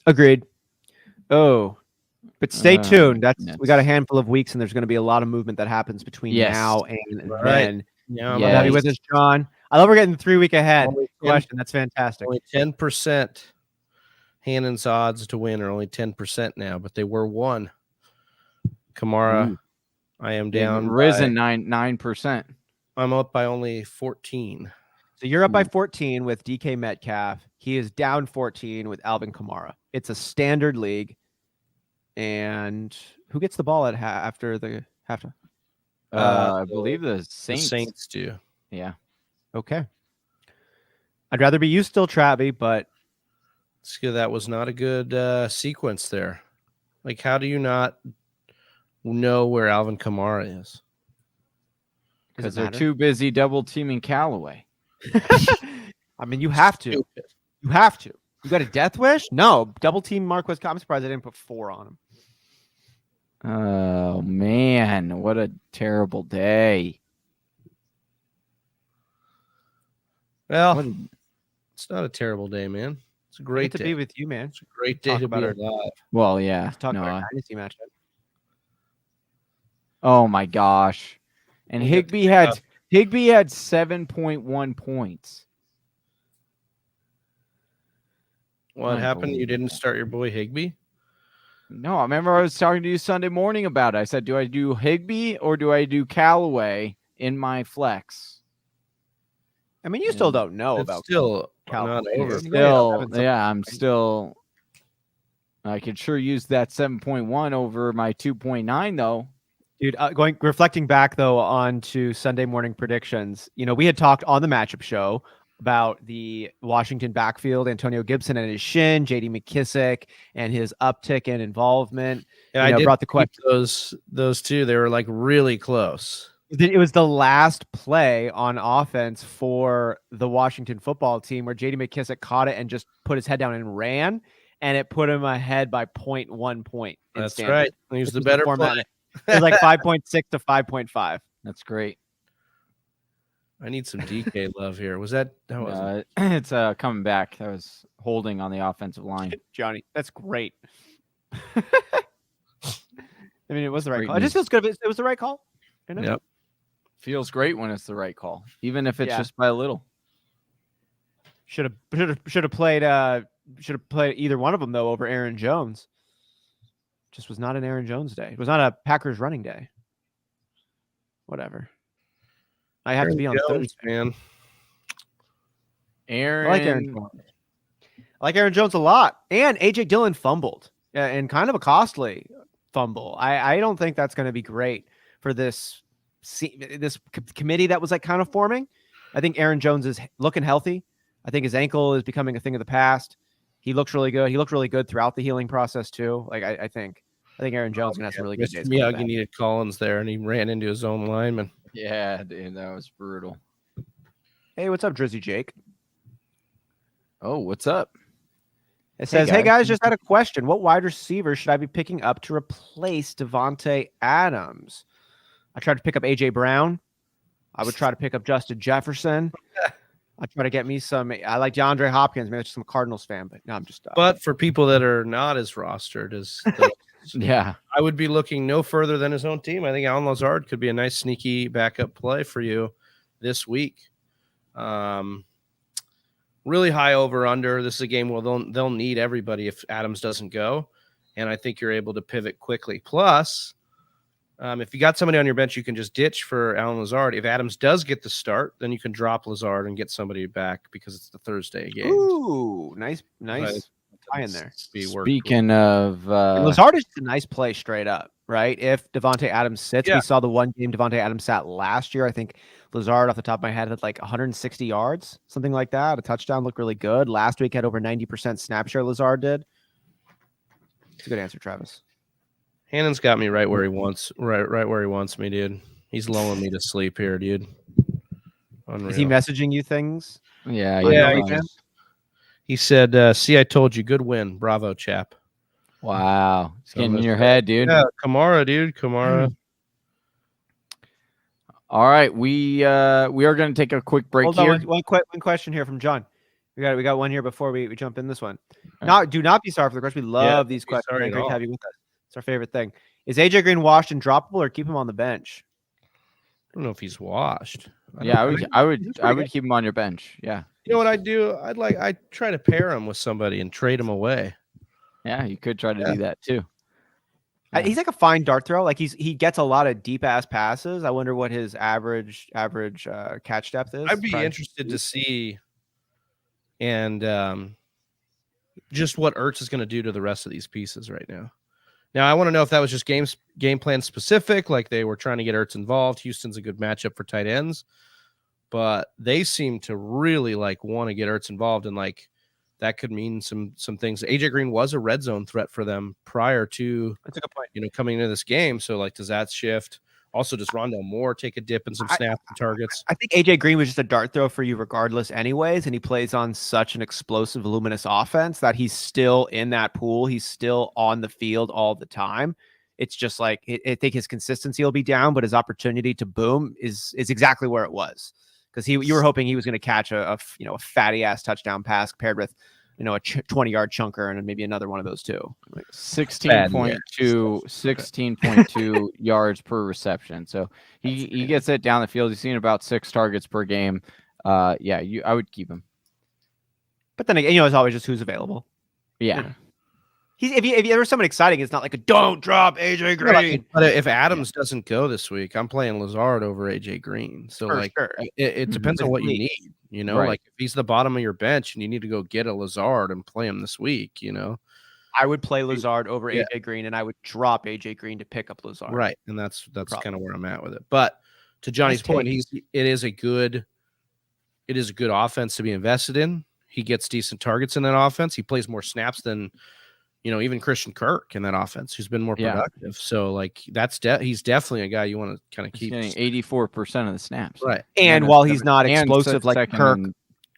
Agreed. Oh, but stay tuned. We got a yes. handful of weeks, and there's going to be a lot of movement that happens between Yes. now and Right. then. Yeah, I'm happy with this, John. I love we're getting 3 week ahead. Only 10 Question. That's fantastic. Only 10%. Hannon's odds to win are only 10% now, but they were 1. Kamara, Ooh. I am They've down. risen 9%. I'm up by only 14. So you're up by 14 with DK Metcalf. He is down 14 with Alvin Kamara. It's a standard league. And who gets the ball at after the halftime? I believe the The Saints. Saints do. Yeah. Okay. I'd rather be you still, Travie, but That was not a good sequence there. Like, how do you not know where Alvin Kamara is? Because they're too busy double teaming Callaway. I mean, you have to. Stupid. You have to. You got a death wish? No. Double team Marquez Callaway. I'm surprised I didn't put 4 on him. Oh, man. What a terrible day. Well, it's not a terrible day, man. It's a great to day. be with you, man. It's a great day to be alive. Well, yeah. Let's talk about our dynasty matchup. Oh my gosh. And Higbee had 7.1 points. What happened? You didn't start your boy Higbee? No, I remember I was talking to you Sunday morning about it. I said, do I do Higbee or do I do Callaway in my flex? I mean, you still don't know about still Callaway. not over. I could sure use that 7.1 over my 2.9 though. Dude, reflecting back though on to Sunday morning predictions, we had talked on the matchup show about the Washington backfield, Antonio Gibson and his shin, J.D. McKissick and his uptick in involvement. Yeah, I did brought the question. Those two, they were like really close. It was the last play on offense for the Washington football team where J.D. McKissick caught it and just put his head down and ran, and it put him ahead by 0.1 point. That's right. He was the better play. It was like 5.6 to 5.5. That's great. I need some DK love here. Was that? It's coming back. I was holding on the offensive line. Johnny, that's great. I mean, it was the right call. It just feels good. It was the right call. Yep. Feels great when it's the right call, even if it's just by a little. Should have played either one of them though over Aaron Jones. Just was not an Aaron Jones day. It was not a Packers running day. Whatever. I have to be on Thursday, man. I like Aaron Jones a lot. And AJ Dillon fumbled, and kind of a costly fumble. I don't think that's going to be great for this committee that was like kind of forming. I think Aaron Jones is looking healthy. I think his ankle is becoming a thing of the past. He looks really good. He looked really good throughout the healing process too. Like I think Aaron Jones gonna have some really good days. Miyagi needed Collins there, and he ran into his own lineman. Yeah, dude, that was brutal. Hey, what's up, Drizzy Jake? Oh, what's up? It says, hey guys, just had a question. What wide receiver should I be picking up to replace Devontae Adams? I tried to pick up AJ Brown. I would try to pick up Justin Jefferson. I try to get me some. I like DeAndre Hopkins. Maybe I'm a Cardinals fan, but no, I'm just. But for people that are not as rostered as, yeah, I would be looking no further than his own team. I think Allen Lazard could be a nice sneaky backup play for you this week. Really high over under. This is a game where they'll need everybody if Adams doesn't go, and I think you're able to pivot quickly. Plus, if you got somebody on your bench, you can just ditch for Allen Lazard. If Adams does get the start, then you can drop Lazard and get somebody back because it's the Thursday game. Ooh, nice tie in there. Speaking of Lazard is a nice play straight up, right? If Devontae Adams sits, we saw the one game Devontae Adams sat last year. I think Lazard, off the top of my head, had like 160 yards, something like that. A touchdown, looked really good. Last week had over 90% snap share. Lazard did. It's a good answer, Travis. Hannon's got me right where he wants, right where he wants me, dude. He's lulling me to sleep here, dude. Unreal. Is he messaging you things? Yeah. He said, "See, I told you, good win, bravo, chap." Wow, it's getting in your head, dude. Yeah, Kamara, dude, Kamara. All right, we are going to take a quick break here. One question here from John. We got one here before we jump in this one. Do not be sorry for the question. We love these questions. Great to have you with us. It's our favorite thing. Is AJ Green washed and droppable, or keep him on the bench? I don't know if he's washed. I would keep him on your bench. Yeah. You know what I'd do? I'd try to pair him with somebody and trade him away. Yeah, you could try to do that too. He's like a fine dart throw. Like he gets a lot of deep ass passes. I wonder what his average catch depth is. I'd be interested to see, and just what Ertz is going to do to the rest of these pieces right now. Now, I want to know if that was just game plan specific, like they were trying to get Ertz involved. Houston's a good matchup for tight ends, but they seem to really want to get Ertz involved, and that could mean some things. AJ Green was a red zone threat for them prior to coming into this game. So does that shift? Also, does Rondale Moore take a dip in some snaps and targets? I think AJ Green was just a dart throw for you regardless anyways, and he plays on such an explosive, voluminous offense that he's still in that pool. He's still on the field all the time. It's just I think his consistency will be down, but his opportunity to boom is exactly where it was. Because you were hoping he was going to catch a fatty ass touchdown pass paired with a 20-yard chunker and maybe another one of those too. 16.2 yards per reception. So he gets it down the field. He's seen about 6 targets per game. I would keep him. But then again, it's always just who's available. Yeah. If there's someone exciting, it's not like don't drop AJ Green. But if Adams doesn't go this week, I'm playing Lazard over AJ Green. So it depends on what you need. If he's the bottom of your bench and you need to go get a Lazard and play him this week, I would play Lazard over AJ Green, and I would drop AJ Green to pick up Lazard. Right, and that's kind of where I'm at with it. But to Johnny's point, it is a good offense to be invested in. He gets decent targets in that offense. He plays more snaps than even Christian Kirk in that offense, who's been more productive. So he's definitely a guy you want to kind of keep. He's getting 84% of the snaps. Right. And while he's not explosive like Kirk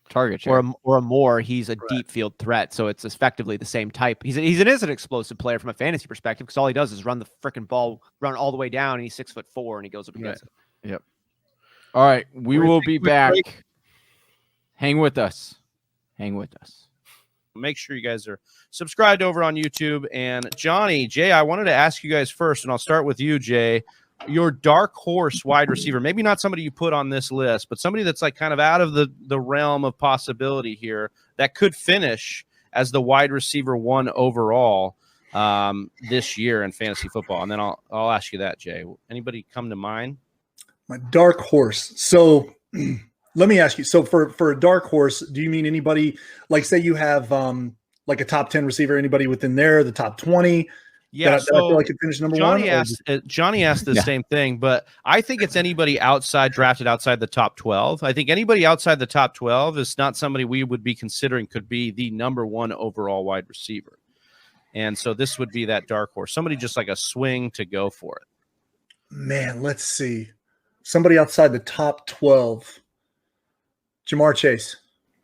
target share. or a Moore, he's a deep field threat. So it's effectively the same type. He is an explosive player from a fantasy perspective, because all he does is run the freaking ball, run all the way down, and he's 6'4", and he goes up against it. Yep. All right. We will be back. Hang with us. Make sure you guys are subscribed over on YouTube. And Johnny, Jay, I wanted to ask you guys first, and I'll start with you, Jay. Your dark horse wide receiver, maybe not somebody you put on this list, but somebody that's kind of out of the realm of possibility here that could finish as the wide receiver 1 overall this year in fantasy football. And then I'll ask you that, Jay. Anybody come to mind? My dark horse. So let me ask you. So for a dark horse, do you mean anybody, say you have a top 10 receiver, anybody within there, the top 20? Yeah, that I feel like could finish number Johnny one. Johnny asked the same thing, but I think it's anybody drafted outside the top 12. I think anybody outside the top 12 is not somebody we would be considering could be the number 1 overall wide receiver. And so this would be that dark horse, somebody just like a swing to go for it. Man, let's see. Somebody outside the top 12. Jamar Chase.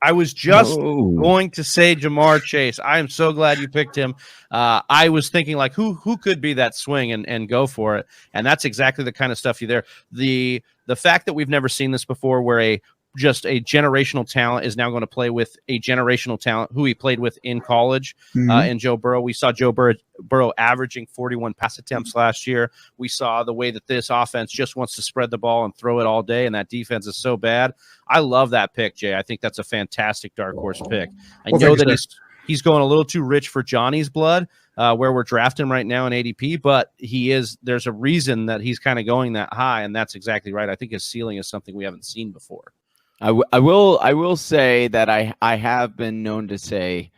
I was just going to say Jamar Chase. I am so glad you picked him. I was thinking who could be that swing and go for it. And that's exactly the kind of stuff you there. The fact that we've never seen this before, where just a generational talent is now going to play with a generational talent who he played with in college, in Joe Burrow. We saw Joe Burrow averaging 41 pass attempts last year. We saw the way that this offense just wants to spread the ball and throw it all day, and that defense is so bad. I love that pick, Jay. I think that's a fantastic dark horse pick. I know that he's going a little too rich for Johnny's blood, where we're drafting right now in ADP, but there's a reason that he's kind of going that high, and that's exactly right. I think his ceiling is something we haven't seen before. I will say that I have been known to say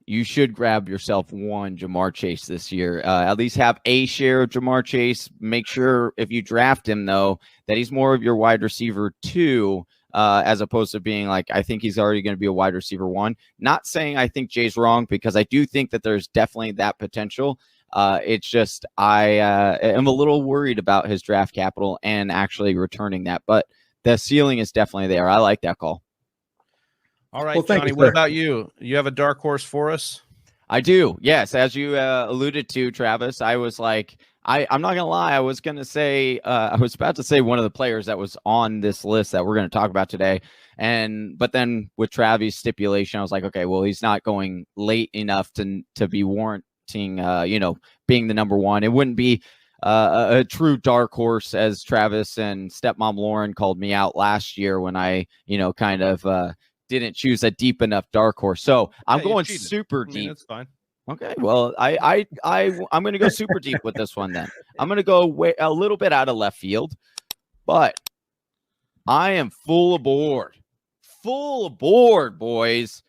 you should grab yourself one Jamar Chase this year. At least have a share of Jamar Chase. Make sure if you draft him, though, that he's more of your wide receiver 2, as opposed to being like, I think he's already going to be a wide receiver 1. Not saying I think Jay's wrong, because I do think that there's definitely that potential. It's just I am a little worried about his draft capital and actually returning that. But the ceiling is definitely there. I like that call. All right, well, Johnny, what about you? You have a dark horse for us? I do. Yes. As you alluded to, Travis, I was like, I'm not going to lie. I was going to say, I was about to say one of the players that was on this list that we're going to talk about today. But then with Travis' stipulation, I was like, okay, well, he's not going late enough to be warranting, being the number 1. It wouldn't be a true dark horse, as Travis and stepmom Lauren called me out last year when I, kind of, didn't choose a deep enough dark horse. So I'm going super deep. That's fine. Okay. Well, I'm going to go super deep with this one then. I'm going to go a little bit out of left field, but I am full aboard, boys.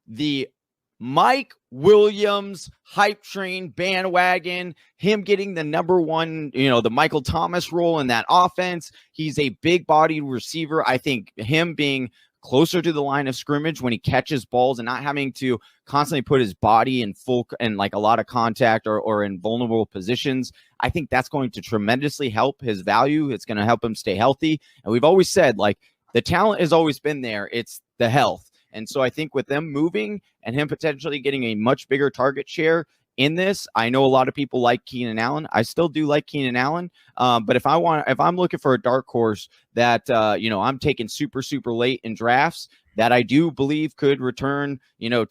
The Mike Williams hype train bandwagon, him getting the number 1, the Michael Thomas role in that offense. He's a big bodied receiver. I think him being closer to the line of scrimmage when he catches balls and not having to constantly put his body in full and like a lot of contact or in vulnerable positions, I think that's going to tremendously help his value. It's going to help him stay healthy. And we've always said, like, the talent has always been there. It's the health. And so I think with them moving and him potentially getting a much bigger target share in this, I know a lot of people like Keenan Allen. I still do like Keenan Allen. But if I'm looking for a dark horse that, I'm taking super, super late in drafts that I do believe could return,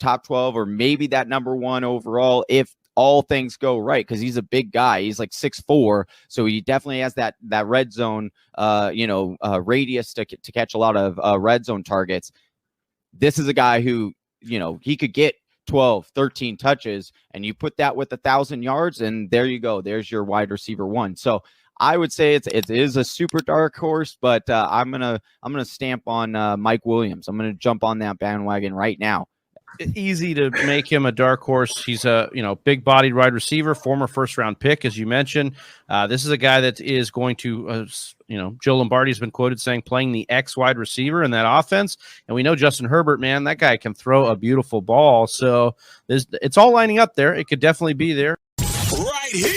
top 12 or maybe that number 1 overall if all things go right, because he's a big guy. He's like 6'4", so he definitely has that red zone, radius to catch a lot of red zone targets. This is a guy who, he could get 12, 13 touches, and you put that with 1,000 yards, and there you go. There's your wide receiver 1. So I would say it is a super dark horse, but I'm gonna stamp on Mike Williams. I'm gonna jump on that bandwagon right now. Easy to make him a dark horse. He's a big-bodied wide receiver, former first-round pick, as you mentioned. This is a guy that is going to, Joe Lombardi has been quoted saying playing the X wide receiver in that offense, and we know Justin Herbert, man, that guy can throw a beautiful ball. So it's all lining up there. It could definitely be there. Right here.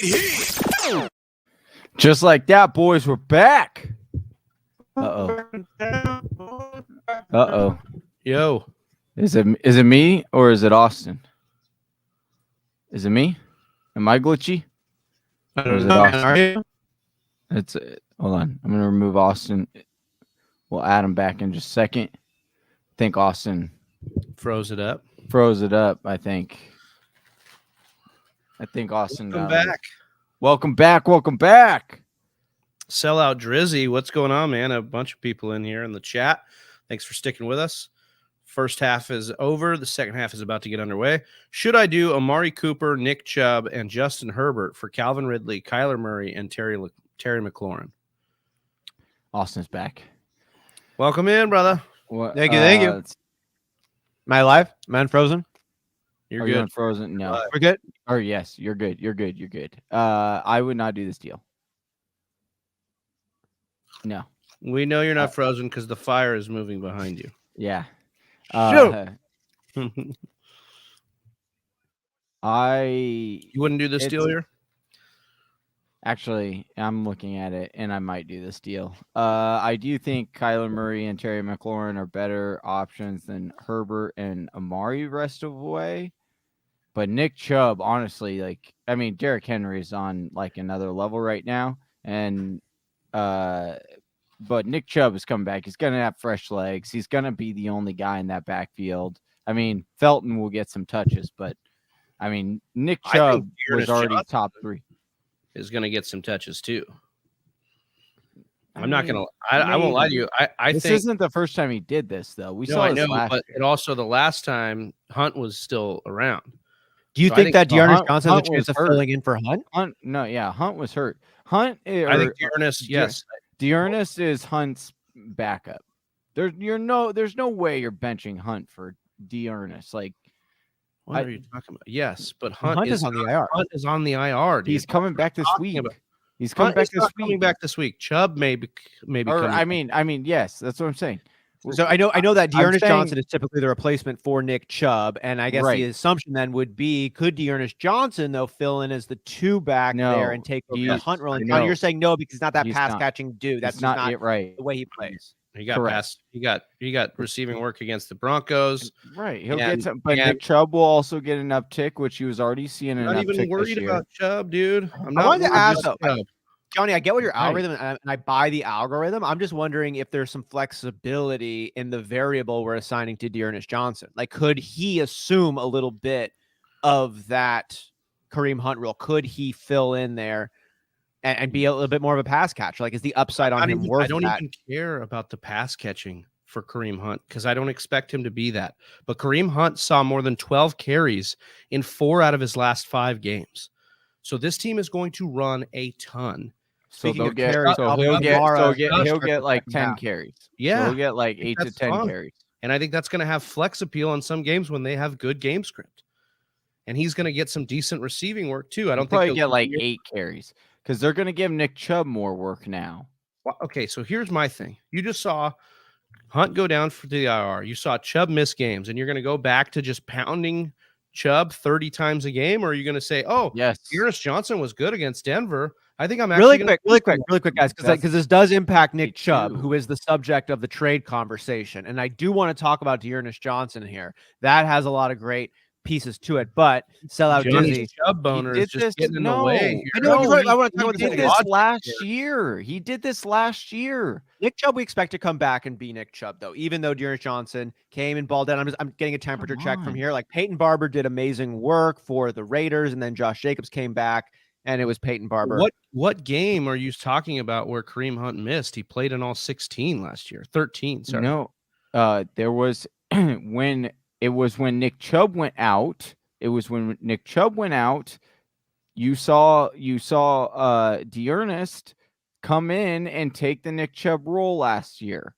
here. Just like that, boys, we're back. Uh-oh. Yo. Is it me or is it Austin? Is it me? Am I glitchy? I don't know. Are you? It's hold on. I'm gonna remove Austin. We'll add him back in just a second. I think Austin froze it up. I think Austin Welcome back. Welcome back. Welcome back. Sellout Drizzy, what's going on, man? A bunch of people in here in the chat. Thanks for sticking with us. First half is over. The second half is about to get underway. Should I do Amari Cooper, Nick Chubb, and Justin Herbert for Calvin Ridley, Kyler Murray, and Terry McLaurin? Austin's back. Welcome in, brother. Thank you. Am I live? Am I unfrozen? You're good. Unfrozen? No. We're good? Oh, yes. You're good. You're good. I would not do this deal. No. We know you're not frozen because the fire is moving behind you. Yeah. Shoot. You wouldn't do this deal here? Actually, I'm looking at it, and I might do this deal. I do think Kyler Murray and Terry McLaurin are better options than Herbert and Amari rest of the way. But Nick Chubb, honestly, Derrick Henry is on another level right now, and but Nick Chubb is coming back. He's gonna have fresh legs. He's gonna be the only guy in that backfield. Felton will get some touches, but Nick Chubb was already top 3. Is going to get some touches too. I'm not going to. I won't lie to you. I this think isn't the first time he did this, though. We saw I this know, last but year. it also the last time Hunt was still around. Do you think that Dearness Johnson has a chance of filling in for Hunt? Hunt was hurt. I think Dearness, yes. Dearness is Hunt's backup. There's no way you're benching Hunt for Dearness. What are you talking about? Yes, but Hunt is on the IR. Hunt is on the IR. Dude. He's coming back this week. He's coming back this week. Chubb maybe. Yes, that's what I'm saying. So I know that Dearness Johnson is typically the replacement for Nick Chubb, and I guess the assumption then would be, could Dearness Johnson though fill in as the 2 back there and take over the Hunt role? And you're saying no because he's not that pass catching dude. That's not it, right? The way he plays. He got pass. He got receiving work against the Broncos. Right. He'll get some, but Nick Chubb will also get an uptick, which he was already seeing an uptick. Not even worried about Chubb, dude. I wanted to ask though, Johnny, I get what your algorithm, and I buy the algorithm. I'm just wondering if there's some flexibility in the variable we're assigning to Dearness Johnson. Could he assume a little bit of that Kareem Hunt role? Could he fill in there and be a little bit more of a pass catcher? Is the upside on him worth that? I don't even care about the pass catching for Kareem Hunt because I don't expect him to be that. But Kareem Hunt saw more than 12 carries in 4 out of his last 5 games. So this team is going to run a ton. So he'll get 10 carries. Yeah. So he'll get 8 to 10 carries. And I think that's going to have flex appeal on some games when they have good game script. And he's going to get some decent receiving work too. I don't think he'll get 8 carries because they're going to give Nick Chubb more work now. Well, okay, so here's my thing. You just saw Hunt go down for the IR. You saw Chubb miss games, and you're going to go back to just pounding Chubb 30 times a game, or are you going to say, "Oh, yes, Dearness Johnson was good against Denver"? I think I'm actually really quick, guys, because this does impact Nick Chubb, who is the subject of the trade conversation, and I do want to talk about Dearness Johnson here. That has a lot of great pieces to it, but sellout Dizzy Chubb boner is just getting in the way. I know. I want to talk about this last year. He did this last year. Nick Chubb, we expect to come back and be Nick Chubb, though. Even though Dearness Johnson came and balled down, I'm getting a temperature check from here. Peyton Barber did amazing work for the Raiders, and then Josh Jacobs came back, and it was Peyton Barber. What game are you talking about where Kareem Hunt missed? He played in all 16 last year. 13. Sorry. No, there was when Nick Chubb went out. It was when Nick Chubb went out. You saw Dearness come in and take the Nick Chubb role last year.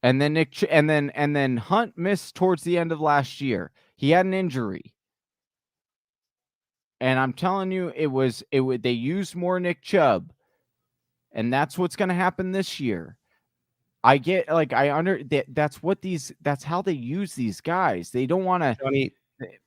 And then and then Hunt missed towards the end of last year. He had an injury. And I'm telling you, they used more Nick Chubb. And that's what's going to happen this year. I get that's how they use these guys. They don't want to. Johnny,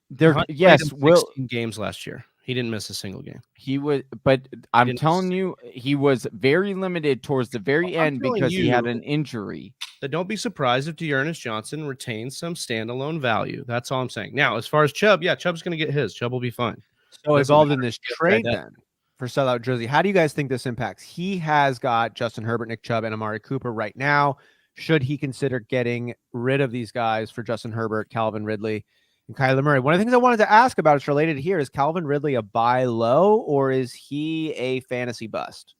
they're Hunt yes, played in 16 games last year. He didn't miss a single game. He was, but I'm telling you, he was very limited towards the very end because he had an injury. That don't be surprised if Dearness Johnson retains some standalone value. That's all I'm saying. Now, as far as Chubb, Chubb's going to get his. Chubb will be fine. So involved in this trade then for sellout jersey, how do you guys think this impacts? He has got Justin Herbert, Nick Chubb, and Amari Cooper right now. Should he consider getting rid of these guys for Justin Herbert, Calvin Ridley, and Kyler Murray? One of the things I wanted to ask about, it's related here, is Calvin Ridley a buy low or is he a fantasy bust?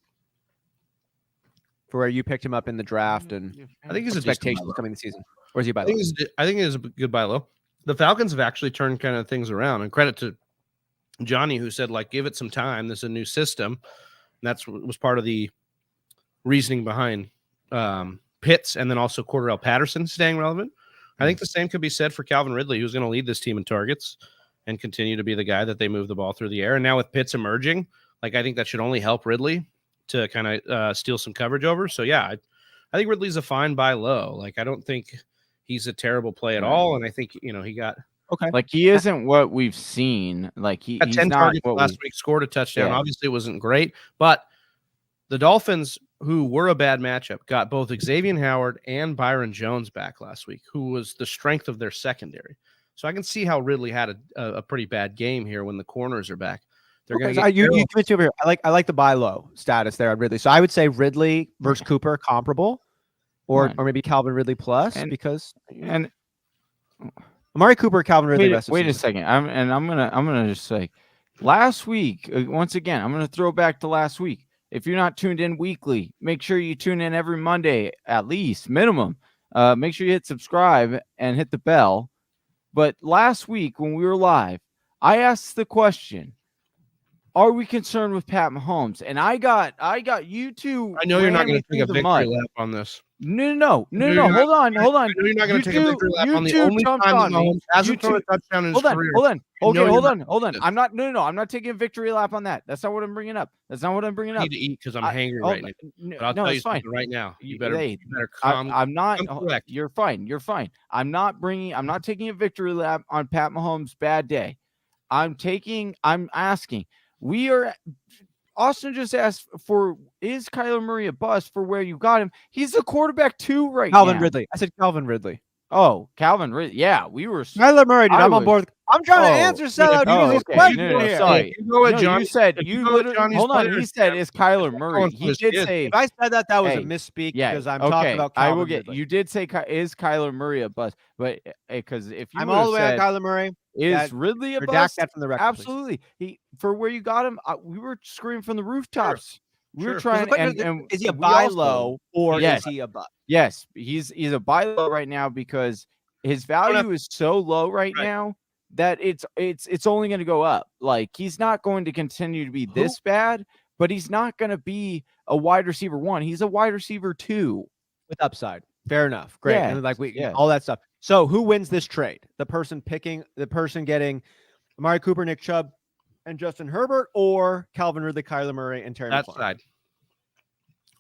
For where you picked him up in the draft, and I think his expectations coming this season. Or is he buy low? I think he's a good buy low. The Falcons have actually turned kind of things around, and credit to Johnny, who said, like, give it some time. This is a new system. And was part of the reasoning behind Pitts and then also Cordarrelle Patterson staying relevant. I think the same could be said for Calvin Ridley, who's going to lead this team in targets and continue to be the guy that they move the ball through the air. And now with Pitts emerging, like, I think that should only help Ridley to kind of steal some coverage over. So, I think Ridley's a fine buy low. Like, I don't think he's a terrible play at all. And I think, he got like, he isn't what we've seen. Like, he's 10 not targets what last week, scored a touchdown. Obviously, it wasn't great, but the Dolphins, who were a bad matchup, got both Xavier Howard and Byron Jones back last week, who was the strength of their secondary. So I can see how Ridley had a pretty bad game here when the corners are back. They're going to you commit over here. I like the buy low status there on Ridley. So I would say Ridley versus Cooper comparable, or maybe Calvin Ridley plus, because Amari Cooper, Calvin Ridley. Wait a second. I'm gonna just say, last week, once again, I'm gonna throw back to last week. If you're not tuned in weekly, make sure you tune in every Monday, at least minimum. Make sure you hit subscribe and hit the bell. But last week when we were live, I asked the question, are we concerned with Pat Mahomes? And I got you two. I know you're not going to take a victory lap on this. No. Hold on. You're not going to take a victory lap on the only time that Mahomes hasn't thrown a touchdown in his career. Hold on. Okay, hold on. I'm not taking a victory lap on that. That's not what I'm bringing up. I need to eat because I'm hangry right now. But I'll tell you something right now. You better calm. I'm not. You're fine. I'm not taking a victory lap on Pat Mahomes' bad day. I'm asking. Austin just asked for, is Kyler Murray a bust for where you got him? He's the quarterback 2 right now. Calvin Ridley. I said Calvin Ridley. Oh, Calvin Ridley. Yeah, we were. Kyler Murray, dude. I'm on board. I'm trying to answer sellout. Sorry. You said hold on. He said, is Kyler Murray. He did say. If I said that was a misspeak because I'm talking about Calvin I will get. You did say, is Kyler Murray a bust? But because if you I'm all the way on Kyler Murray. Is Ridley a bust? That from the record, absolutely. For where you got him, we were screaming from the rooftops. Sure. We were trying. And is he a buy low or is he a bust? Yes, he's a buy low right now because his value is so low right now that it's only going to go up. Like, he's not going to continue to be this bad, but he's not going to be a wide receiver 1. He's a wide receiver 2 with upside. Fair enough. Great. Yeah. And all that stuff. So who wins this trade? The person getting Amari Cooper, Nick Chubb, and Justin Herbert, or Calvin Ridley, Kyler Murray, and Terry McLaurin?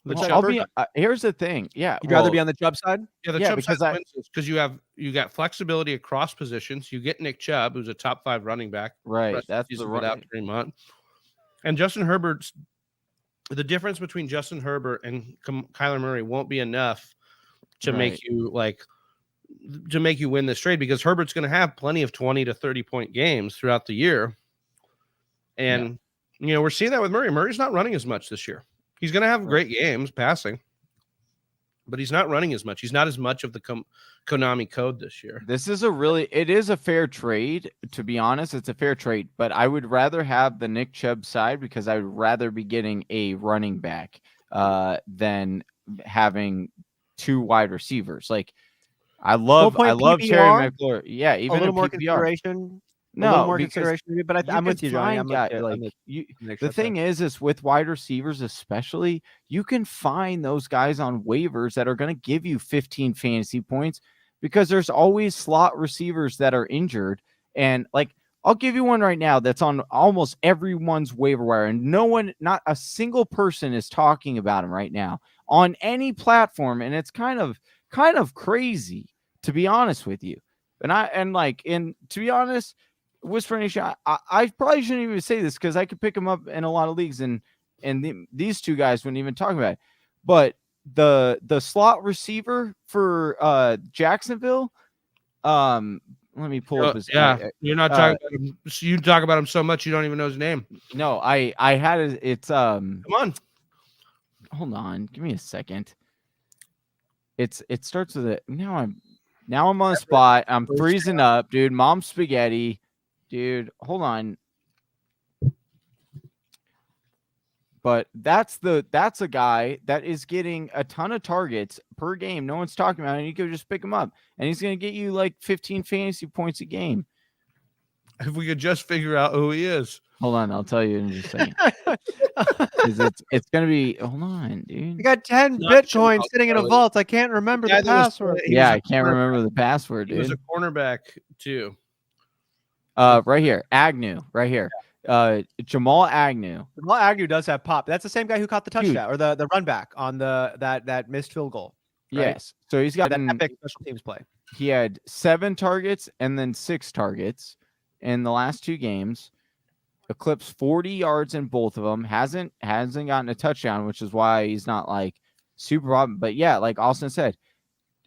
That side. Here's the thing. Yeah. You'd rather be on the Chubb side? Yeah, the Chubb side wins because you got flexibility across positions. You get Nick Chubb, who's a top 5 running back. Right. That's the without Fremont. And Justin Herbert's the difference between Justin Herbert and Kyler Murray won't be enough to make you win this trade, because Herbert's going to have plenty of 20 to 30 point games throughout the year. And we're seeing that with Murray. Murray's not running as much this year. He's going to have great games passing, but he's not running as much. He's not as much of the Konami code this year. It is a fair trade. To be honest, it's a fair trade, but I would rather have the Nick Chubb side because I would rather be getting a running back than having 2 wide receivers. Like, I love Terry McLaurin. Yeah, even a little more consideration. But I'm with you, Johnny. The thing is with wide receivers, especially, you can find those guys on waivers that are going to give you 15 fantasy points because there's always slot receivers that are injured. And like, I'll give you one right now that's on almost everyone's waiver wire, and not a single person is talking about him right now on any platform, and it's kind of crazy, to be honest with you. To be honest, Whisper Nation, I probably shouldn't even say this because I could pick him up in a lot of leagues, and these two guys wouldn't even talk about it. But the slot receiver for Jacksonville, let me pull up his. You're not talking about him. You talk about him so much you don't even know his name. No, I had it. It's Come on. Hold on, give me a second. It starts with it. Now I'm on the spot. I'm freezing up, dude. Mom spaghetti, dude. Hold on. But that's a guy that is getting a ton of targets per game. No one's talking about it. And you could just pick him up, and he's going to get you like 15 fantasy points a game. If we could just figure out who he is. Hold on, I'll tell you in just a second. It's going to be. Hold on, dude. I got 10 Bitcoin sitting in a vault. I can't remember the password. I can't remember the password, dude. He was a cornerback too. Right here, Agnew. Right here. Jamal Agnew. Jamal Agnew does have pop. That's the same guy who caught the touchdown or the run back on that missed field goal. Right? Yes. So he's got an epic special teams play. He had 7 targets and then 6 targets in the last 2 games. Eclipsed 40 yards in both of them. Hasn't gotten a touchdown, which is why he's not like super problem. But yeah, like Austin said,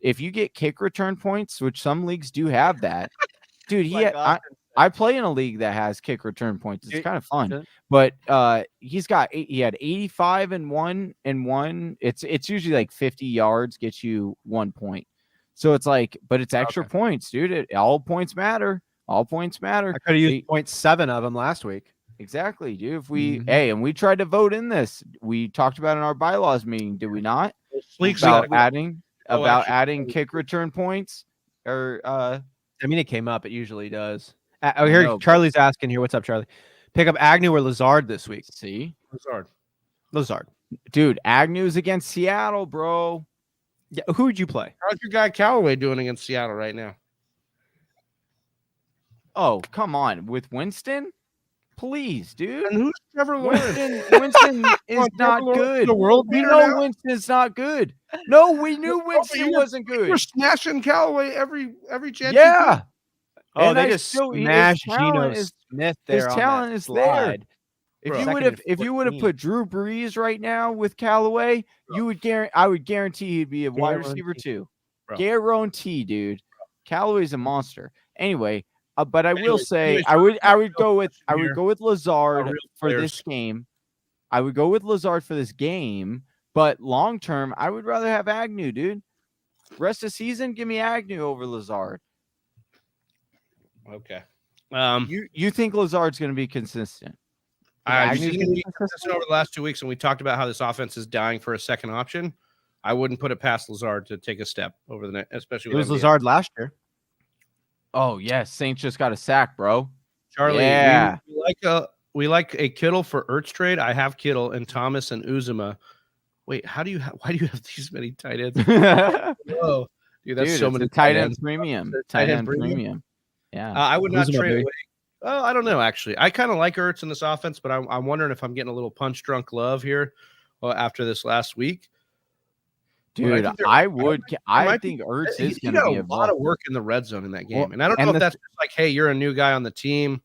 if you get kick return points, which some leagues do have that, dude, I play in a league that has kick return points. It's kind of fun. But he had 85 in one. It's usually like 50 yards gets you 1 point. So it's like, but it's extra points, dude. All points matter. All points matter. I could have used 0.7 of them last week. Exactly, dude. If we and we tried to vote in this. We talked about in our bylaws meeting, did we not? About adding kick return points. Or I mean, it came up. It usually does. Here, Charlie's asking here. What's up, Charlie? Pick up Agnew or Lazard this week. See? Lazard. Dude, Agnew's against Seattle, bro. Yeah, who would you play? How's your guy Callaway doing against Seattle right now? Oh, come on. With Winston? Please, dude. And who's Trevor Lawrence? Winston is not good. The world we know Winston's not good. No, we knew Winston wasn't good. We're smashing Callaway every chance. Yeah. Oh, and they just smashed Geno Smith there. His talent is there. If you would have put Drew Brees right now with Callaway, I would guarantee he'd be a wide receiver too. Guarantee, dude. Callaway's a monster. Anyway, but I will say I would go with Lazard for this game. I would go with Lazard for this game, but long term, I would rather have Agnew, dude. Rest of the season, give me Agnew over Lazard. Okay. You think Lazard's going to be consistent? He's going to be consistent over the last 2 weeks, and we talked about how this offense is dying for a second option. I wouldn't put it past Lazard to take a step over the next, especially. It was Lazard last year. Oh yes, Saints just got a sack, bro. Charlie, we like a Kittle for Ertz trade. I have Kittle and Thomas and Uzuma. Wait, why do you have these many tight ends? Whoa, dude, that's so many tight end premium. Tight end premium. Yeah, I would not trade away. Oh, I don't know. Actually, I kind of like Ertz in this offense, but I'm wondering if I'm getting a little punch drunk love here after this last week. Dude, I think Ertz is going to be a lot of work in the red zone in that game, and I don't know if that's just like, hey, you're a new guy on the team,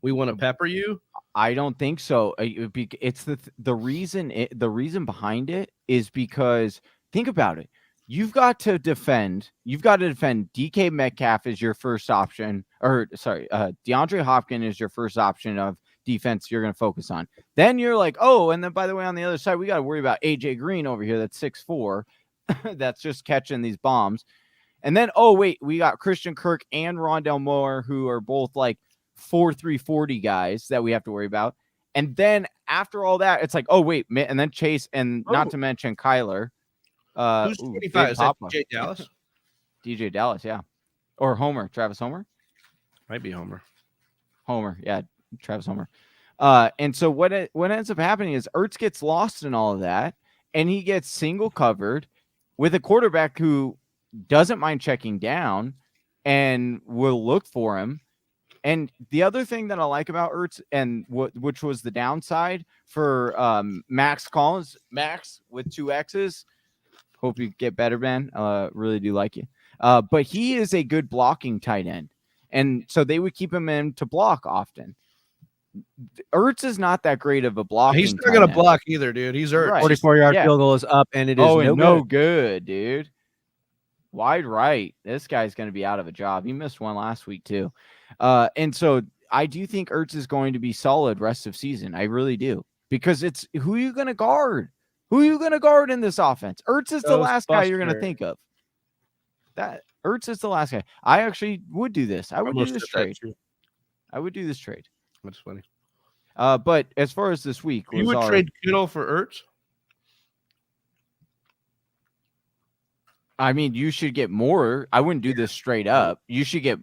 we want to pepper you. I don't think so. It's the reason behind it is because think about it. You've got to defend. DK Metcalf is your first option, DeAndre Hopkins is your first option of defense you're going to focus on. Then you're like, oh, and then by the way, on the other side, we got to worry about AJ Green over here. That's 6'4". That's just catching these bombs. And then, oh, wait, we got Christian Kirk and Rondell Moore, who are both like 4.3 40 guys that we have to worry about. And then after all that, it's like, oh, wait, and then Chase, and not to mention Kyler. Who's 25? Is that DJ Dallas? DJ Dallas, yeah. Or Homer, Travis Homer? Might be Homer. Yeah, Travis Homer. And so what ends up happening is Ertz gets lost in all of that, and he gets single covered with a quarterback who doesn't mind checking down and will look for him. And the other thing that I like about Ertz, and which was the downside for Max Collins, Max with 2 X's. Hope you get better, man. Really do like you. But he is a good blocking tight end. And so they would keep him in to block often. Ertz is not that great of a blocking. He's not going to block either, dude. He's Ertz. Right. 44-yard field goal is up, and it is no good, dude. Wide right. This guy's going to be out of a job. He missed one last week too. And so I do think Ertz is going to be solid rest of season. I really do. Because it's who are you going to guard? Who are you going to guard in this offense? Ertz is the last guy you're going to think of. That Ertz is the last guy. I actually would do this. I would do this trade. I would do this trade. That's funny. But as far as this week, you would trade Kittle for Ertz? I mean, you should get more. I wouldn't do this straight up. You should get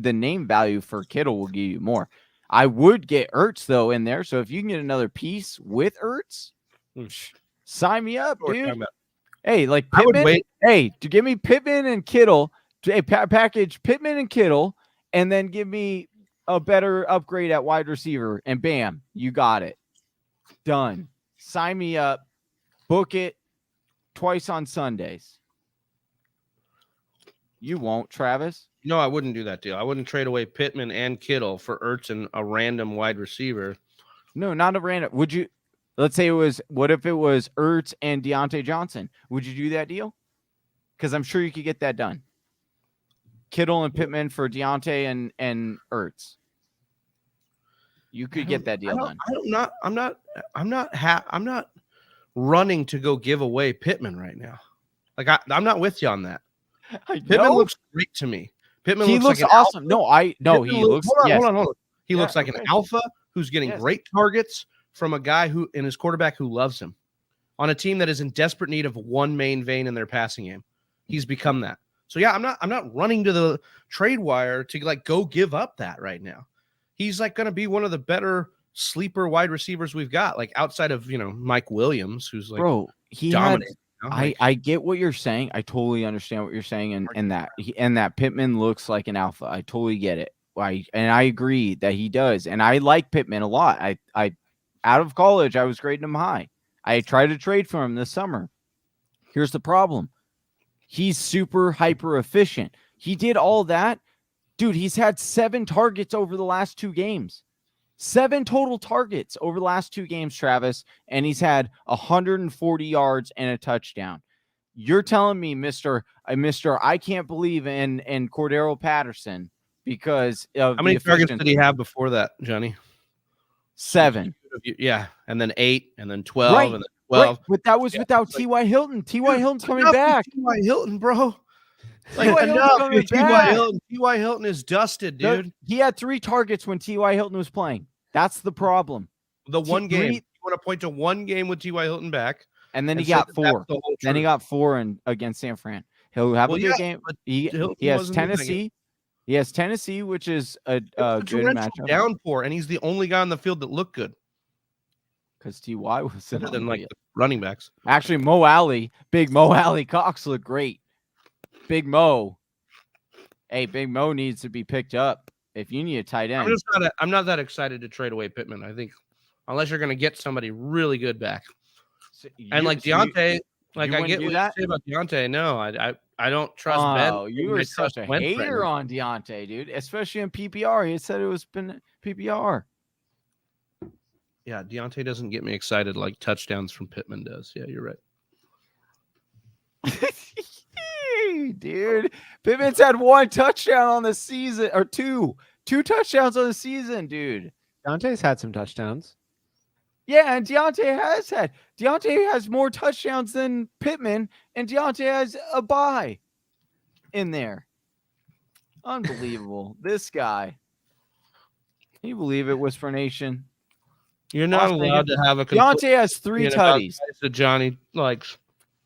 the name value for Kittle will give you more. I would get Ertz though in there. So if you can get another piece with Ertz, sign me up, dude. Hey, like Pittman. Hey, to give me Pittman and Kittle. Hey, package Pittman and Kittle, and then give me a better upgrade at wide receiver, and bam, you got it. Done. Sign me up. Book it twice on Sundays. You won't, Travis? No, I wouldn't do that deal. I wouldn't trade away Pittman and Kittle for Ertz and a random wide receiver. No, not a random. Would you? Let's say what if it was Ertz and Deontay Johnson? Would you do that deal? Because I'm sure you could get that done. Kittle and Pittman for Deontay and Ertz. You could get that deal done. I'm not running to go give away Pittman right now. Like I'm not with you on that. Pittman looks great to me. Pittman looks like awesome. Alpha. He looks. Hold on. He looks like an alpha who's getting great targets from a guy who and his quarterback who loves him on a team that is in desperate need of one main vein in their passing game. He's become that. So yeah, I'm not running to the trade wire to like go give up that right now. He's like going to be one of the better sleeper wide receivers we've got, like outside of Mike Williams, who's like dominant. I get what you're saying. I totally understand what you're saying, and that Pittman looks like an alpha. I totally get it. And I agree that he does. And I like Pittman a lot. I out of college, I was grading him high. I tried to trade for him this summer. Here's the problem. He's super hyper efficient. He did all that. Dude, he's had 7 targets over the last 2 games. 7 total targets over the last 2 games, Travis, and he's had 140 yards and a touchdown. You're telling me, Mr. I can't believe in Cordero Patterson because of how many targets did he have before that, Johnny? 7. Yeah, and then 8, and then 12, right. and then 12. Right. But that was without T.Y. Hilton. T.Y. Hilton's coming back. T.Y. Hilton, bro. Like enough. T.Y. Hilton is dusted, dude. He had 3 targets when T.Y. Hilton was playing. That's the problem. The one game. You want to point to one game with T.Y. Hilton back. And then he got 4. Then he got 4 against San Fran. He'll have a good game. He has Tennessee. He has Tennessee, which is a good matchup. Downpour, and he's the only guy on the field that looked good. Because T.Y. was better than like the running backs. Actually, Big Mo Alley Cox looked great. Big Mo. Hey, Big Mo needs to be picked up. If you need a tight end. I'm not that excited to trade away Pittman. I think unless you're going to get somebody really good back. And like Deontay, I get what you say about Deontay. No, I don't trust Ben. You were such a hater on Deontay, dude, especially in PPR. He said it was been PPR. Yeah, Deontay doesn't get me excited like touchdowns from Pittman does. Yeah, you're right. Dude, Pittman's had 1 touchdown on the season, or 2 touchdowns on the season, dude. Deontay's had some touchdowns. Yeah, and Deontay has more touchdowns than Pittman, and Deontay has a bye in there. Unbelievable. This guy. Can you believe it, Whisper Nation? You're not allowed to have a Deontay has 3 tutties that Johnny likes.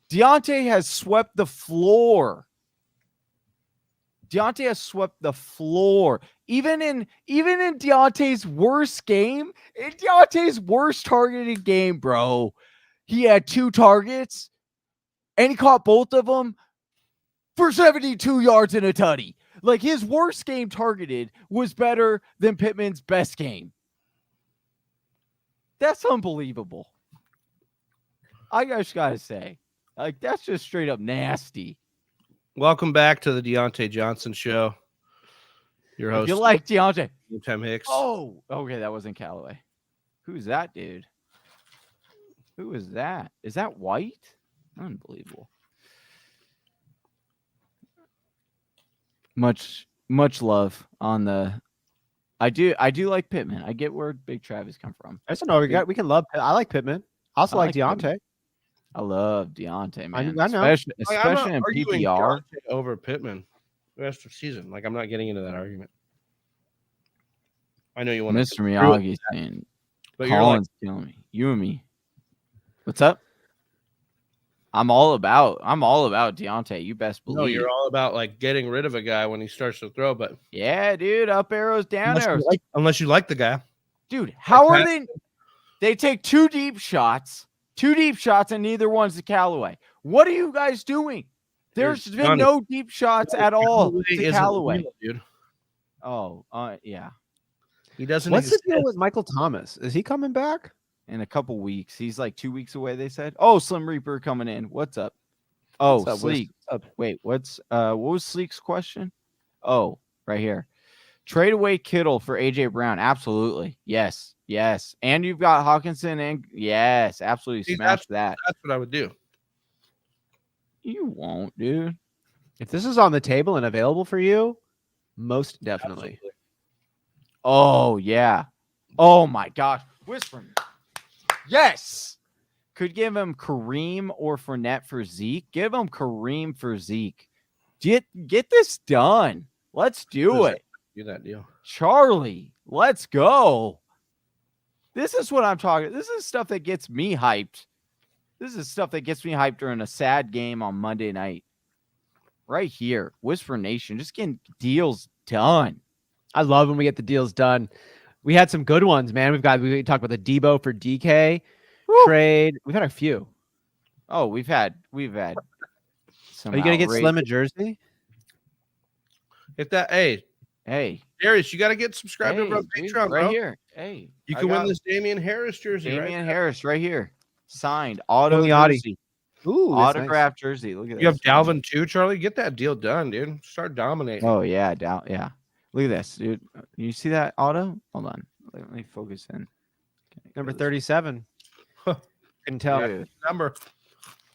Deontay has swept the floor. Deontay has swept the floor. Even in Deontay's worst game, in Deontay's worst targeted game, bro, he had 2 targets, and he caught both of them for 72 yards and a tutty. Like, his worst game targeted was better than Pittman's best game. That's unbelievable. I just gotta say, like, that's just straight up nasty. Welcome back to the Deontay Johnson Show. Your host. If you like Deontay. Tim Hicks. Oh, okay. That wasn't Callaway. Who's that dude? Who is that? Is that White? Unbelievable. Much love on the. I do like Pittman. I get where Big Travis come from. I don't know. We can love. I like Pittman. I also like Deontay. Pittman. I love Deontay, man. I know. Especially in PPR over Pittman the rest of the season. Like, I'm not getting into that argument. I know you want Mr. Miyagi's saying, but Colin's killing me. You and me. What's up? I'm all about Deontay. You best believe. No, you're all about like getting rid of a guy when he starts to throw, but yeah, dude, up arrows, down arrows. Unless you like the guy. Dude, how are they? They take two deep shots, and neither one's the Callaway. What are you guys doing? There's been no deep shots at all to Callaway. Real, dude. Oh, yeah. He doesn't. What's the deal with Michael Thomas? Is he coming back? In a couple weeks. He's like 2 weeks away, they said. Oh, Slim Reaper coming in. What's up? Oh, what's up, Sleek. Wait, what was Sleek's question? Oh, right here. Trade away Kittle for AJ Brown. Absolutely. Yes. And you've got Hawkinson and yes, absolutely. Smash that. That's what I would do. You won't, dude. If this is on the table and available for you, most definitely. Absolutely. Oh, yeah. Oh my gosh. Whispering. Yes. Could give him Kareem or Fournette for Zeke. Give him Kareem for Zeke. Get this done. Let's do it. Do that deal. Charlie, let's go. This is what I'm talking. This is stuff that gets me hyped. This is stuff that gets me hyped during a sad game on Monday night. Right here. Whisper Nation. Just getting deals done. I love when we get the deals done. We had some good ones, man. We talked about the Debo for DK trade. We've had a few. Oh, we've had some. Are you gonna get Slim a jersey? If that, hey, Darius, you got to get subscribed to our Patreon, right bro. Here. Hey, you can win this Damian Harris jersey. Damian Harris, right here, signed auto jersey. Ooh, autographed jersey. Look at that. You have Dalvin too, Charlie. Get that deal done, dude. Start dominating. Oh yeah, yeah. Look at this, dude. You see that auto? Hold on. Let me focus in. Number 37. Couldn't tell. Yeah, number.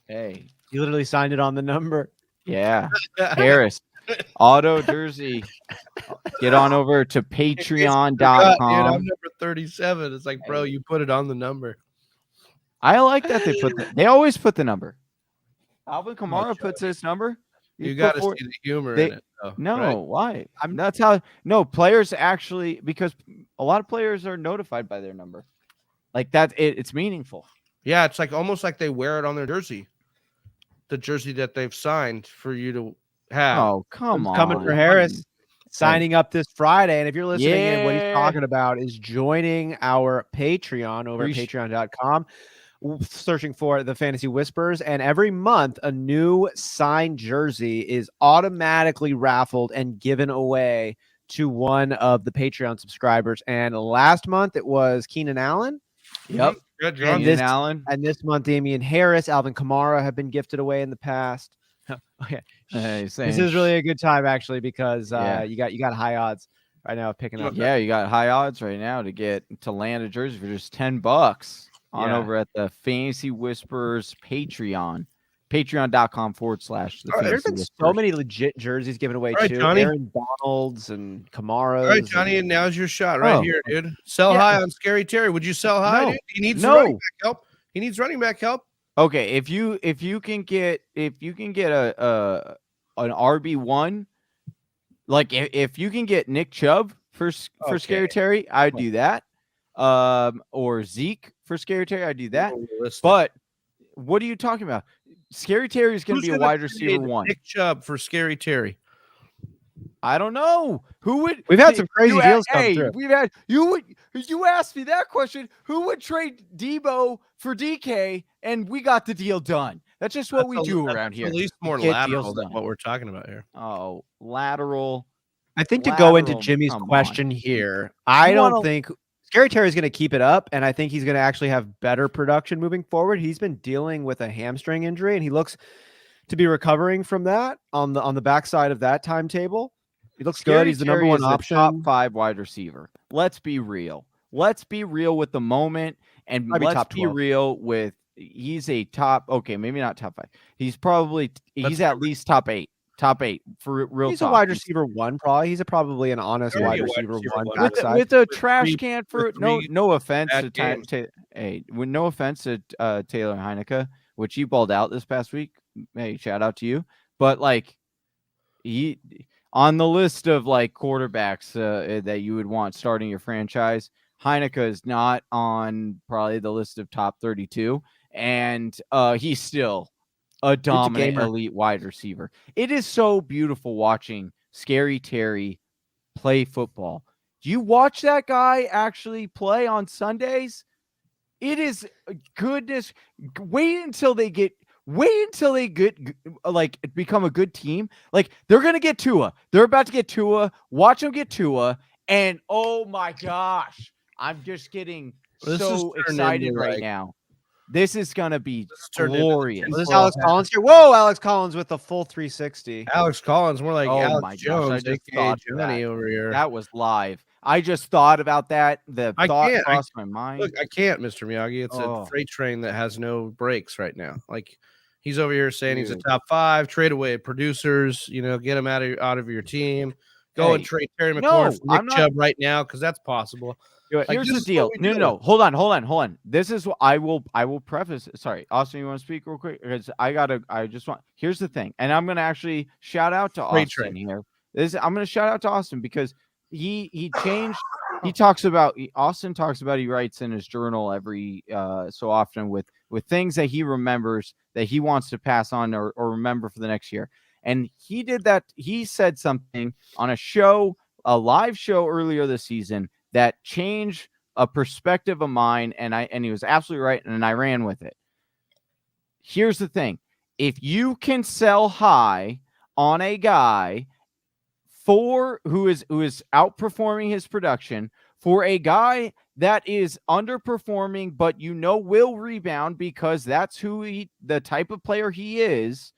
Hey. You literally signed it on the number. Yeah. Harris. Auto jersey. Get on over to patreon.com. Dude, I'm number 37. It's like, bro, you put it on the number. I like that they always put the number. Alvin Kamara puts his number. You got to see the humor in it. Though, no, right? Why? That's how. No, players actually, because a lot of players are notified by their number. Like that, it's meaningful. Yeah, it's like almost like they wear it on their jersey, the jersey that they've signed for you to have. Oh, come on! Coming for Harris, signing up this Friday, and if you're listening in, what he's talking about is joining our Patreon over at patreon.com. Searching for the Fantasy Whispers, and every month a new signed jersey is automatically raffled and given away to one of the Patreon subscribers. And last month it was Keenan Allen. Yep. Keenan Allen. And this month Damian Harris, Alvin Kamara have been gifted away in the past. Okay. This is really a good time actually because you got high odds right now of picking up. Yeah, you got high odds right now to land a jersey for just $10. Over at the Fantasy Whispers Patreon, patreon.com / There's been so many legit jerseys given away too. Johnny. Aaron Donalds and Kamara. All right, Johnny, and now's your shot right here, dude. Sell high on Scary Terry. Would you sell high? No. Dude? He needs running back help. He needs running back help. Okay, if you can get an RB1, like if you can get Nick Chubb for Scary Terry, I'd do that. Or Zeke for Scary Terry, I do that. But what are you talking about? Scary Terry is going to be a wide receiver one. Nick Chubb for Scary Terry. I don't know who would. We've had some crazy deals come through. We've had you asked me that question. Who would trade Debo for DK, and we got the deal done? That's just what we do around here. At least more lateral than what we're talking about here. Oh, lateral. I think to go into Jimmy's question here, I don't think Scary Terry is going to keep it up, and I think he's going to actually have better production moving forward. He's been dealing with a hamstring injury, and he looks to be recovering from that on the backside of that timetable. He looks good. He's the number one option. Top 5 wide receiver. Let's be real. Let's be real with the moment, and let's be real with he's a top. Okay, maybe not top 5. He's at least top 8. Top 8 for real. He's a wide receiver 1, probably. He's probably an honest wide receiver 1 with a trash can for no offense to no offense to Taylor Heineke, which he balled out this past week. Hey, shout out to you. But like he on the list of like quarterbacks that you would want starting your franchise, Heineke is not on probably the list of top 32, and he's still a dominant elite wide receiver. It is so beautiful watching Scary Terry play football. Do you watch that guy actually play on Sundays? It is goodness. Wait until they like become a good team. Like they're going to get Tua. They're about to get Tua. Watch them get Tua. And oh my gosh, I'm just getting so excited right now. This is going to be glorious. This is Alex Collins here. Whoa, Alex Collins with the full 360. Alex Collins, more like Alex my Jones. Gosh, I just thought Johnny over here. That was live. I just thought about that. The thought crossed my mind. Look, I can't, Mr. Miyagi. It's a freight train that has no brakes right now. Like he's over here saying he's a top 5, trade away producers, get him out of your team. Go and trade Terry McLaurin for Nick Chubb right now, because that's possible. Here's the deal. No. Hold on. This is what I will preface. Sorry, Austin, you want to speak real quick? Because here's the thing. And I'm going to actually shout out to Austin here. I'm going to shout out to Austin because he changed. Austin talks about, he writes in his journal every so often with things that he remembers that he wants to pass on or remember for the next year. And he did that. He said something on a live show earlier this season that changed a perspective of mine, and he was absolutely right, and I ran with it. Here's the thing. If you can sell high on a guy who is outperforming his production, for a guy that is underperforming but will rebound because that's the type of player he is,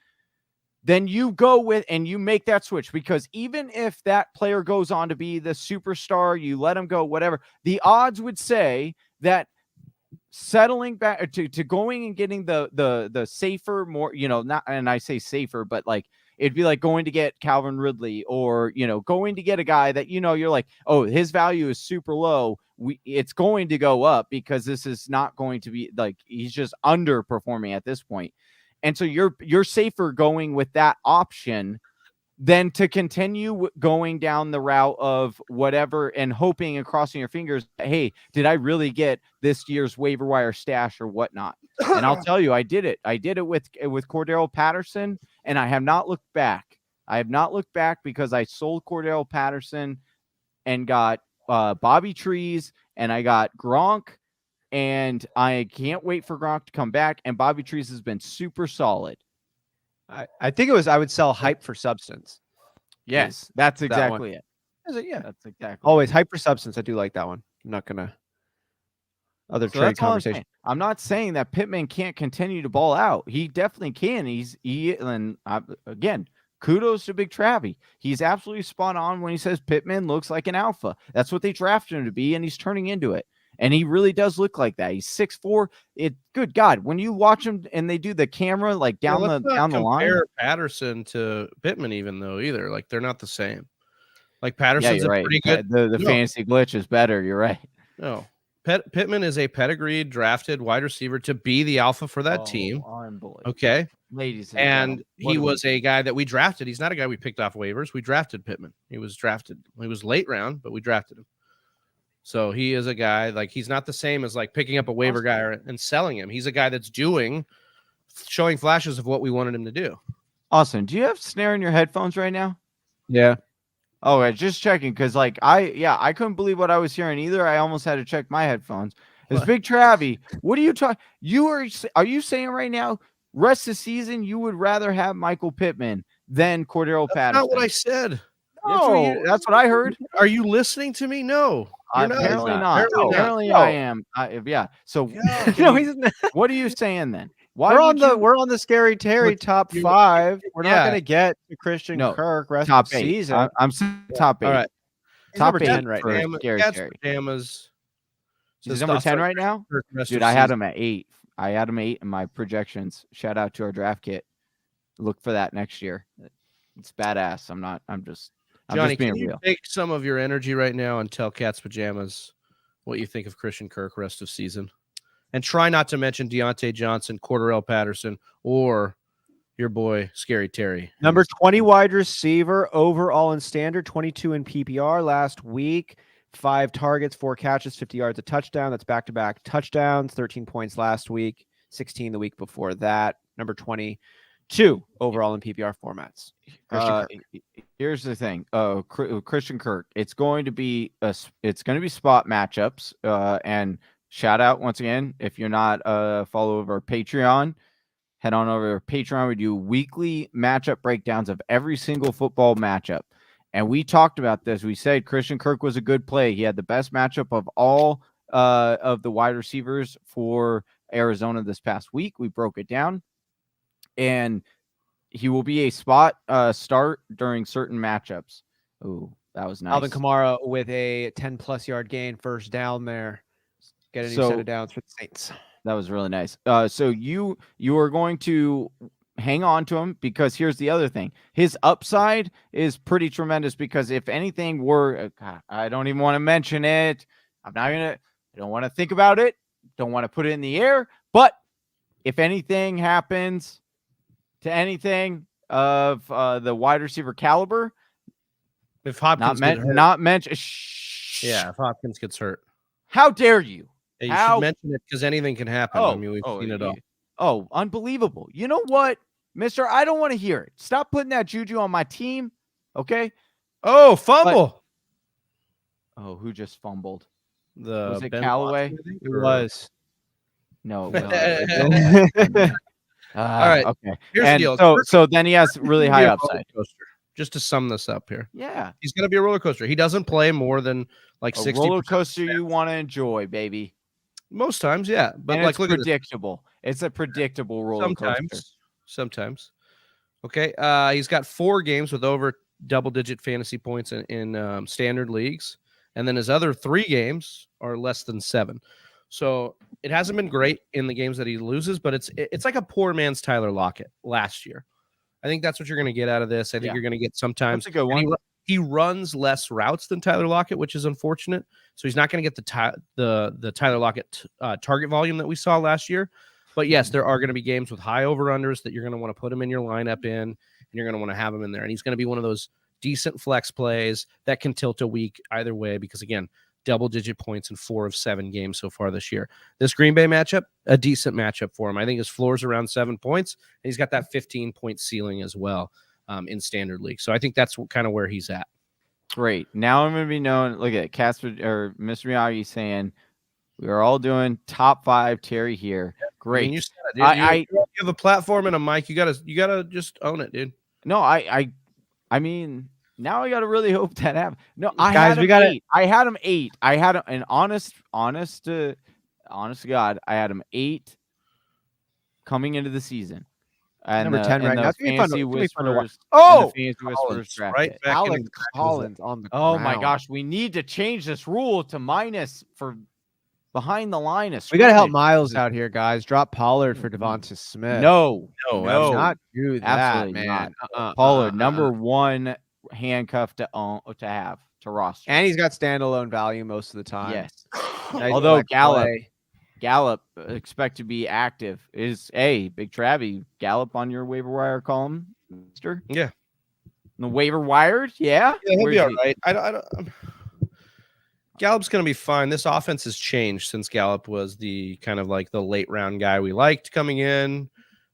then you go with and you make that switch, because even if that player goes on to be the superstar, you let him go, whatever, the odds would say that settling back to going and getting the safer, more, not, and I say safer, but like it'd be like going to get Calvin Ridley or, going to get a guy that, you're like, oh, his value is super low. It's going to go up because this is not going to be like, he's just underperforming at this point. And so you're safer going with that option than to continue going down the route of whatever and hoping and crossing your fingers. Hey, did I really get this year's waiver wire stash or whatnot? And I'll tell you, I did it. I did it with Cordero Patterson, and I have not looked back. I have not looked back because I sold Cordero Patterson and got Bobby Trees, and I got Gronk. And I can't wait for Gronk to come back. And Bobby Trees has been super solid. I think I would sell hype for substance. Yes, that's exactly it. Is it? Yeah, that's exactly always hype for substance. I do like that one. I'm not gonna trade conversation. I'm not saying that Pittman can't continue to ball out. He definitely can. Again, kudos to Big Travie. He's absolutely spot on when he says Pittman looks like an alpha. That's what they drafted him to be, and he's turning into it. And he really does look like that. He's 6'4". Good God, when you watch him and they do the camera like down the line. Compare Patterson to Pittman, even though either like they're not the same. Like Patterson's pretty good. The fantasy glitch is better. You're right. No, Pittman is a pedigreed drafted wide receiver to be the alpha for that team. Okay, ladies and he was a guy that we drafted. He's not a guy we picked off waivers. We drafted Pittman. He was late round, but we drafted him. So he is a guy, like, he's not the same as like picking up a waiver guy and selling him. He's a guy that's showing flashes of what we wanted him to do. Austin, do you have snare in your headphones right now? Yeah. Oh, right, just checking, because like I couldn't believe what I was hearing either. I almost had to check my headphones. It's Big Travie. What are you talking? Are you saying right now, rest of the season, you would rather have Michael Pittman than Cordero Patterson? That's not what I said. No, that's what I heard. Are you listening to me? No. Apparently not. Apparently I am. Yeah. So no, he's what are you saying then? We're on the Scary Terry top 5. We're not going to get to Christian Kirk rest top of the 8. season. I'm top 8. All right. Top number 10 right for now. Scary Cat's Terry. pajamas. He's number 10 right now? Dude, I had him at 8. I had him 8 in my projections. Shout out to our draft kit. Look for that next year. It's badass. I'm just Johnny, being can you real. take some of your energy right now and tell Cat's Pajamas what you think of Christian Kirk rest of season? And try not to mention Deontay Johnson, Cordarrelle Patterson, or your boy Scary Terry. Number 20 wide receiver overall in standard, 22 in PPR last week. 5 targets, 4 catches, 50 yards, a touchdown. That's back-to-back touchdowns. 13 points last week, 16 the week before that. Number 22 overall in PPR formats. Here's the thing. Christian Kirk. It's going to be spot matchups. And shout out once again, if you're not a follower of our Patreon, head on over to our Patreon. We do weekly matchup breakdowns of every single football matchup. And we talked about this. We said Christian Kirk was a good play. He had the best matchup of all of the wide receivers for Arizona this past week. We broke it down. And he will be a spot start during certain matchups. Ooh, that was nice. Alvin Kamara with a 10-plus yard gain, first down there. Get a new set of downs for the Saints. That was really nice. So you are going to hang on to him because here's the other thing. His upside is pretty tremendous because if anything were, I don't even want to mention it. I don't want to think about it. Don't want to put it in the air. But if anything happens to anything of the wide receiver caliber, if Hopkins if Hopkins gets hurt, how dare you? You should mention it because anything can happen. I mean, we've seen it all. Oh, unbelievable! You know what, Mister? I don't want to hear it. Stop putting that juju on my team, okay? Oh, fumble! Who just fumbled? Was it Callaway? It was. No. All right. Okay. Here's the deal. So then he has really high upside. Just to sum this up here. Yeah. He's going to be a roller coaster. He doesn't play more than like 60%. Roller coaster you want to enjoy, baby. Most times, yeah. But and like, it's predictable. It's a predictable roller coaster. Sometimes. Okay. He's got 4 games with over double-digit fantasy points in standard leagues. And then his other 3 games are less than 7. So it hasn't been great in the games that he loses, but it's like a poor man's Tyler Lockett last year. I think that's what you're going to get out of this. I think you're going to get sometimes. That's a good one. He runs less routes than Tyler Lockett, which is unfortunate. So he's not going to get the Tyler Lockett target volume that we saw last year. But yes, there are going to be games with high over-unders that you're going to want to put him in your lineup and you're going to want to have him in there. And he's going to be one of those decent flex plays that can tilt a week either way because, again, double-digit points in 4 of 7 games so far this year. This Green Bay matchup, a decent matchup for him. I think his floor is around 7 points, and he's got that 15-point ceiling as well in standard league. So I think that's kind of where he's at. Great. Now I'm going to be known. Look at Casper or Mr. Miyagi saying we are all doing top 5 Terry here. Great. I mean, you said it, dude. You have a platform and a mic. You gotta just own it, dude. No, I mean. Now I got to really hope that happens. No, I had him 8. I had him, and honest to God, I had him 8 coming into the season. And number 10 right now. Fantasy Whispers. Right back Alex Collins on the Oh ground. my gosh, we need to change this rule to minus for behind the line. We got to help Miles out here, guys. Drop Pollard for Devonta Smith. No, not do that, absolutely man. Not. Pollard, number 1 handcuff to roster. And he's got standalone value most of the time. Yes. Nice. Although Gallup expect to be active is Big Travie Gallup on your waiver wire column, mister? Yeah. The waiver wired? Yeah. He'll be all right. I don't Gallup's going to be fine. This offense has changed since Gallup was the kind of like the late round guy we liked coming in.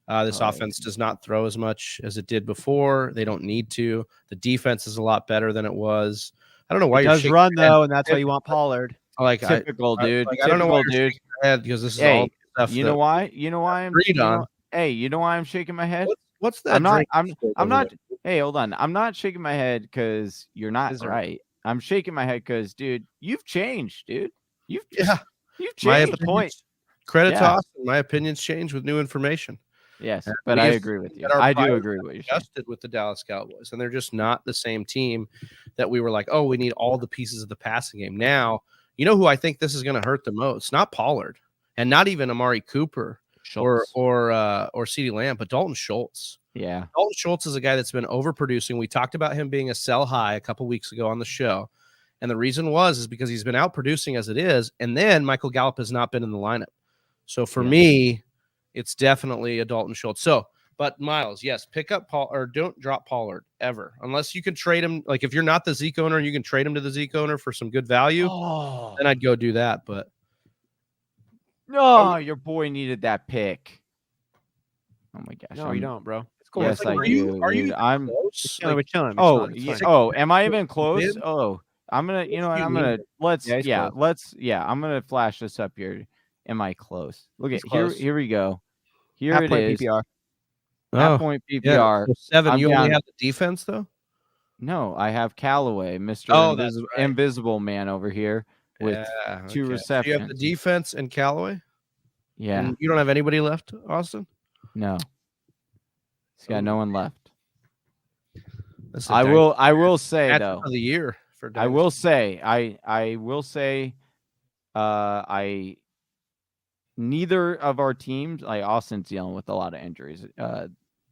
This offense does not throw as much as it did before. They don't need to. The defense is a lot better than it was. I don't know why it does run though, and that's why you want Pollard. Typical, dude. I don't know why dude. Because this is all stuff. You know why? You know why I'm you know why I'm shaking my head? What's that? I'm not. Hey, hold on. I'm not shaking my head because you're not right. I'm shaking my head because, dude, you've changed, dude. You've changed. The point. Credit to Austin. My opinions change with new information. Yes, but I agree with you. I do agree with what you're saying. With the Dallas Cowboys, and they're just not the same team that we were like, oh, we need all the pieces of the passing game. Now, you know who I think this is going to hurt the most? Not Pollard, and not even Amari Cooper or CeeDee Lamb, but Dalton Schultz. Yeah, Dalton Schultz is a guy that's been overproducing. We talked about him being a sell high a couple weeks ago on the show, and the reason is because he's been outproducing as it is, and then Michael Gallup has not been in the lineup. So for me, it's definitely a Dalton Schultz. So, but Miles, yes, pick up Paul or don't drop Pollard ever, unless you can trade him. Like if you're not the Zeke owner and you can trade him to the Zeke owner for some good value, then I'd go do that. But no, your boy needed that pick. Oh my gosh! No, you don't, bro. It's cool. Yes, like, I do. Are you I'm close? We're chilling. Am I even close? Oh, I'm gonna. You know what? I'm gonna. I'm gonna flash this up here. Am I close? Look at here. Here we go. Here half it point is. PPR. Half point PPR. So 7. I'm you down. only have the defense though. No, I have Callaway, Mr. Invisible Man over here with 2 receptions. So you have the defense and Callaway. Yeah. And you don't have anybody left, Austin? No. He's got no one left. I will say though. Of the year for I will say neither of our teams, like Austin's dealing with a lot of injuries, a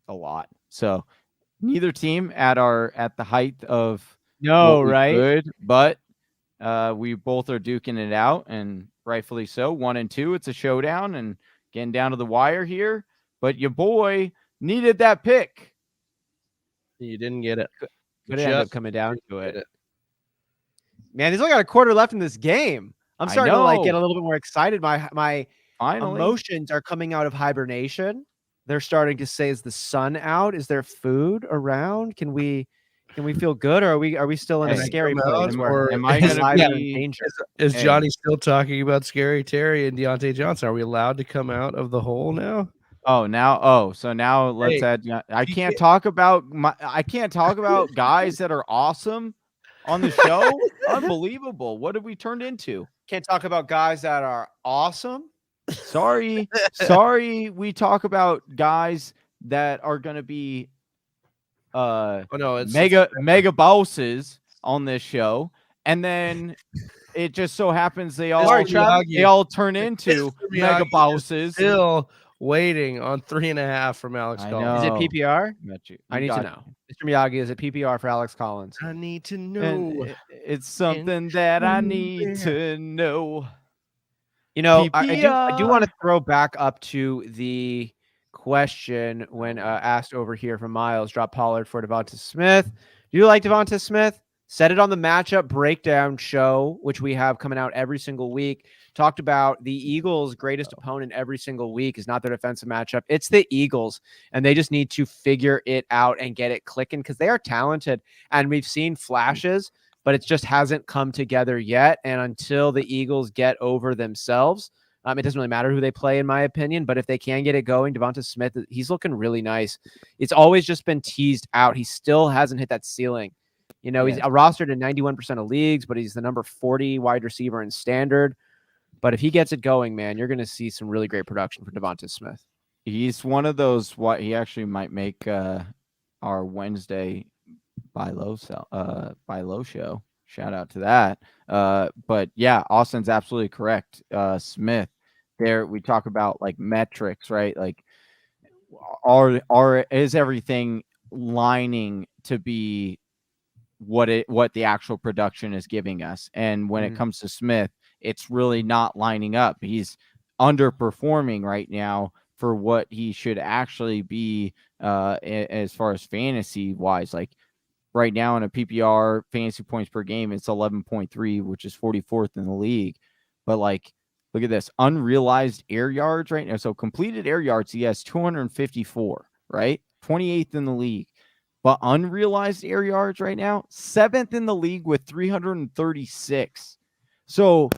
lot. So neither team at the height of good, but we both are duking it out, and rightfully so. 1 and 2, it's a showdown and getting down to the wire here. But your boy needed that pick. You didn't get it. Could end up coming down to it. Man, he's only got a quarter left in this game. I'm starting to get a little bit more excited. My emotions are coming out of hibernation. They're starting to say, is the sun out? Is there food around? Can we feel good, or are we still in a scary place? Or am I going to be danger? Is Johnny still talking about Scary Terry and Deontay Johnson? Are we allowed to come out of the hole now? So now let's add. I can't talk about guys that are awesome on the show. Unbelievable! What have we turned into? Can't talk about guys that are awesome. Sorry. We talk about guys that are going to be mega bosses on this show, and then it just so happens they all turn into mega bosses. Still waiting on 3.5 from Alex Collins. Is it PPR? I need to know. Mr. Miyagi, is it PPR for Alex Collins? I need to know. It's something that I need to know. You know, I do want to throw back up to the question when asked over here from Miles, drop Pollard for Devonta Smith. Do you like Devonta Smith? Said it on the matchup breakdown show, which we have coming out every single week. Talked about the Eagles' greatest opponent every single week is not their defensive matchup. It's the Eagles, and they just need to figure it out and get it clicking because they are talented, and we've seen flashes, but it just hasn't come together yet. And until the Eagles get over themselves, it doesn't really matter who they play, in my opinion. But if they can get it going, Devonta Smith, he's looking really nice. It's always just been teased out. He still hasn't hit that ceiling. You know, he's rostered in 91% of leagues, but he's the number 40 wide receiver in standard. But if he gets it going, man, you're going to see some really great production for Devonta Smith. He's one of those. He actually might make our Wednesday By Low show. Shout out to that. But yeah, Austin's absolutely correct. Smith, there we talk about like metrics, right? Like, is everything lining to be what the actual production is giving us? And when it comes to Smith, it's really not lining up. He's underperforming right now for what he should actually be as far as fantasy wise. Like right now in a PPR fantasy points per game, it's 11.3, which is 44th in the league. But like, look at this unrealized air yards right now. So completed air yards, he has 254, right? 28th in the league. But unrealized air yards right now, 7th in the league with 336. So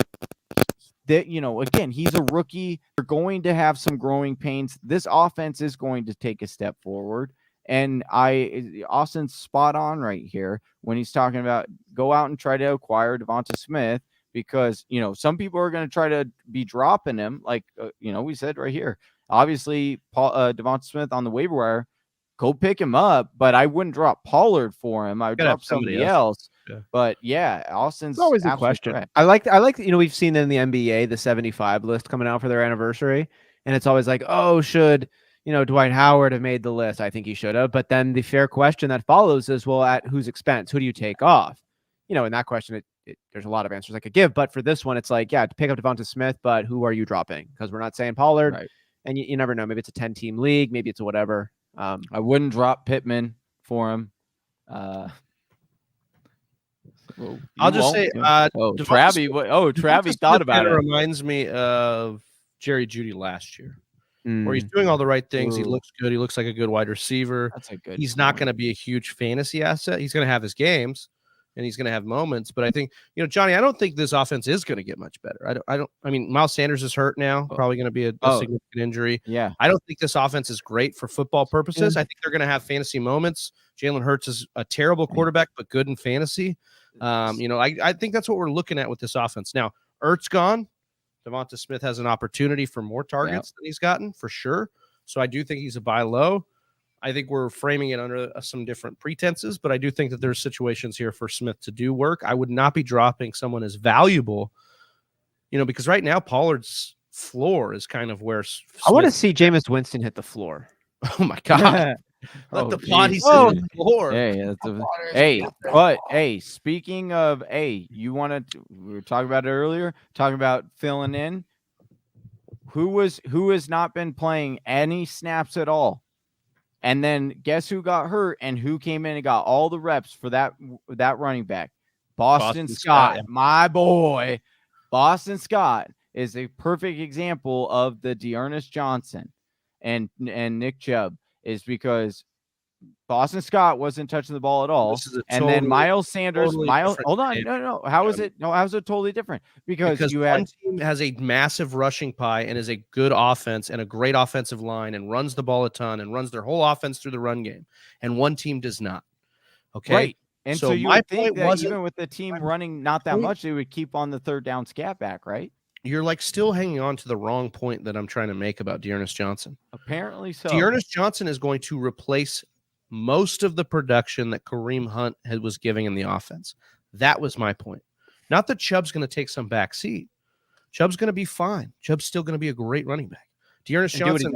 that, again, he's a rookie. They're going to have some growing pains. This offense is going to take a step forward. And Austin's spot on right here when he's talking about go out and try to acquire Devonta Smith because, you know, some people are going to try to be dropping him. Like, you know, we said right here, obviously, Devonta Smith on the waiver wire, go pick him up, but I wouldn't drop Pollard for him. I would drop somebody else. Yeah. But yeah, Austin's always a question. Correct. I like, you know, we've seen in the NBA, the 75 list coming out for their anniversary. And it's always like, oh, should, you know, Dwight Howard have made the list? I think he should have. But then the fair question that follows is, well, at whose expense? Who do you take off? You know, in that question, there's a lot of answers I could give. But for this one, it's like, yeah, to pick up Devonta Smith, but who are you dropping? Because we're not saying Pollard. Right. And you never know. Maybe it's a 10-team league. Maybe it's a whatever. I wouldn't drop Pittman for him. I'll just say, Travie thought about it. Reminds me of Jerry Jeudy last year, where he's doing all the right things. He looks good. He looks like a good wide receiver. He's not going to be a huge fantasy asset. He's going to have his games, and he's going to have moments. But I think, you know, Johnny, I don't think this offense is going to get much better. I mean, Miles Sanders is hurt now, probably going to be a significant injury. Yeah. I don't think this offense is great for football purposes. I think they're going to have fantasy moments. Jalen Hurts is a terrible quarterback, but good in fantasy. You know, I think that's what we're looking at with this offense. Now, Ertz gone. Devonta Smith has an opportunity for more targets than he's gotten, for sure. So I do think he's a buy low. I think we're framing it under some different pretenses, but I do think that there's situations here for Smith to do work. I would not be dropping someone as valuable, you know, because right now Pollard's floor is kind of where I want to see Jameis Winston hit the floor. Oh my God. Let the potty sit on the floor. Hey, speaking of, we were talking about it earlier, talking about filling in. Who has not been playing any snaps at all? And then guess who got hurt and who came in and got all the reps for that running back? Boston Scott, my boy. Boston Scott is a perfect example of the D'Ernest Johnson and Nick Chubb, is because Boston Scott wasn't touching the ball at all. And then Miles Sanders, hold on. No. How is it totally different? Because one team has a massive rushing pie and is a good offense and a great offensive line and runs the ball a ton and runs their whole offense through the run game. And one team does not. Okay. Right. And so you would think that even with the team running not that much, they would keep on the third down scat back, right? You're like still hanging on to the wrong point that I'm trying to make about D'Ernest Johnson. Apparently so. D'Ernest Johnson is going to replace most of the production that Kareem Hunt was giving in the offense. That was my point. Not that Chubb's going to take some back seat. Chubb's going to be fine. Chubb's still going to be a great running back. D'Ernest Johnson,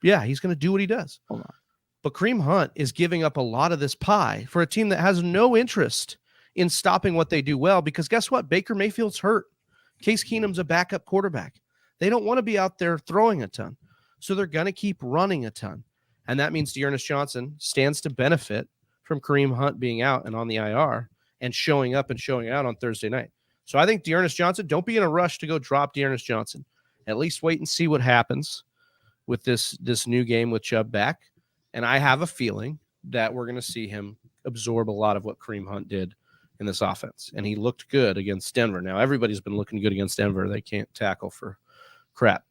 he's going to do what he does. Hold on. But Kareem Hunt is giving up a lot of this pie for a team that has no interest in stopping what they do well, because guess what? Baker Mayfield's hurt. Case Keenum's a backup quarterback. They don't want to be out there throwing a ton. So they're going to keep running a ton. And that means D'Ernest Johnson stands to benefit from Kareem Hunt being out and on the IR and showing up and showing out on Thursday night. So I think D'Ernest Johnson, don't be in a rush to go drop D'Ernest Johnson. At least wait and see what happens with this new game with Chubb back. And I have a feeling that we're going to see him absorb a lot of what Kareem Hunt did in this offense. And he looked good against Denver. Now, everybody's been looking good against Denver. They can't tackle for crap.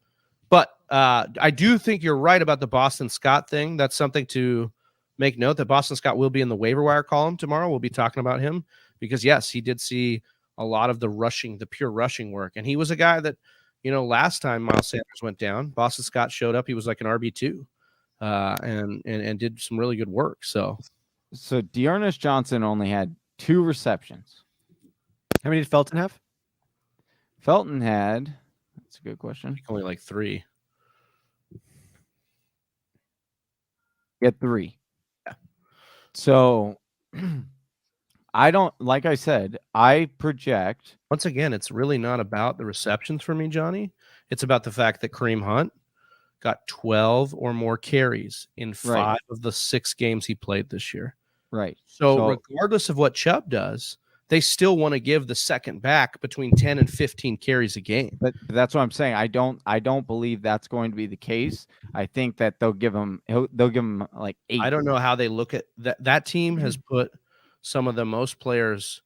But I do think you're right about the Boston Scott thing. That's something to make note, that Boston Scott will be in the waiver wire column tomorrow. We'll be talking about him because, yes, he did see a lot of the pure rushing work. And he was a guy that, you know, last time Miles Sanders went down, Boston Scott showed up. He was like an RB2 and did some really good work. So D'Ernest Johnson only had 2 receptions. How many did Felton have? Felton had, that's a good question, only like 3. Get 3. Yeah. So I don't, like I said, I project. Once again, it's really not about the receptions for me, Johnny. It's about the fact that Kareem Hunt got 12 or more carries in 5 of the 6 games he played this year. Right. So regardless of what Chubb does, they still want to give the second back between 10 and 15 carries a game. But that's what I'm saying. I don't believe that's going to be the case. I think that they'll give him like 8. I don't know how they look at that. That team has put some of the most players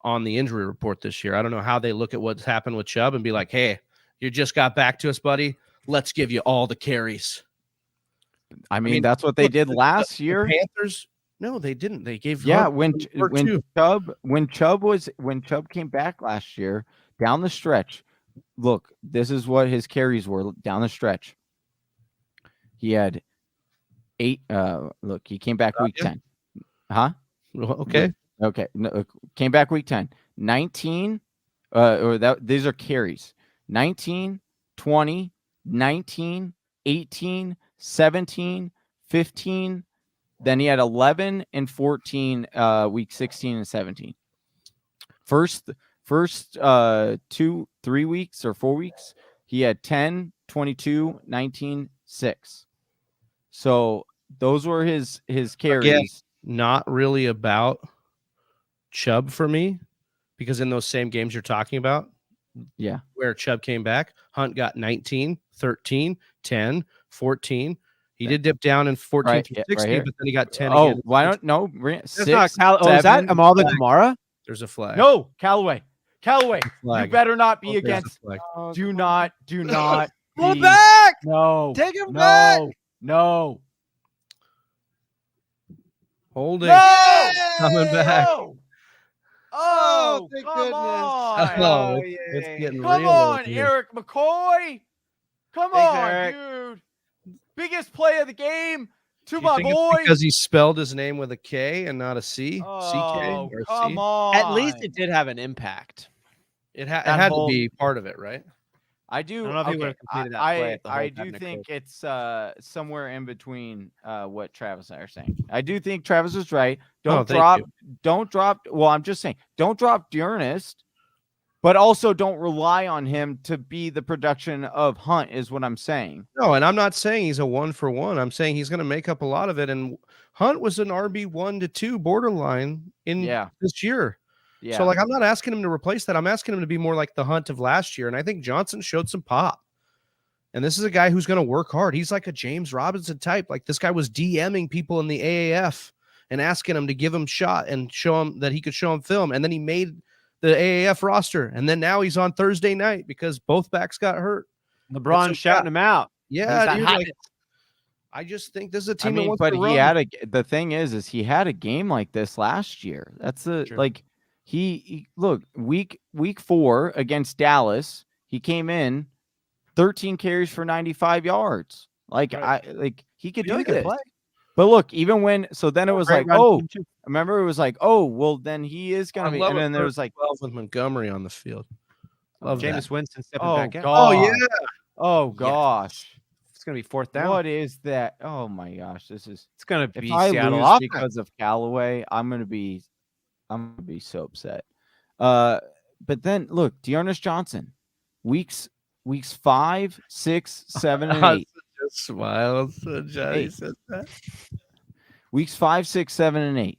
on the injury report this year. I don't know how they look at what's happened with Chubb and be like, hey, you just got back to us, buddy. Let's give you all the carries. I mean that's what they did last year. The Panthers. No, they didn't. They gave when Chubb came back last year, down the stretch. Look, this is what his carries were down the stretch. He had 8. Look, he came back week 10. Huh? Okay. Okay. No, came back week 10. 19. These are carries. 19, 20, 19, 18, 17, 15. Then he had 11 and 14 week 16 and 17. First 2, 3 weeks or 4 weeks, he had 10, 22, 19, 6. So those were his carries. Again, not really about Chubb for me, because in those same games you're talking about, where Chubb came back, Hunt got 19, 13, 10, 14. He did dip down in 14 to 16, but then he got 10 again. Oh, why don't no? 6, is that Amalda Kamara? There's a flag. No, Callaway, you better not be against. Oh, do not. Pull back. No, take him back. No. Holding. No! Coming back. No! Oh, thank come goodness. on. Oh, it's getting Come real on, here. Eric McCoy. Come Thanks, on, Eric. dude. Biggest play of the game to You my think it's boy. because he spelled his name with a K and not a C? Oh, CK or come C? on. At least it did have an impact. It had to be part of it, right? I do. I don't know if he would have completed that play at the I whole do technical. think it's somewhere in between what Travis and I are saying. I do think Travis is right. Don't drop. Well, I'm just saying, don't drop D'Ernest, but also don't rely on him to be the production of Hunt, is what I'm saying. No, and I'm not saying he's a 1-for-1. I'm saying he's going to make up a lot of it. And Hunt was an RB 1 to 2 borderline in this year. Yeah. So, I'm not asking him to replace that. I'm asking him to be more like the Hunt of last year. And I think Johnson showed some pop. And this is a guy who's going to work hard. He's like a James Robinson type. Like, this guy was DMing people in the AAF and asking him to give him shot and show him that he could show him film. And then he made the AAF roster. And then now he's on Thursday night because both backs got hurt. LeBron shouting him out. Yeah, dude, I just think this is a team that wants to run. He had the thing is he had a game like this last year. That's he look, week 4 against Dallas, he came in 13 carries for 95 yards. He could do this. But look, even when then it was like, remember it was like, well, then he is gonna be, and then there was like 12 with Montgomery on the field. Love Jameis Winston stepping back in. God. Oh yeah. Oh gosh. It's gonna be 4th down. What is that? Oh my gosh, it's gonna be Seattle offense because of Callaway. I'm gonna be so upset. But then look, D'Ernest Johnson, weeks 5, 6, 7, and 8. Just smiled. So Johnny said that. Weeks 5, 6, 7, and 8.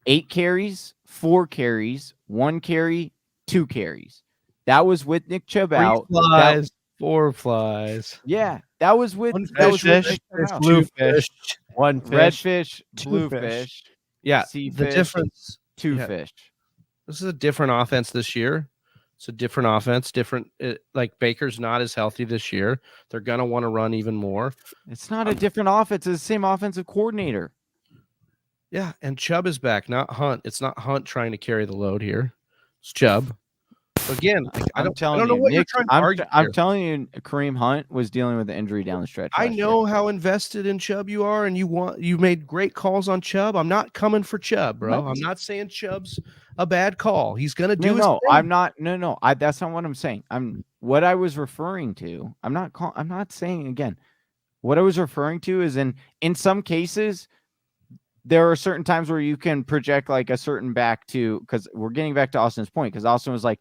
8 carries, 4 carries, 1 carry, 2 carries. That was with Nick Chubb out. 4 flies. Yeah, that was with blue fish, 1 fish, red fish, 2 blue fish. Yeah, sea the fish, difference. 2 fish. This is a different offense this year. It's a different offense. Like Baker's not as healthy this year. They're gonna want to run even more. It's not a different offense. It's the same offensive coordinator. Yeah, and Chubb is back, not Hunt. It's not Hunt trying to carry the load here. It's Chubb. Again, I don't know what you're trying to argue. I'm telling you, Kareem Hunt was dealing with the injury down the stretch. I know how invested in Chubb you are, and you made great calls on Chubb. I'm not coming for Chubb, bro. I'm not saying Chubb's a bad call. He's gonna do his thing. I'm not. No. That's not what I'm saying. What I was referring to. I'm not saying again. What I was referring to is in some cases, there are certain times where you can project like a certain back to, because we're getting back to Austin's point, because Austin was like,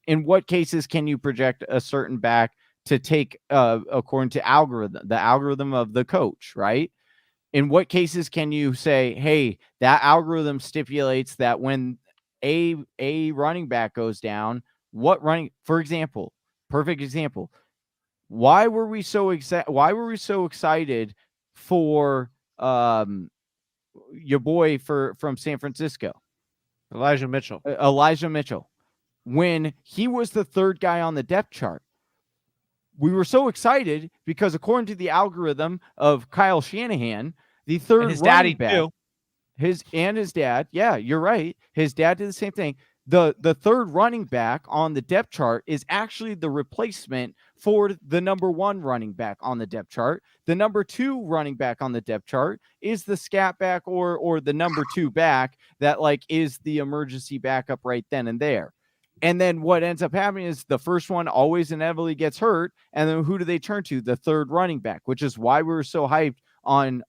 in what cases can you project a certain back to take according to the algorithm of the coach, right? In what cases can you say, hey, that algorithm stipulates that when a running back goes down, for example, perfect example. Why were we so excited for your boy from San Francisco? Elijah Mitchell. When he was the 3rd guy on the depth chart, we were so excited because according to the algorithm of Kyle Shanahan, the 3rd and his daddy back, too. His dad. Yeah, you're right. His dad did the same thing. the third running back on the depth chart is actually the replacement for the number 1 running back on the depth chart. The number 2 running back on the depth chart is the scat back or the number 2 back that like is the emergency backup right then and there. And then what ends up happening is the first one always inevitably gets hurt. And then who do they turn to? The third running back, which is why we were so hyped on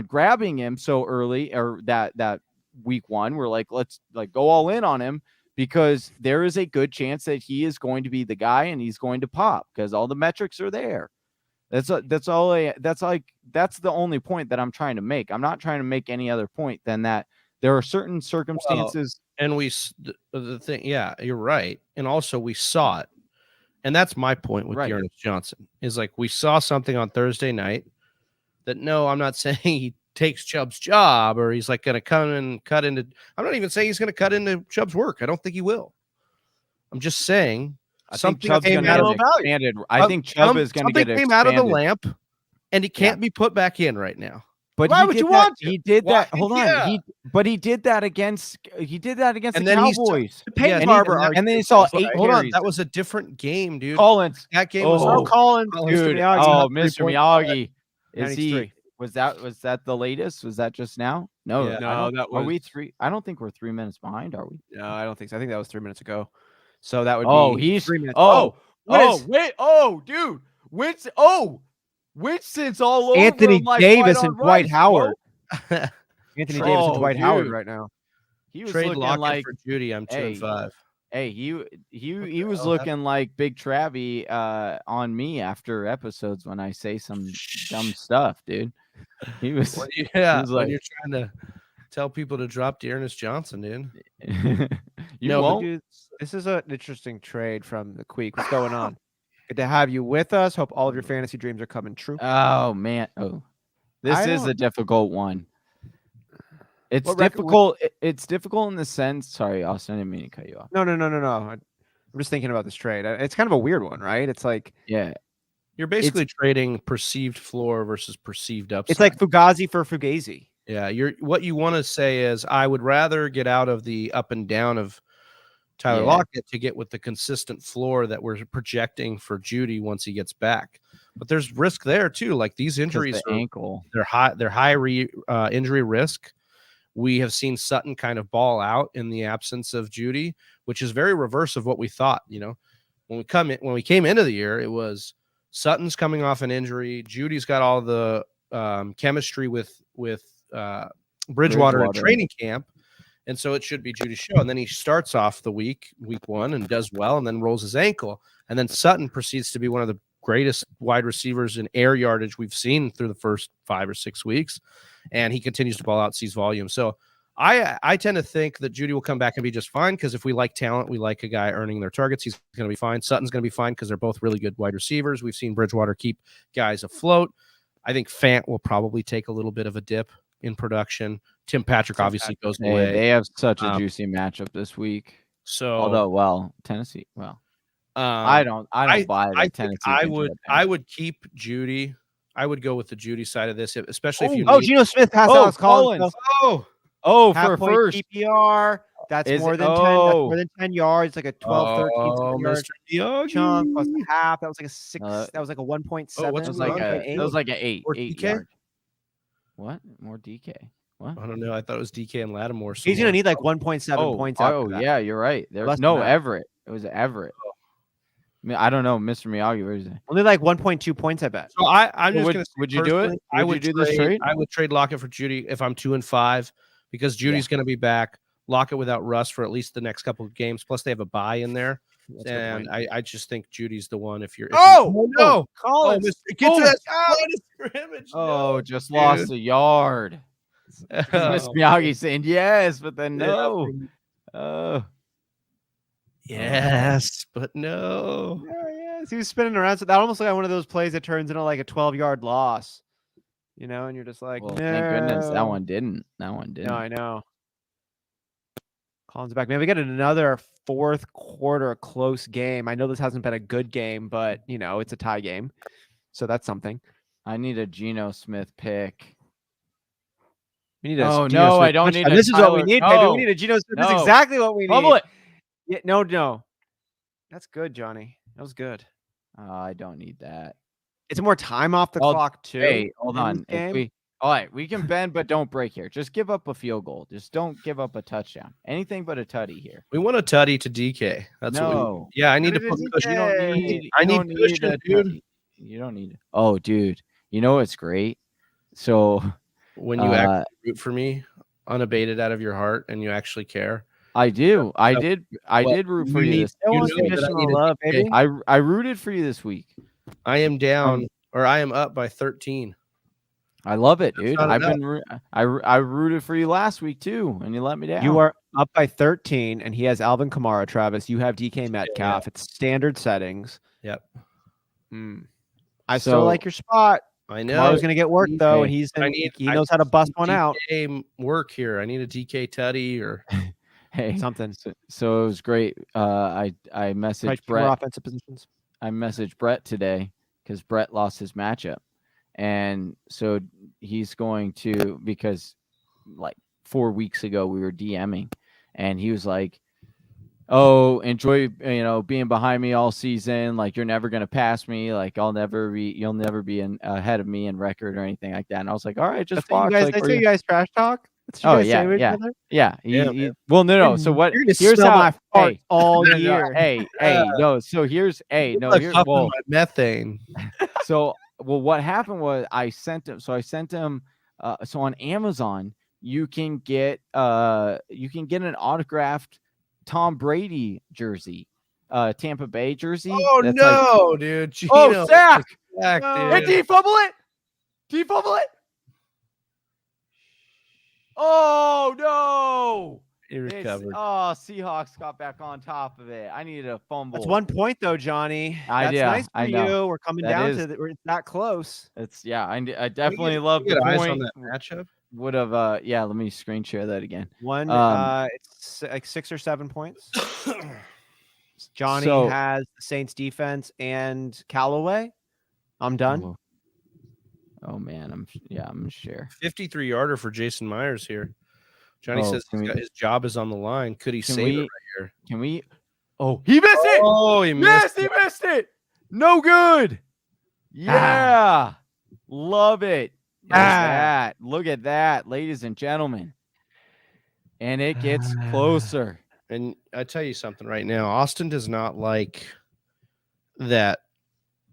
grabbing him so early, or that week 1. We're like, let's like go all in on him because there is a good chance that he is going to be the guy and he's going to pop because all the metrics are there. That's the only point that I'm trying to make. I'm not trying to make any other point than that there are certain circumstances. And the thing, yeah, you're right. And also we saw it. And that's my point with Ernest Johnson is like, we saw something on Thursday night that, no, I'm not saying he takes Chubb's job or he's like going to come and cut into, I'm not even saying he's going to cut into Chubb's work. I don't think he will. I'm just saying something came out of expanded. I think Chubb is going to get came out of the lamp and he can't be put back in right now. But why would you want to? He did that. Hold on. He did that against the Cowboys. And then he saw 8 Hold carries. on, that was a different game, dude. Collins. That game was Collins. Dude. Mr. Miyagi. Is he? Was that the latest? Was that just now? No, that was. Are we 3? I don't think we're 3 minutes behind. Are we? No, I don't think so. I think that was 3 minutes ago. So that would be. He's 3 minutes. Dude. Winston's all over Anthony Davis and Dwight Rice, Howard. Anthony Davis and Dwight dude. Howard right now. He was trade looking Lockett like for Judy. I'm 2-5. Hey, he was looking like Big Travie on me after episodes when I say some dumb stuff, dude. He was he was like, when you're trying to tell people to drop Ernest Johnson, dude. won't. This is an interesting trade from the Queek. What's going on? Good to have you with us. Hope all of your fantasy dreams are coming true. Oh man. This is a difficult one. It's difficult. It's difficult in the sense. Sorry, Austin, I didn't mean to cut you off. No. I'm just thinking about this trade. It's kind of a weird one, right? It's like, you're basically trading perceived floor versus perceived upside. It's like Fugazi for Fugazi. Yeah, what you want to say is, I would rather get out of the up and down of Tyler Lockett to get with the consistent floor that we're projecting for Judy once he gets back. But there's risk there too. Like these injuries, ankle, they're high injury risk. We have seen Sutton kind of ball out in the absence of Judy, which is very reverse of what we thought. You know, when we came into the year, it was Sutton's coming off an injury. Judy's got all the chemistry with Bridgewater in training camp. And so it should be Judy's show. And then he starts off the week 1 and does well and then rolls his ankle. And then Sutton proceeds to be one of the greatest wide receivers in air yardage we've seen through the first 5 or 6 weeks. And he continues to ball out, sees volume. So I tend to think that Judy will come back and be just fine because if we like talent, we like a guy earning their targets. He's going to be fine. Sutton's going to be fine because they're both really good wide receivers. We've seen Bridgewater keep guys afloat. I think Fant will probably take a little bit of a dip in production. Tim Patrick obviously goes away. They have such a juicy matchup this week. So, although, Tennessee, I don't buy that Tennessee. I would keep Judy. I would go with the Judy side of this, especially if you. Geno Smith passed Alex Collins. For first PPR. That's more than 10. That's more than 10 yards. Like a 12, 13 yard chunk plus a half. That was like a 6. That was like a 1.7. That was like an 8. Or 8 DK? Yard. What? More DK? What? I don't know. I thought it was DK and Lattimore. He's going to need like 1.7 points. Yeah, you're right. There's no Everett. It was Everett. I mean, I don't know, Mr. Miyagi. Where is it? Only like 1.2 points, I bet. So I'm just going to. Would you do it? I would do this trade. I would trade Lockett for Judy if I'm 2-5 because Judy's going to be back. Lockett without Russ for at least the next couple of games. Plus, they have a bye in there. And I just think Judy's the one. If you're no, Collins, get to that line of scrimmage. Just lost a yard. Mr. Miyagi saying yes, but then no. Yes, but no. Yes, he was spinning around. So that almost like one of those plays that turns into like a 12-yard loss. You know, and you're just like, no. Thank goodness that one didn't. No, I know. Collins back. Man, we got another fourth quarter close game. I know this hasn't been a good game, but you know, it's a tie game. So that's something. I need a Geno Smith pick. We need a Oh, Geno no, Smith I don't touchdown. need a This is what we Tyler- need, baby. no, We need a Geno Smith. This no. is exactly what we need. Fumble it. Yeah, no. That's good, Johnny. That was good. I don't need that. It's more time off the clock, too. Hey, hold in on. this game. All right, we can bend, but don't break here. Just give up a field goal. Just don't give up a touchdown. Anything but a tutty here. We want a tutty to DK. That's what No. we. Yeah, I need to Put it put in cushion. You don't need. I you need don't cushion, a dude. tutty. You don't need it. Oh, dude. You know what's great? So When you actually root for me, unabated out of your heart, and you actually care. I do. I So, did root for you you need- this. you want know that I conditional need a love, DK. baby. I rooted for you this week. I am down, or I am up by 13. I love it, dude. not I've enough. been I rooted for you last week too, and you let me down. You are up by 13, and he has Alvin Kamara, Travis. You have DK Metcalf. It's standard settings. Yep. I still like your spot. I know. Kamara's going to get work, though, and he knows how to bust one out. DK work here. I need a DK tutty or hey Something. So it was great. I messaged More Brett. offensive positions. I messaged Brett today because Brett lost his matchup. And so he's going to, because like 4 weeks ago we were DMing and he was like, oh, enjoy, being behind me all season. Like you're never going to pass me. Like you'll never be ahead of me in record or anything like that. And I was like, all right, just watch. That's what you guys trash talk. That's what you guys say to each other? Yeah. Well, no. So what? You're gonna Here's smell how. my farts Hey, all no, year. Hey, no. So here's like here's huffing my methane. so what happened was I sent him. So on Amazon you can get an autographed Tom Brady jersey, Tampa Bay jersey. Oh that's no, dude! Oh, sack! Sack, Hey, dude. do you fumble it? Do you fumble it? Oh no! He recovered. Oh, Seahawks got back on top of it. I needed a fumble. That's 1 point, though, Johnny. That's Yeah, nice for I know. you. We're coming That down is- to it's not close. It's I definitely love Get the eyes point. on that matchup. Would have let me screen share that again. It's like 6 or 7 points. Johnny So- has the Saints defense and Callaway. I'm done. Oh man, I'm gonna share. 53-yarder for Jason Myers here. Johnny says his job is on the line. Could he save it right here? Can we? Oh, he missed it. Oh, he missed He missed it. No good. Yeah, love it. That. Look at that, ladies and gentlemen. And it gets closer. And I tell you something right now, Austin does not like that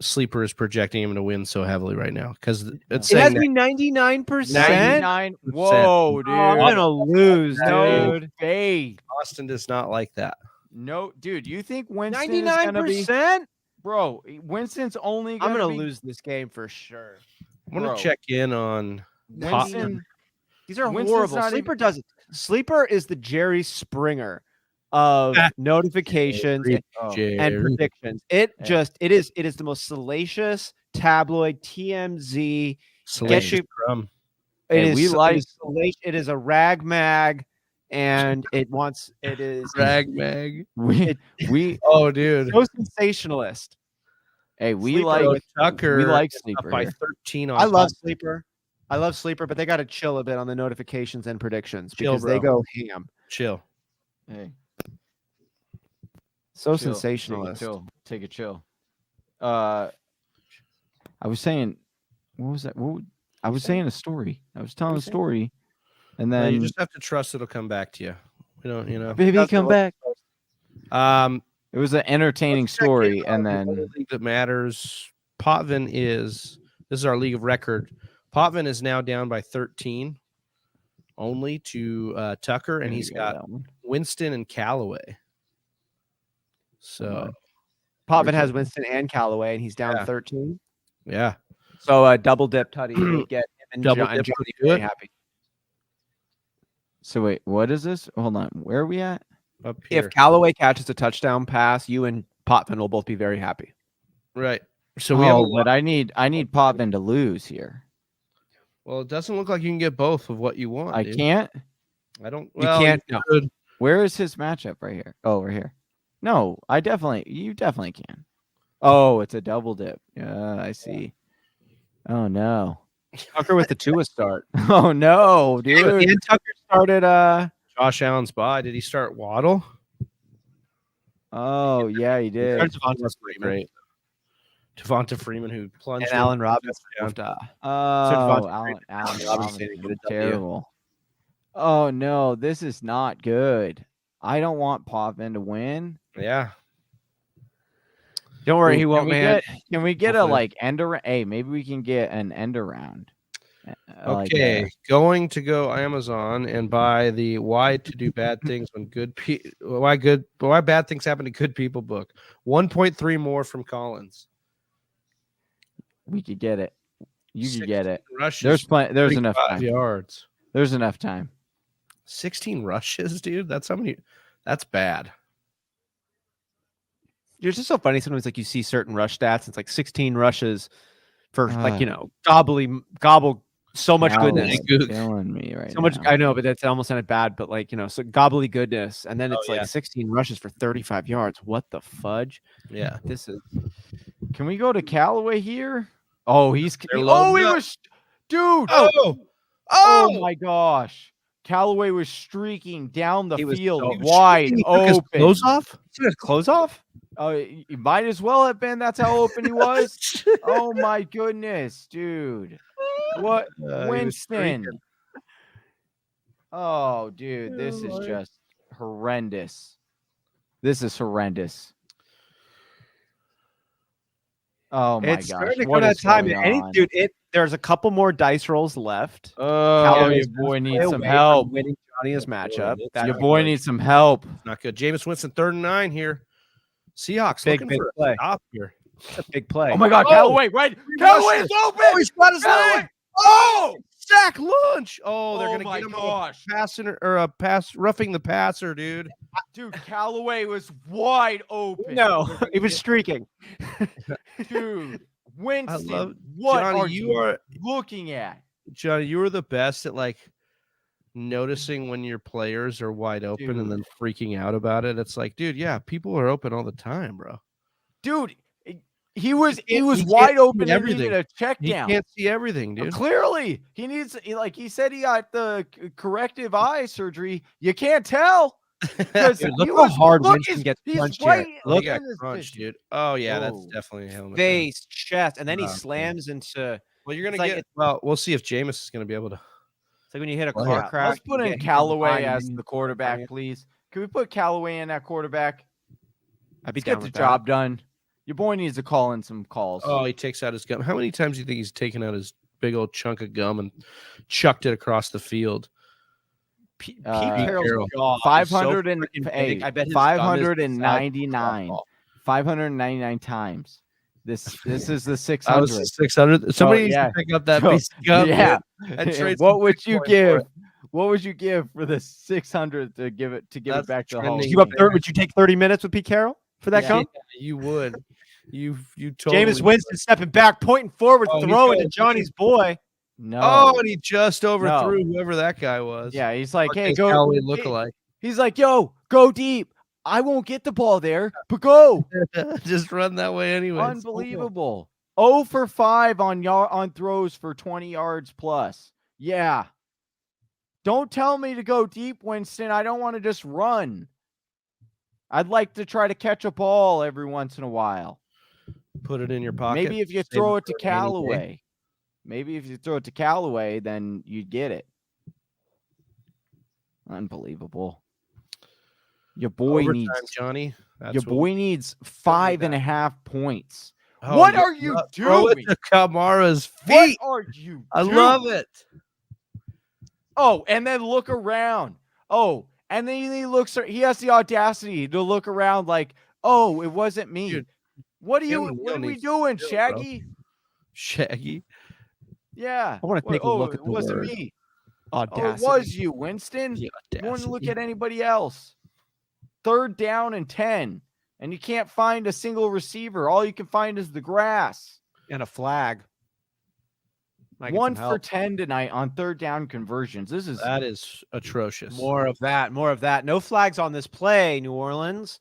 Sleeper is projecting him to win so heavily right now because it's It has saying me 99%. 99. Whoa, dude. I'm gonna lose, No dude. faith. Austin does not like that. No, dude. You think Winston is gonna be? 99%? Bro, Winston's only gonna I'm gonna be, lose this game for sure. I'm gonna Bro. check in on Winston. These are Winston's horrible. not Sleeper even- does it. Sleeper is the Jerry Springer of notifications and Jerry. predictions. It is the most salacious tabloid TMZ. Salacious crumb. Hey, It is a rag mag, and it is Rag mag. we Oh, dude. so sensationalist. hey, we Sleeper like with Tucker. we like up Sleeper by here. 13 on I love top. Sleeper. But they got to chill a bit on the notifications and predictions Chill, because they bro. go ham. Chill. Hey, So chill. sensationalist. Take a chill. I was saying, what was that? I was saying a story. I was telling a story, and Well, then you just have to trust it'll come back to you. We don't, baby, That's come what- back. It It was an entertaining story, and the then only league that matters. Potvin this is our league of record. Potvin is now down by 13 only to Tucker, and There he's you go, got that one. Winston and Callaway. So Potvin has Winston and Callaway, and he's down Yeah. 13. yeah, So a double dip tutty would get him and Double John, dip Johnny would do very it? happy. So wait, what is this? Hold on, where are we at? up here. If Callaway catches a touchdown pass, you and Potvin will both be very happy. Right. So we have. But I need Potvin to lose here. Well, it doesn't look like you can get both of what you want. I dude. can't. I don't. You can't. No. could. Where is his matchup right here? Oh, right here. No, you definitely can. Oh, it's a double dip. Yeah, I see. Oh no. Tucker with the Tua start. Oh no, dude! And Tucker started. Josh Allen's bye. Did he start Waddle? Oh yeah, he did. Great. Devonta Freeman, who plunged. And Allen Robinson. Allen Robinson, terrible. Oh no, this is not good. I don't want Potvin to win. Yeah. Don't worry, he won't, man. Can we get a end around? Hey, maybe we can get an end around. Okay, going to go Amazon and buy the "Why to Do Bad Things When Why Bad Things Happen to Good People" book. 1.3 more from Collins. We could get it. You could get it. Rushes, there's enough time. Yards. There's enough time. 16 rushes, dude. That's how many. That's bad. It's just so funny. Sometimes like you see certain rush stats. It's like 16 rushes for gobble so much goodness. Killing me right so much. I know, but that's almost sounded bad. But so gobbly goodness, and then it's 16 rushes for 35 yards. What the fudge? Yeah, this is. Can we go to Callaway here? Oh, he was, dude. Oh my gosh. Callaway was streaking down the field wide open. Close off? Close off? Oh, you might as well have been. That's how open he was. Oh my goodness, dude. What Winston? Oh, dude, this is just horrendous. This is horrendous. Oh my gosh! What is going on? Dude, there's a couple more dice rolls left. Oh, your boy needs some help. Winning Johnny's matchup. Your boy needs some help. Not good. Jameis Winston, 3rd and 9 here. Seahawks big looking for play. a stop here. That's a big play. Oh my God, Callaway! Right, Callaway is open. Oh, he's got his leg. Oh, sack lunch. Oh, they're gonna get him a pass roughing the passer, dude. Dude, Callaway was wide open. No, he was streaking. Dude, Winston, Johnny, are you looking at? Johnny, you were the best at noticing when your players are wide open and then freaking out about it. It's like, dude, yeah, people are open all the time, bro. Dude, he was wide open. Everything. A check down. He can't see everything, dude. Clearly, he needs. He said he got the corrective eye surgery. You can't tell. Look how hard Winston gets punched here. Look at crunch, dude. Oh yeah, that's definitely a helmet. Face, chest, and then he slams into. Well, you're gonna get. Well, we'll see if Jameis is gonna be able to. It's like when you hit a car crack. Let's put in Callaway as the quarterback, please. Can we put Callaway in that quarterback? I'd be down with the job done. Your boy needs to call in some calls. Oh, he takes out his gum. How many times do you think he's taken out his big old chunk of gum and chucked it across the field? Pete Carroll's 599 times. This is the 600. 600. Somebody needs to pick up that piece of gum. Yeah. What would you give? What would you give for the 600 to give it back to home? Would you take 30 minutes with Pete Carroll for that gum? Yeah, you would. You totally. Jameis Winston stepping back, pointing forward, throwing to Johnny's boy. No. Oh, and he just overthrew whoever that guy was. Yeah, he's like, hey, go. Callaway lookalike. He's like, yo, go deep. I won't get the ball there, but go. Just run that way anyway. Unbelievable. 0 for 5 on throws for 20 yards plus. Yeah. Don't tell me to go deep, Winston. I don't want to just run. I'd like to try to catch a ball every once in a while. Put it in your pocket. Maybe if you throw it to Callaway. Then you'd get it. Unbelievable. Your boy needs Johnny. Your boy needs 5.5 points. Oh, what are you doing? Throw it to Kamara's feet. What are you doing? I love it. Oh, and then look around. Oh, and then he has the audacity to look around like, oh, it wasn't me. Dude, what are we doing, Shaggy? Bro. Shaggy? Yeah. I want to take a look at the wasn't word. Me. Audacity. Oh, it was you, Winston. You want to look at anybody else. 3rd down and 10. And you can't find a single receiver. All you can find is the grass. And a flag. 1 for 10 tonight on 3rd down conversions. That is atrocious. More of that. No flags on this play, New Orleans.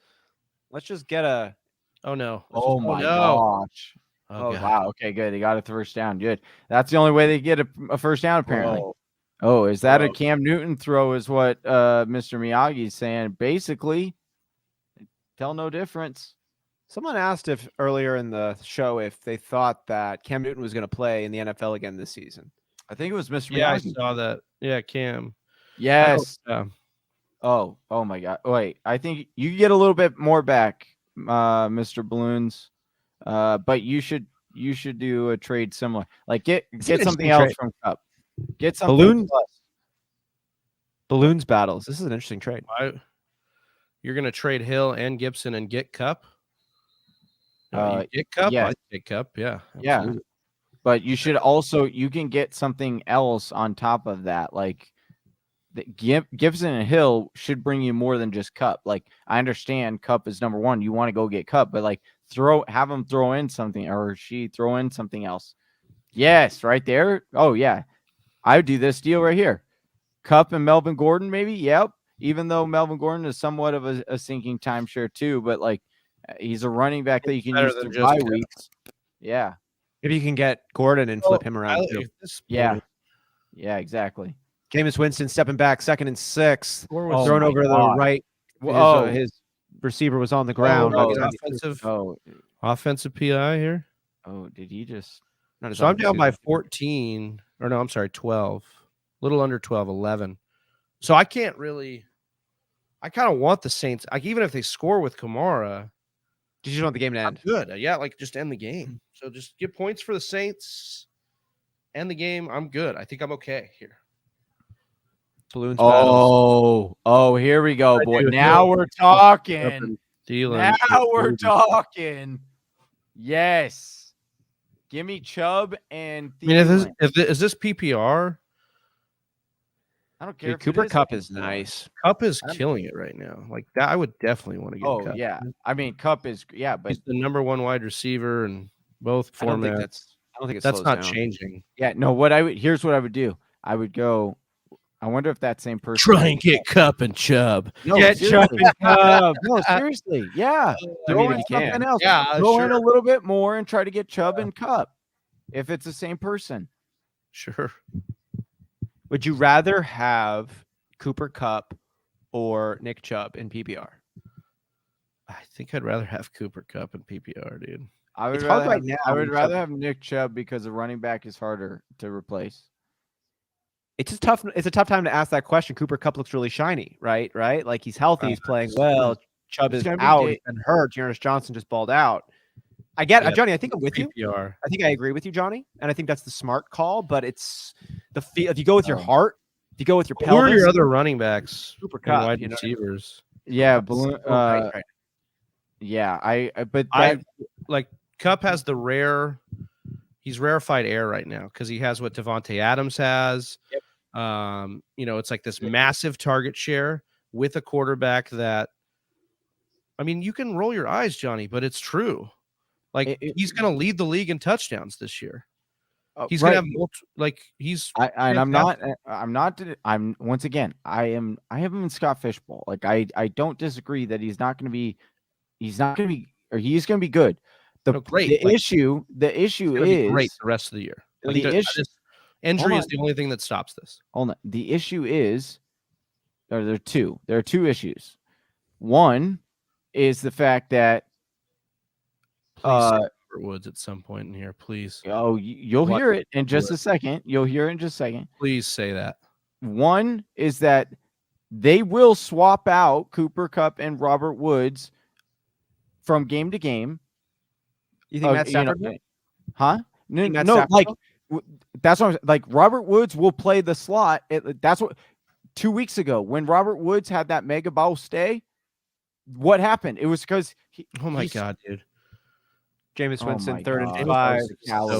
Let's just get a. Oh no! Oh my gosh! Oh wow. Okay, good. They got a first down. Good. That's the only way they get a first down, apparently. Oh, is that a Cam Newton throw? Is what Mr. Miyagi is saying. Basically, tell no difference. Someone asked if earlier in the show if they thought that Cam Newton was going to play in the NFL again this season. I think it was Mr. Miyagi. Yeah, I saw that. Yeah, Cam. Yes. Oh my God. Wait, I think you get a little bit more back, Mr. Balloons. But you should do a trade similar. Like get something else from Cup. Get something Balloons battles. This is an interesting trade. You're going to trade Hill and Gibson and get Cup? Get Cup? Yeah. I get Cup, yeah. Absolutely. Yeah. But you should also, you can get something else on top of that. Like Gibson and Hill should bring you more than just Cup. Like I understand Cup is number one. You want to go get Cup, but like have them throw in something, or she throw in something else. Yes, right there. Oh yeah. I would do this deal right here. Cup and Melvin Gordon, maybe. Yep. Even though Melvin Gordon is somewhat of a sinking timeshare too, but like he's a running back that you can use through bye weeks. Yeah. If you can get Gordon and flip him around too. Yeah. Yeah, exactly. Jameis Winston stepping back, 2nd and 6. Thrown over to the right. His receiver was on the ground. Offensive PI here. Oh, did he just? So I'm down by 14. Or no, I'm sorry, 12. A little under 12, 11. So I can't really. I kind of want the Saints. Like even if they score with Kamara, you just want the game to end. Good. Yeah, like just end the game. So just get points for the Saints. End the game. I'm good. I think I'm okay here. Balloons. Here we go, boy. Now we're talking. Now we're talking. Yes. Give me Chubb and Thielen. Is this PPR? I don't care. Cooper Kupp is nice. Kupp is killing it right now. Like that, I would definitely want to get. Kupp. Yeah. I mean, Kupp is but he's the number one wide receiver in both formats. I don't think that's not changing. Yeah. No. Here's what I would do. I would go. I wonder if that same person try and get Kupp and Chubb. No, get Chubb and Chubb. No, seriously. Yeah. Throw in something else. Yeah. Throw in a little bit more and try to get Chubb and Kupp if it's the same person. Sure. Would you rather have Cooper Kupp or Nick Chubb in PPR? I think I'd rather have Cooper Kupp in PPR, dude. I would rather have Nick Chubb because the running back is harder to replace. It's a tough time to ask that question. Cooper Kupp looks really shiny, right? Like he's healthy, he's playing well. Chubb is out, he's been hurt. Jonas Johnson just balled out. I get Johnny. I think I'm with you. I think I agree with you, Johnny, and I think that's the smart call. But it's if you go with your heart, if you go with your pelvis. Who are your other running backs? Cooper Kupp, wide receivers. Yeah, like Kupp has the rare. He's rarefied air right now because he has what Devontae Adams has. Yep. It's like this massive target share with a quarterback that. I mean, you can roll your eyes, Johnny, but it's true. Like he's going to lead the league in touchdowns this year. He's going to have I'm once again, I am in Scott Fishbowl. Like I don't disagree that he's going to be good. The issue is great the rest of the year. Injury is the only thing that stops this. Hold on. The issue is there are two issues. One is the fact that Woods at some point in here, please. Oh, you'll hear it in just a second. Please say that. One is that they will swap out Cooper Kupp and Robert Woods from game to game. You think Matt Stafford? Huh? No, like that's what I'm like. Robert Woods will play the slot. That's what 2 weeks ago when Robert Woods had that mega ball stay. What happened? It was because God, dude. Jameis Winston, 3rd and 5.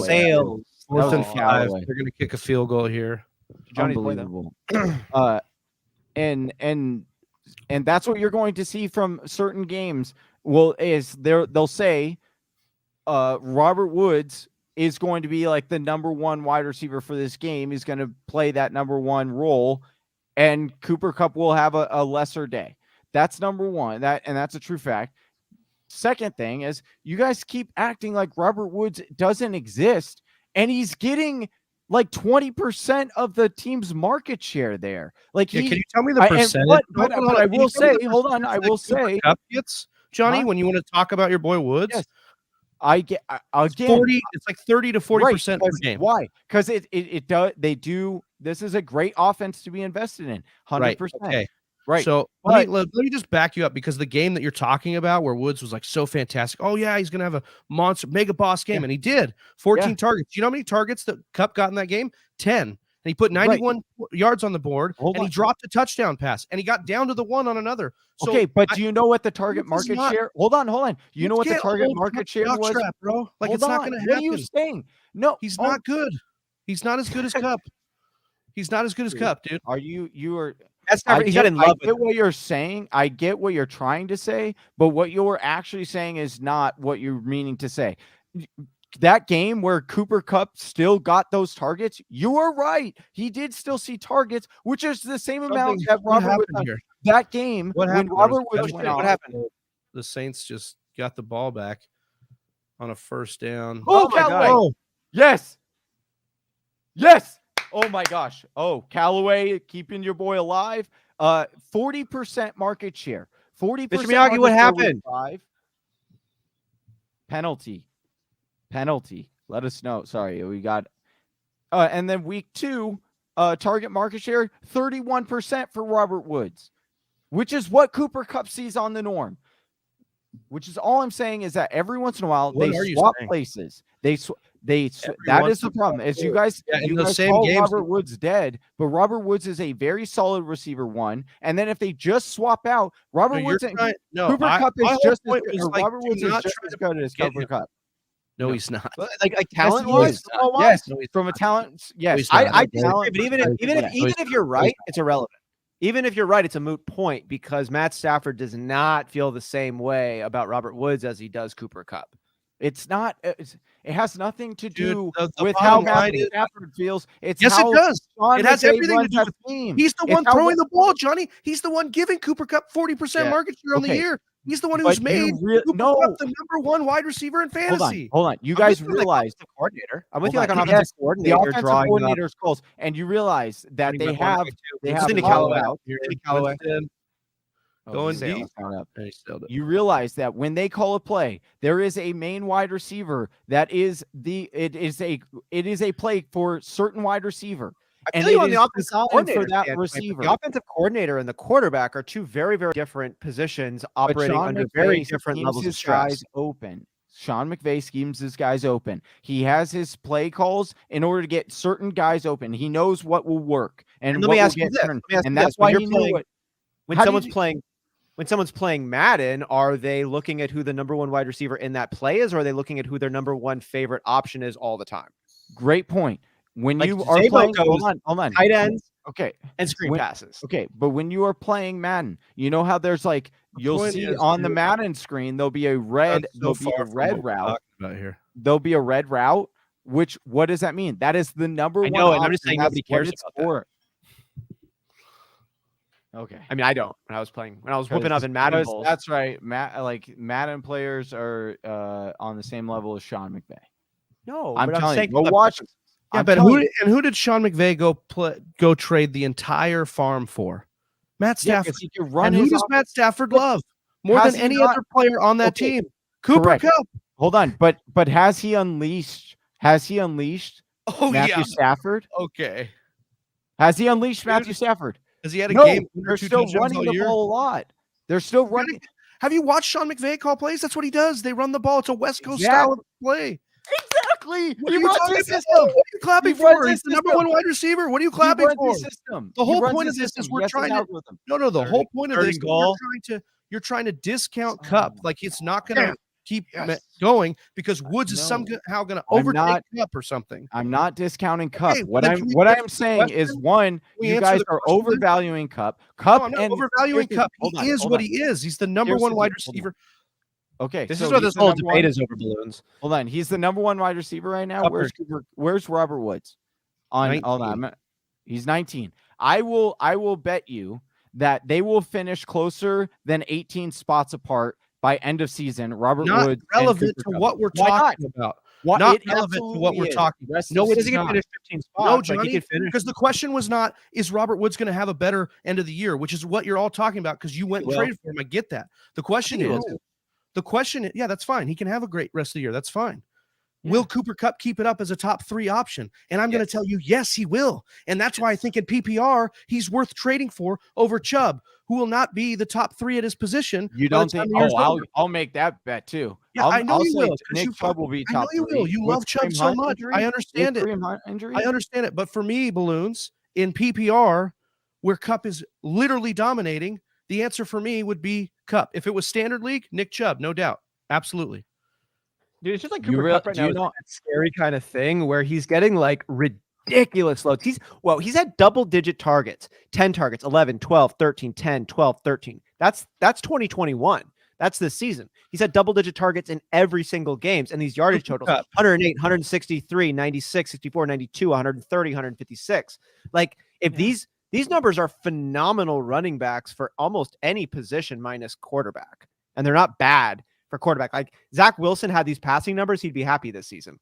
Sales. 4th and 5. They're going to kick a field goal here. Unbelievable. And that's what you're going to see from certain games. Well, they'll say Robert Woods is going to be like the number one wide receiver for this game. He's going to play that number one role, and Cooper Kupp will have a lesser day. That's number one. That's a true fact. Second thing is you guys keep acting like Robert Woods doesn't exist, and he's getting like 20% of the team's market share there. Like, can you tell me the percentage? But I will say, hold on, I will say, Johnny, when you want to talk about your boy Woods, yes, I get again 40. It's like 30 to 40% per game. Why? Because it does. They do. This is a great offense to be invested in. 100%. Okay. Right. So let me just back you up, because the game that you're talking about where Woods was like so fantastic. Oh yeah, he's going to have a monster mega boss game. And he did 14 targets. You know how many targets that Kupp got in that game? 10. And he put 91 yards on the board, he dropped a touchdown pass, and he got down to the 1 on another. So okay. But do you know what the target market share? Hold on. You know what the target market share was, bro? Like, it's not going to happen. What are you saying? No, he's not good. He's not as good as Kupp. He's not as good as Kupp, dude. Are you are I get what you're saying. I get what you're trying to say, but what you're actually saying is not what you're meaning to say. That game where Cooper Kupp still got those targets, you are right. He did still see targets, which is the same amount that Robert Woods here. That game when Robert Woods went off. What happened? The Saints just got the ball back on a first down. Oh my God! Oh. Yes. Oh my gosh. Oh, Callaway keeping your boy alive. 40% market share. 40%. Mr. Miyagi, what happened? Penalty. Let us know. Sorry, we got and then week 2, target market share 31% for Robert Woods, which is what Cooper Kupp sees on the norm. Which is all I'm saying is that every once in a while they swap places. That is the problem. As you guys, you guys call Robert Woods dead, but Robert Woods is a very solid receiver 1. And then if they just swap out Robert Woods and Cooper Kupp is just as good. Robert Woods is just as good as Cooper Kupp. No, he's not. Like talent wise, yes. From a talent, yes. I disagree, but even if you're right, it's irrelevant. Even if you're right, it's a moot point, because Matt Stafford does not feel the same way about Robert Woods as he does Cooper Kupp. It's not. It has nothing to do with how Matt Stafford feels. It's yes, how it does. Sean it has McVay everything to do with team. He's the one throwing the ball, Johnny. He's the one giving Cooper Kupp 40% market share on the year. He's the one who's made Cooper Kupp the #1 wide receiver in fantasy. Hold on. You guys realize the coordinator. I'm with you, like on offensive coordinator. The offensive coordinator's calls, and you realize that they have Callaway. Going deep. You realize that when they call a play, there is a main wide receiver that is it is a play for certain wide receiver. I feel you on the offensive coordinator for that receiver. The offensive coordinator and the quarterback are two very, very different positions operating under very different levels of stress. Guys open. Sean McVay schemes his guys open. He has his play calls in order to get certain guys open. He knows what will work. And let me ask you this. And that's why he knew it. When someone's playing Madden, are they looking at who the #1 wide receiver in that play is, or are they looking at who their #1 favorite option is all the time? Great point. When you are playing, hold on, tight ends, okay, and screen passes, okay. But when you are playing Madden, you know how there's like you'll see on the Madden screen there'll be a red, route. There'll be a red route. Which what does that mean? That is the #1. I know, and I'm just saying nobody cares about that. Okay. I mean, I don't. When I was whipping up in Madden Bowls. That's right. Madden players are on the same level as Sean McVay. No, I'm telling you, go watch. Yeah, but who did Sean McVay go trade the entire farm for? Matt Stafford. And who does Matt Stafford love more than any other player on that team? Cooper Kupp. Hold on, but has he unleashed Matthew Stafford? Okay. Has he unleashed Matthew Stafford? Has he had a game? They're still running the ball a lot. They're still running. Have you watched Sean McVay call plays? That's what he does. They run the ball. It's a West Coast style of play. Exactly. What are you clapping for? He's the #1 wide receiver. What are you clapping for? The whole point of this is we're trying to. No. The whole point of this is you're trying to discount Kupp. Like it's not going to keep going because Woods is somehow going to overtake Kupp or something. I'm not discounting Kupp. Okay, what I'm saying is one, you guys are overvaluing Kupp. Overvaluing Kupp. He is what he is. He's the #1 wide receiver. Okay, this is what this whole debate is over balloons. Hold on, he's the #1 wide receiver right now. Where's Robert Woods? He's 19. I will bet you that they will finish closer than 18 spots apart by end of season, Robert not Woods relevant to what we're talking about. Not relevant to what we're talking about. No, it doesn't finish 15 spots. No, Johnny, because the question was not, is Robert Woods going to have a better end of the year, which is what you're all talking about because you went and traded for him. I get that. The question is, yeah, that's fine. He can have a great rest of the year. That's fine. Yeah. Will Cooper Kupp keep it up as a top 3 option? And I'm going to tell you, yes, he will. And that's why I think in PPR, he's worth trading for over Chubb, who will not be the top 3 at his position. You don't think? Oh, I'll make that bet too. Yeah, I know you will. Nick Chubb will be top 3. I know you will. You love Chubb so much. I understand it. I understand it. But for me, Balloons, in PPR, where Kupp is literally dominating, the answer for me would be Kupp. If it was standard league, Nick Chubb, no doubt. Absolutely. Dude, it's just like Cooper Kupp right now. That scary kind of thing where he's getting like ridiculous loads. He's had double-digit targets, 10 targets, 11, 12, 13, 10, 12, 13. That's 2021. That's this season. He's had double-digit targets in every single games, and these yardage totals, 108, 163, 96, 64, 92, 130, 156. Like, if these numbers are phenomenal running backs for almost any position minus quarterback, and they're not bad for quarterback. Like, Zach Wilson had these passing numbers, he'd be happy this season.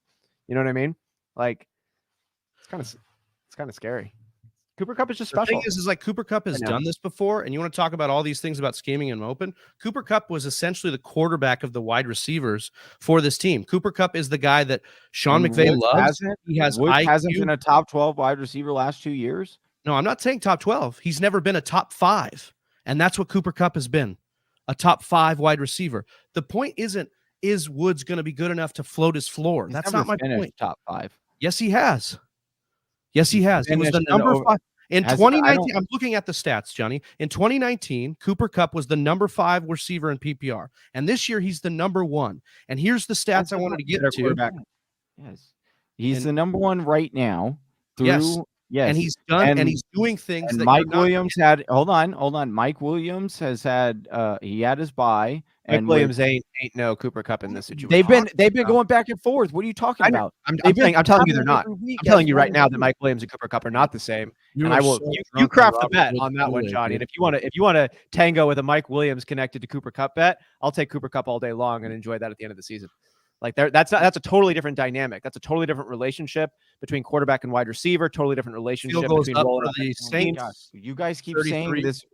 You know what I mean? Like, it's kind of scary. Cooper Kupp is just special. The thing is like Cooper Kupp has done this before, and you want to talk about all these things about scheming and open. Cooper Kupp was essentially the quarterback of the wide receivers for this team. Cooper Kupp is the guy that Sean McVay loves. He has IQ. Hasn't been a top 12 wide receiver last 2 years. No, I'm not saying top 12. He's never been a top 5, and that's what Cooper Kupp has been, a top 5 wide receiver. The point isn't, is Woods going to be good enough to float his floor? That's not my point. Top 5. Yes, he has. Yes, he has. He was the number 5. In 2019, I'm looking at the stats, Johnny. In 2019, Cooper Kupp was the number 5 receiver in PPR. And this year, he's the number 1. And here's the stats I wanted to get to. Yes. He's the number 1 right now. Yes. And he's done, and he's doing things. And that Mike Williams had, hold on. Mike Williams has had, he had his bye. And Williams ain't no Cooper Kupp in this situation. They've been going back and forth. What are you talking about? I'm telling you they're not. I'm telling you right now that Mike Williams and Cooper Kupp are not the same. And I will. You craft the bet on that one, Johnny. And if you want to tango with a Mike Williams connected to Cooper Kupp bet, I'll take Cooper Kupp all day long and enjoy that at the end of the season. Like that's a totally different dynamic. That's a totally different relationship between quarterback and wide receiver. Totally different relationship between the Saints. You guys keep saying this.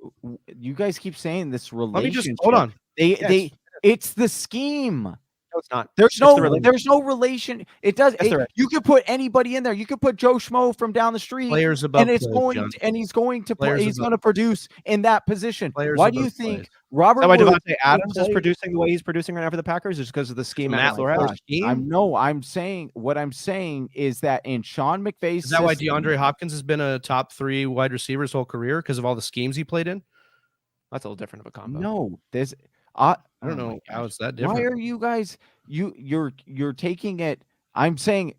You guys keep saying this relationship. Let me just hold on. It's the scheme. No, it's not. There's no relation. It does. You could put anybody in there. You could put Joe Schmo from down the street. Players above, and he's going to play. He's going to produce in that position. Why do you think Robert? Why Devontae Adams is producing the way he's producing right now for the Packers is because of the scheme. I'm saying what I'm saying is that in Sean McVay's is that why DeAndre Hopkins has been a top 3 wide receiver his whole career because of all the schemes he played in? That's a little different of a combo. No, there's. I don't know how it's that different. Why are you guys you're taking it? I'm saying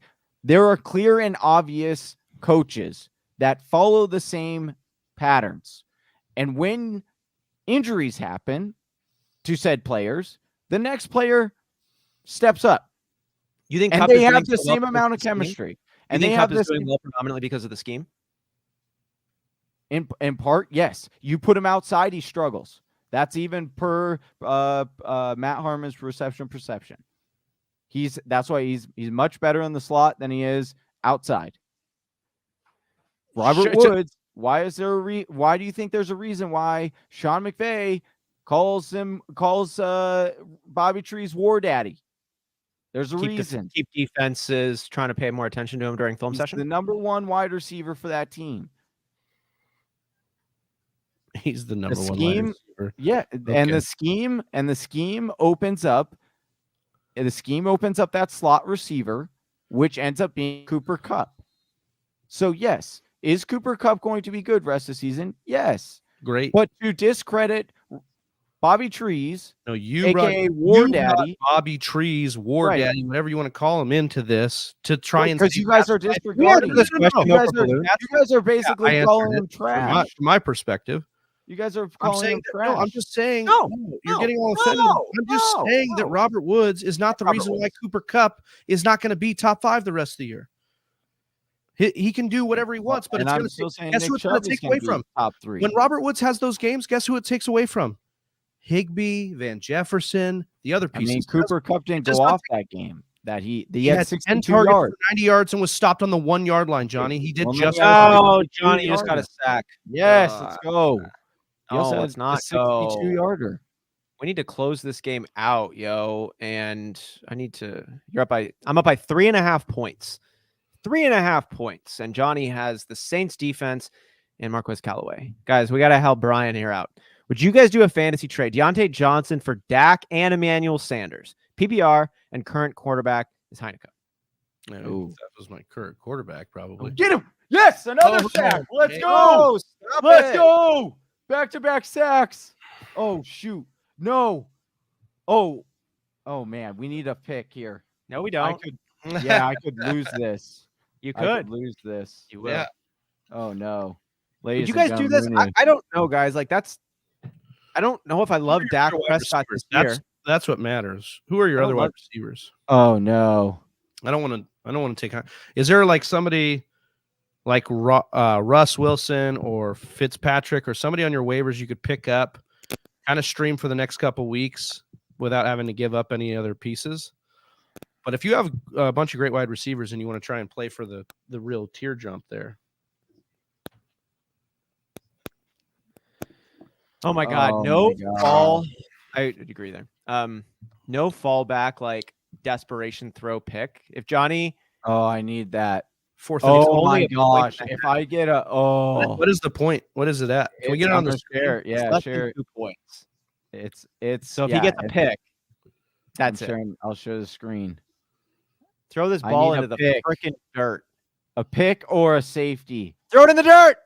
there are clear and obvious coaches that follow the same patterns. And when injuries happen to said players, the next player steps up. You think and they have the same amount of chemistry. And they have this doing well predominantly because of the scheme? In part, yes. You put him outside, he struggles. That's even per Matt Harmon's reception perception. That's why he's much better in the slot than he is outside. Robert Woods, why do you think there's a reason why Sean McVay calls Bobby Tree's war daddy? There's a reason. Keep defenses trying to pay more attention to him during film session. The number 1 wide receiver for that team. He's the number 1 wide receiver. Yeah, okay. And the scheme opens up. The scheme opens up that slot receiver, which ends up being Cooper Kupp. So yes, is Cooper Kupp going to be good rest of the season? Yes. Great. But to discredit Bobby Trees, aka War Daddy, Bobby Trees, War Daddy, whatever you want to call him, into this to try and because you guys are disregarding. You guys are basically calling him trash. From my perspective. You guys are calling him trash. No, I'm just saying. You're getting all offended. I'm just saying that Robert Woods is not the reason why Cooper Kupp is not going to be top 5 the rest of the year. He can do whatever he wants, but guess who it's going to take away from? Top 3. When Robert Woods has those games, guess who it takes away from? Higbee, Van Jefferson, the other pieces. I mean, Cooper Kupp didn't go off that game. That he had 10 targets for 90 yards and was stopped on the 1 yard line, Johnny. He did just. Oh, Johnny just got a sack. Yes, let's go. No, it's not. 62-yarder. We need to close this game out, yo. And I'm up by 3.5 points. 3.5 points. And Johnny has the Saints defense and Marquez Callaway. Guys, we got to help Brian here out. Would you guys do a fantasy trade? Deontay Johnson for Dak and Emmanuel Sanders. PPR and current quarterback is Heineke. That was my current quarterback, probably. Get him. Yes, another sack. Let's go. Let's go. Back-to-back sacks. Oh, shoot. No. Oh, man. We need a pick here. No, we don't. I could lose this. You could lose this. You will. Yeah. Oh, no. Would you guys do this? I don't know, guys. Like, I don't know if I love Dak Prescott this year. That's what matters. Who are your other wide receivers? Oh, no. I don't want to take. Is there like somebody like Russ Wilson or Fitzpatrick or somebody on your waivers you could pick up, kind of stream for the next couple weeks without having to give up any other pieces? But if you have a bunch of great wide receivers and you want to try and play for the real tier jump there. Oh my God. No fall. I agree there. No fallback, like desperation throw pick. If Johnny. Oh, I need that. Oh my gosh. If I get what is the point? What is it at? Can we get it on the share? Yeah, share 2 points. It's so if he gets a pick, that's it. I'll show the screen. Throw this ball into the freaking dirt. A pick or a safety? Throw it in the dirt.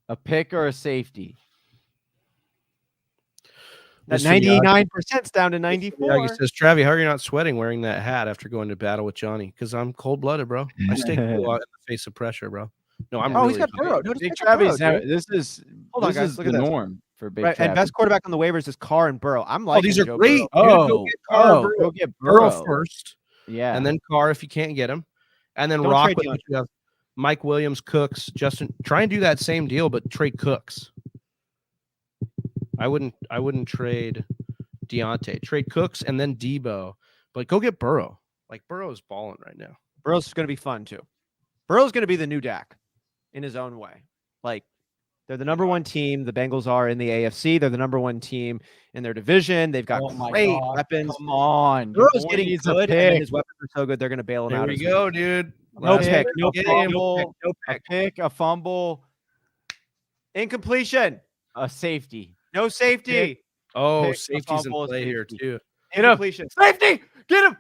A pick or a safety? That 99%'s down to 94. He says, Travi, how are you not sweating wearing that hat after going to battle with Johnny? Because I'm cold-blooded, bro. I stay cool in the face of pressure, bro. No, I'm really. He's got Burrow. No, Big Travis. This is the norm for Big Travis. And best quarterback on the waivers is Carr and Burrow. I'm like, these are great. Go get Burrow first. Yeah, and then Carr if you can't get him, and then rock with you have Mike Williams, Cooks, Justin. Try and do that same deal, but trade Cooks. I wouldn't trade Deontay. Trade Cooks and then Debo, but go get Burrow. Like Burrow's balling right now. Burrow's going to be fun too. Burrow's going to be the new Dak in his own way. Like they're the number one team. The Bengals are in the AFC. They're the number one team in their division. They've got great weapons. Come on, Burrow's getting good, and his weapons are so good they're going to bail him out. There we go, dude. No pick, no fumble, no pick, a fumble, incompletion, a safety. No safety. Oh, safety's in play here too. Incompletion. Safety. Get him.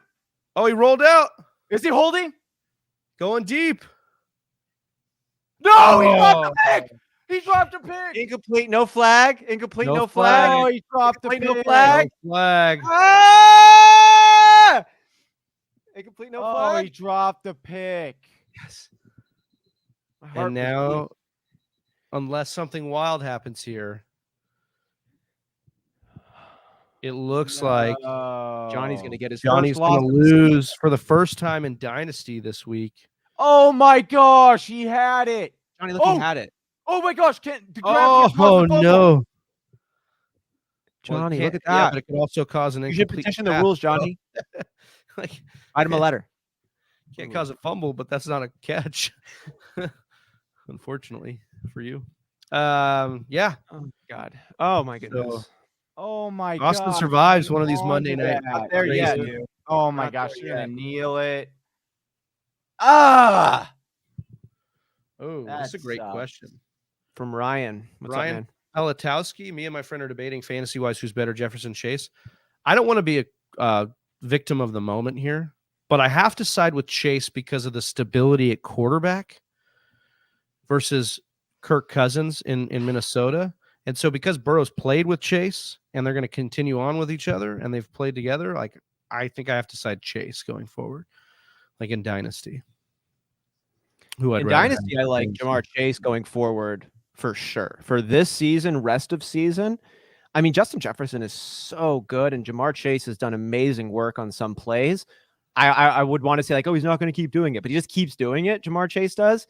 Oh, he rolled out. Is he holding? Going deep. No, he dropped the pick. He dropped a pick. Incomplete. No flag. Incomplete. No flag. Oh, he dropped the pick. No flag. No flag. Ah! Incomplete. No flag. Oh, he dropped the pick. Yes. And now, unless something wild happens here, it looks like Johnny's going to get his Johnny's going to lose for the first time in Dynasty this week. Oh my gosh, he had it. Johnny, look, he had it. Oh my gosh, no. Johnny, look at that. Yeah, but it could also cause an incomplete. You should petition the rules, Johnny. Like, write him a letter. Can't cause a fumble, but that's not a catch. Unfortunately for you. Yeah. Oh God. Oh my goodness. So, oh my god. Austin survives one of these Monday night. Not there yet, dude. Oh my gosh, you're gonna kneel it. Oh, that's a great question. From Ryan. What's Ryan up, Pelatowski. Me and my friend are debating fantasy-wise who's better, Jefferson Chase. I don't want to be a victim of the moment here, but I have to side with Chase because of the stability at quarterback versus Kirk Cousins in Minnesota. And so because Burrow's played with Chase and they're going to continue on with each other and they've played together, like I think I have to side Chase going forward, like in Dynasty. In Dynasty, I like Jamar Chase going forward for sure. For this season, rest of season, I mean, Justin Jefferson is so good, and Jamar Chase has done amazing work on some plays. I would want to say, like, oh, he's not going to keep doing it, but he just keeps doing it. Jamar Chase does.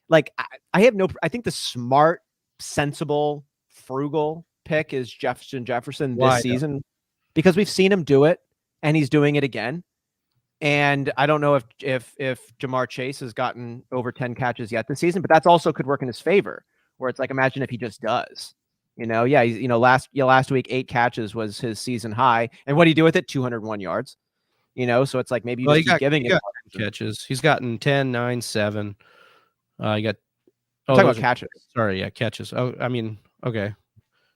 Like, I think the smart, sensible, frugal pick is Justin Jefferson this season because we've seen him do it and he's doing it again. And I don't know if Jamar Chase has gotten over 10 catches yet this season, but that's also could work in his favor, where it's like, imagine if he just does. Yeah, he's, last week 8 catches was his season high, and what do you do with it? 201 yards. So it's like maybe you just keep giving it catches. He's gotten 10, 9, 7. You got talking about catches. Sorry, yeah, catches. Oh, I mean, okay.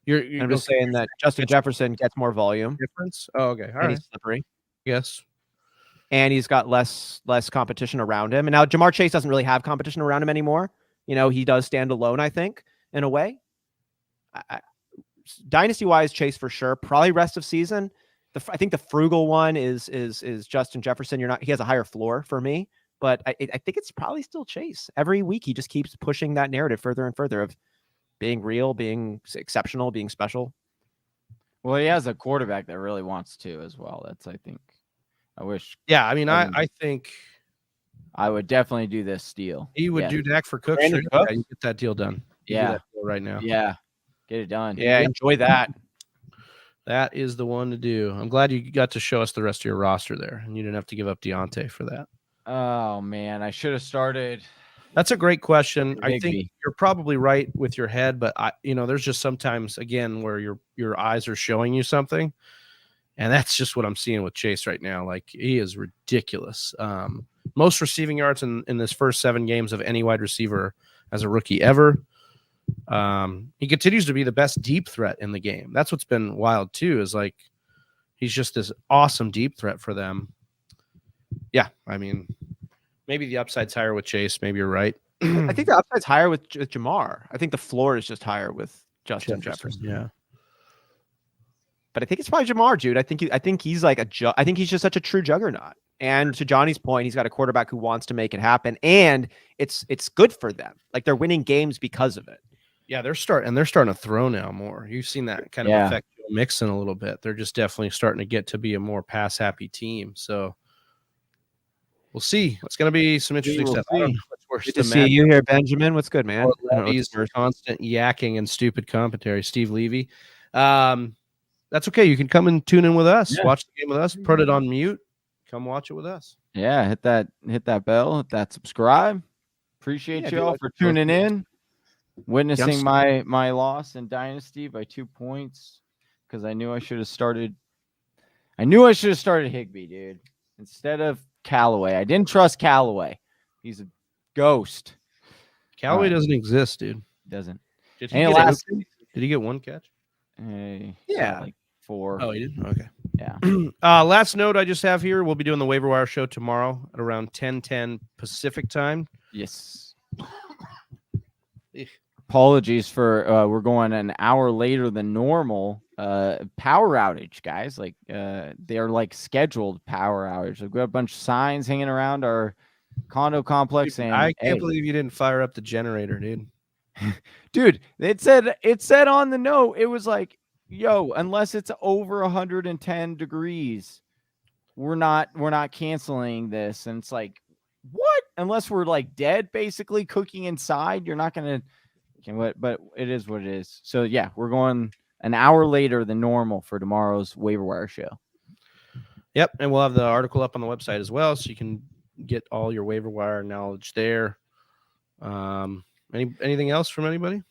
I'm just saying that Justin Jefferson gets more volume. Difference. Oh, okay. All right. He's slippery. Yes. And he's got less competition around him. And now Jamar Chase doesn't really have competition around him anymore. He does stand alone, I think, in a way. Dynasty-wise, Chase for sure. Probably rest of season. I think the frugal one is Justin Jefferson. He has a higher floor for me, but I think it's probably still Chase. Every week he just keeps pushing that narrative further and further of being real, being exceptional, being special. Well, he has a quarterback that really wants to as well. That's, I think. I wish. Yeah, I mean, I think I would definitely do this deal. He would do Dak for Cook. Sure. Yeah, you get that deal done. Yeah, that deal right now. Yeah, get it done. Yeah, enjoy that. That is the one to do. I'm glad you got to show us the rest of your roster there, and you didn't have to give up Deontay for that. Oh man, I should have started. That's a great question. I think you're probably right with your head, but there's just sometimes again where your eyes are showing you something. And that's just what I'm seeing with Chase right now. Like, he is ridiculous. Most receiving yards in this first 7 games of any wide receiver as a rookie ever. He continues to be the best deep threat in the game. That's what's been wild too, is like he's just this awesome deep threat for them. Yeah, I mean, maybe the upside's higher with Chase. Maybe you're right. I think the upside's higher with Jamar. I think the floor is just higher with Justin Jefferson. Yeah. But I think it's probably Jamar, Jude. I think he's like I think he's just such a true juggernaut. And to Johnny's point, he's got a quarterback who wants to make it happen, and it's good for them. Like, they're winning games because of it. Yeah, they're starting to throw now more. You've seen that kind of affect Joe Mixon a little bit. They're just definitely starting to get to be a more pass happy team. So we'll see. It's going to be some interesting stuff. Good to see you here, Benjamin. What's good, man? Levy's constant yakking and stupid commentary. Steve Levy. That's okay. You can come and tune in with us. Yeah. Watch the game with us. Put it on mute. Come watch it with us. Yeah, hit that bell, hit that subscribe. Appreciate you all for tuning in, witnessing my loss in Dynasty by 2 points, because I knew I should have started Higbee, dude, instead of Callaway. I didn't trust Callaway. He's a ghost. Callaway doesn't exist, dude. Doesn't. Did he get 1 catch? Yeah. Like 4. Oh, he did? Okay. Yeah. Last note I just have here, we'll be doing the waiver wire show tomorrow at around 10:10 Pacific time. Yes. Apologies for we're going an hour later than normal. Power outage, guys. Like they're like scheduled power outage. Like, we have a bunch of signs hanging around our condo complex, and I can't believe you didn't fire up the generator, dude. Dude, it said on the note, it was like, yo, unless it's over 110 degrees, we're not canceling this. And it's like, what? Unless we're like dead, basically cooking inside, you're not gonna. But it is what it is. So yeah, we're going an hour later than normal for tomorrow's waiver wire show. Yep, and we'll have the article up on the website as well, so you can get all your waiver wire knowledge there. Anything else from anybody?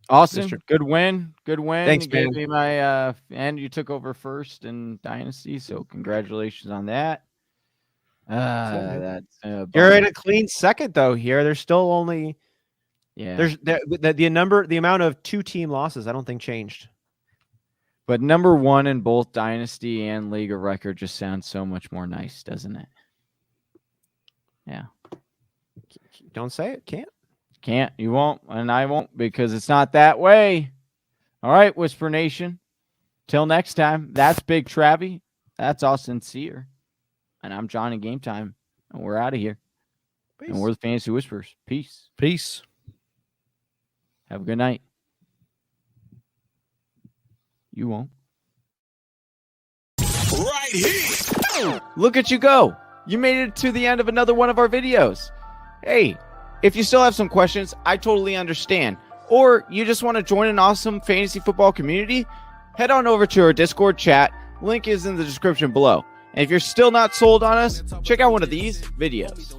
Austin, good win. Thanks, man. You my and you took over first in Dynasty, so congratulations on that. You're in a clean second though. Here, there's still only there's the amount of 2-team losses I don't think changed. But number 1 in both Dynasty and League of Record just sounds so much more nice, doesn't it? Yeah. Don't say it. Can't. You won't, and I won't, because it's not that way. All right, Whisper Nation. Till next time, that's Big Travie. That's Austin Sear. And I'm Johnny Game Time. And we're out of here. Peace. And we're the Fantasy Whispers. Peace. Peace. Have a good night. You won't. Right here. Look at you go. You made it to the end of another one of our videos. Hey, if you still have some questions, I totally understand. or you just want to join an awesome fantasy football community, head on over to our Discord chat. Link is in the description below. And if you're still not sold on us, check out one of these videos.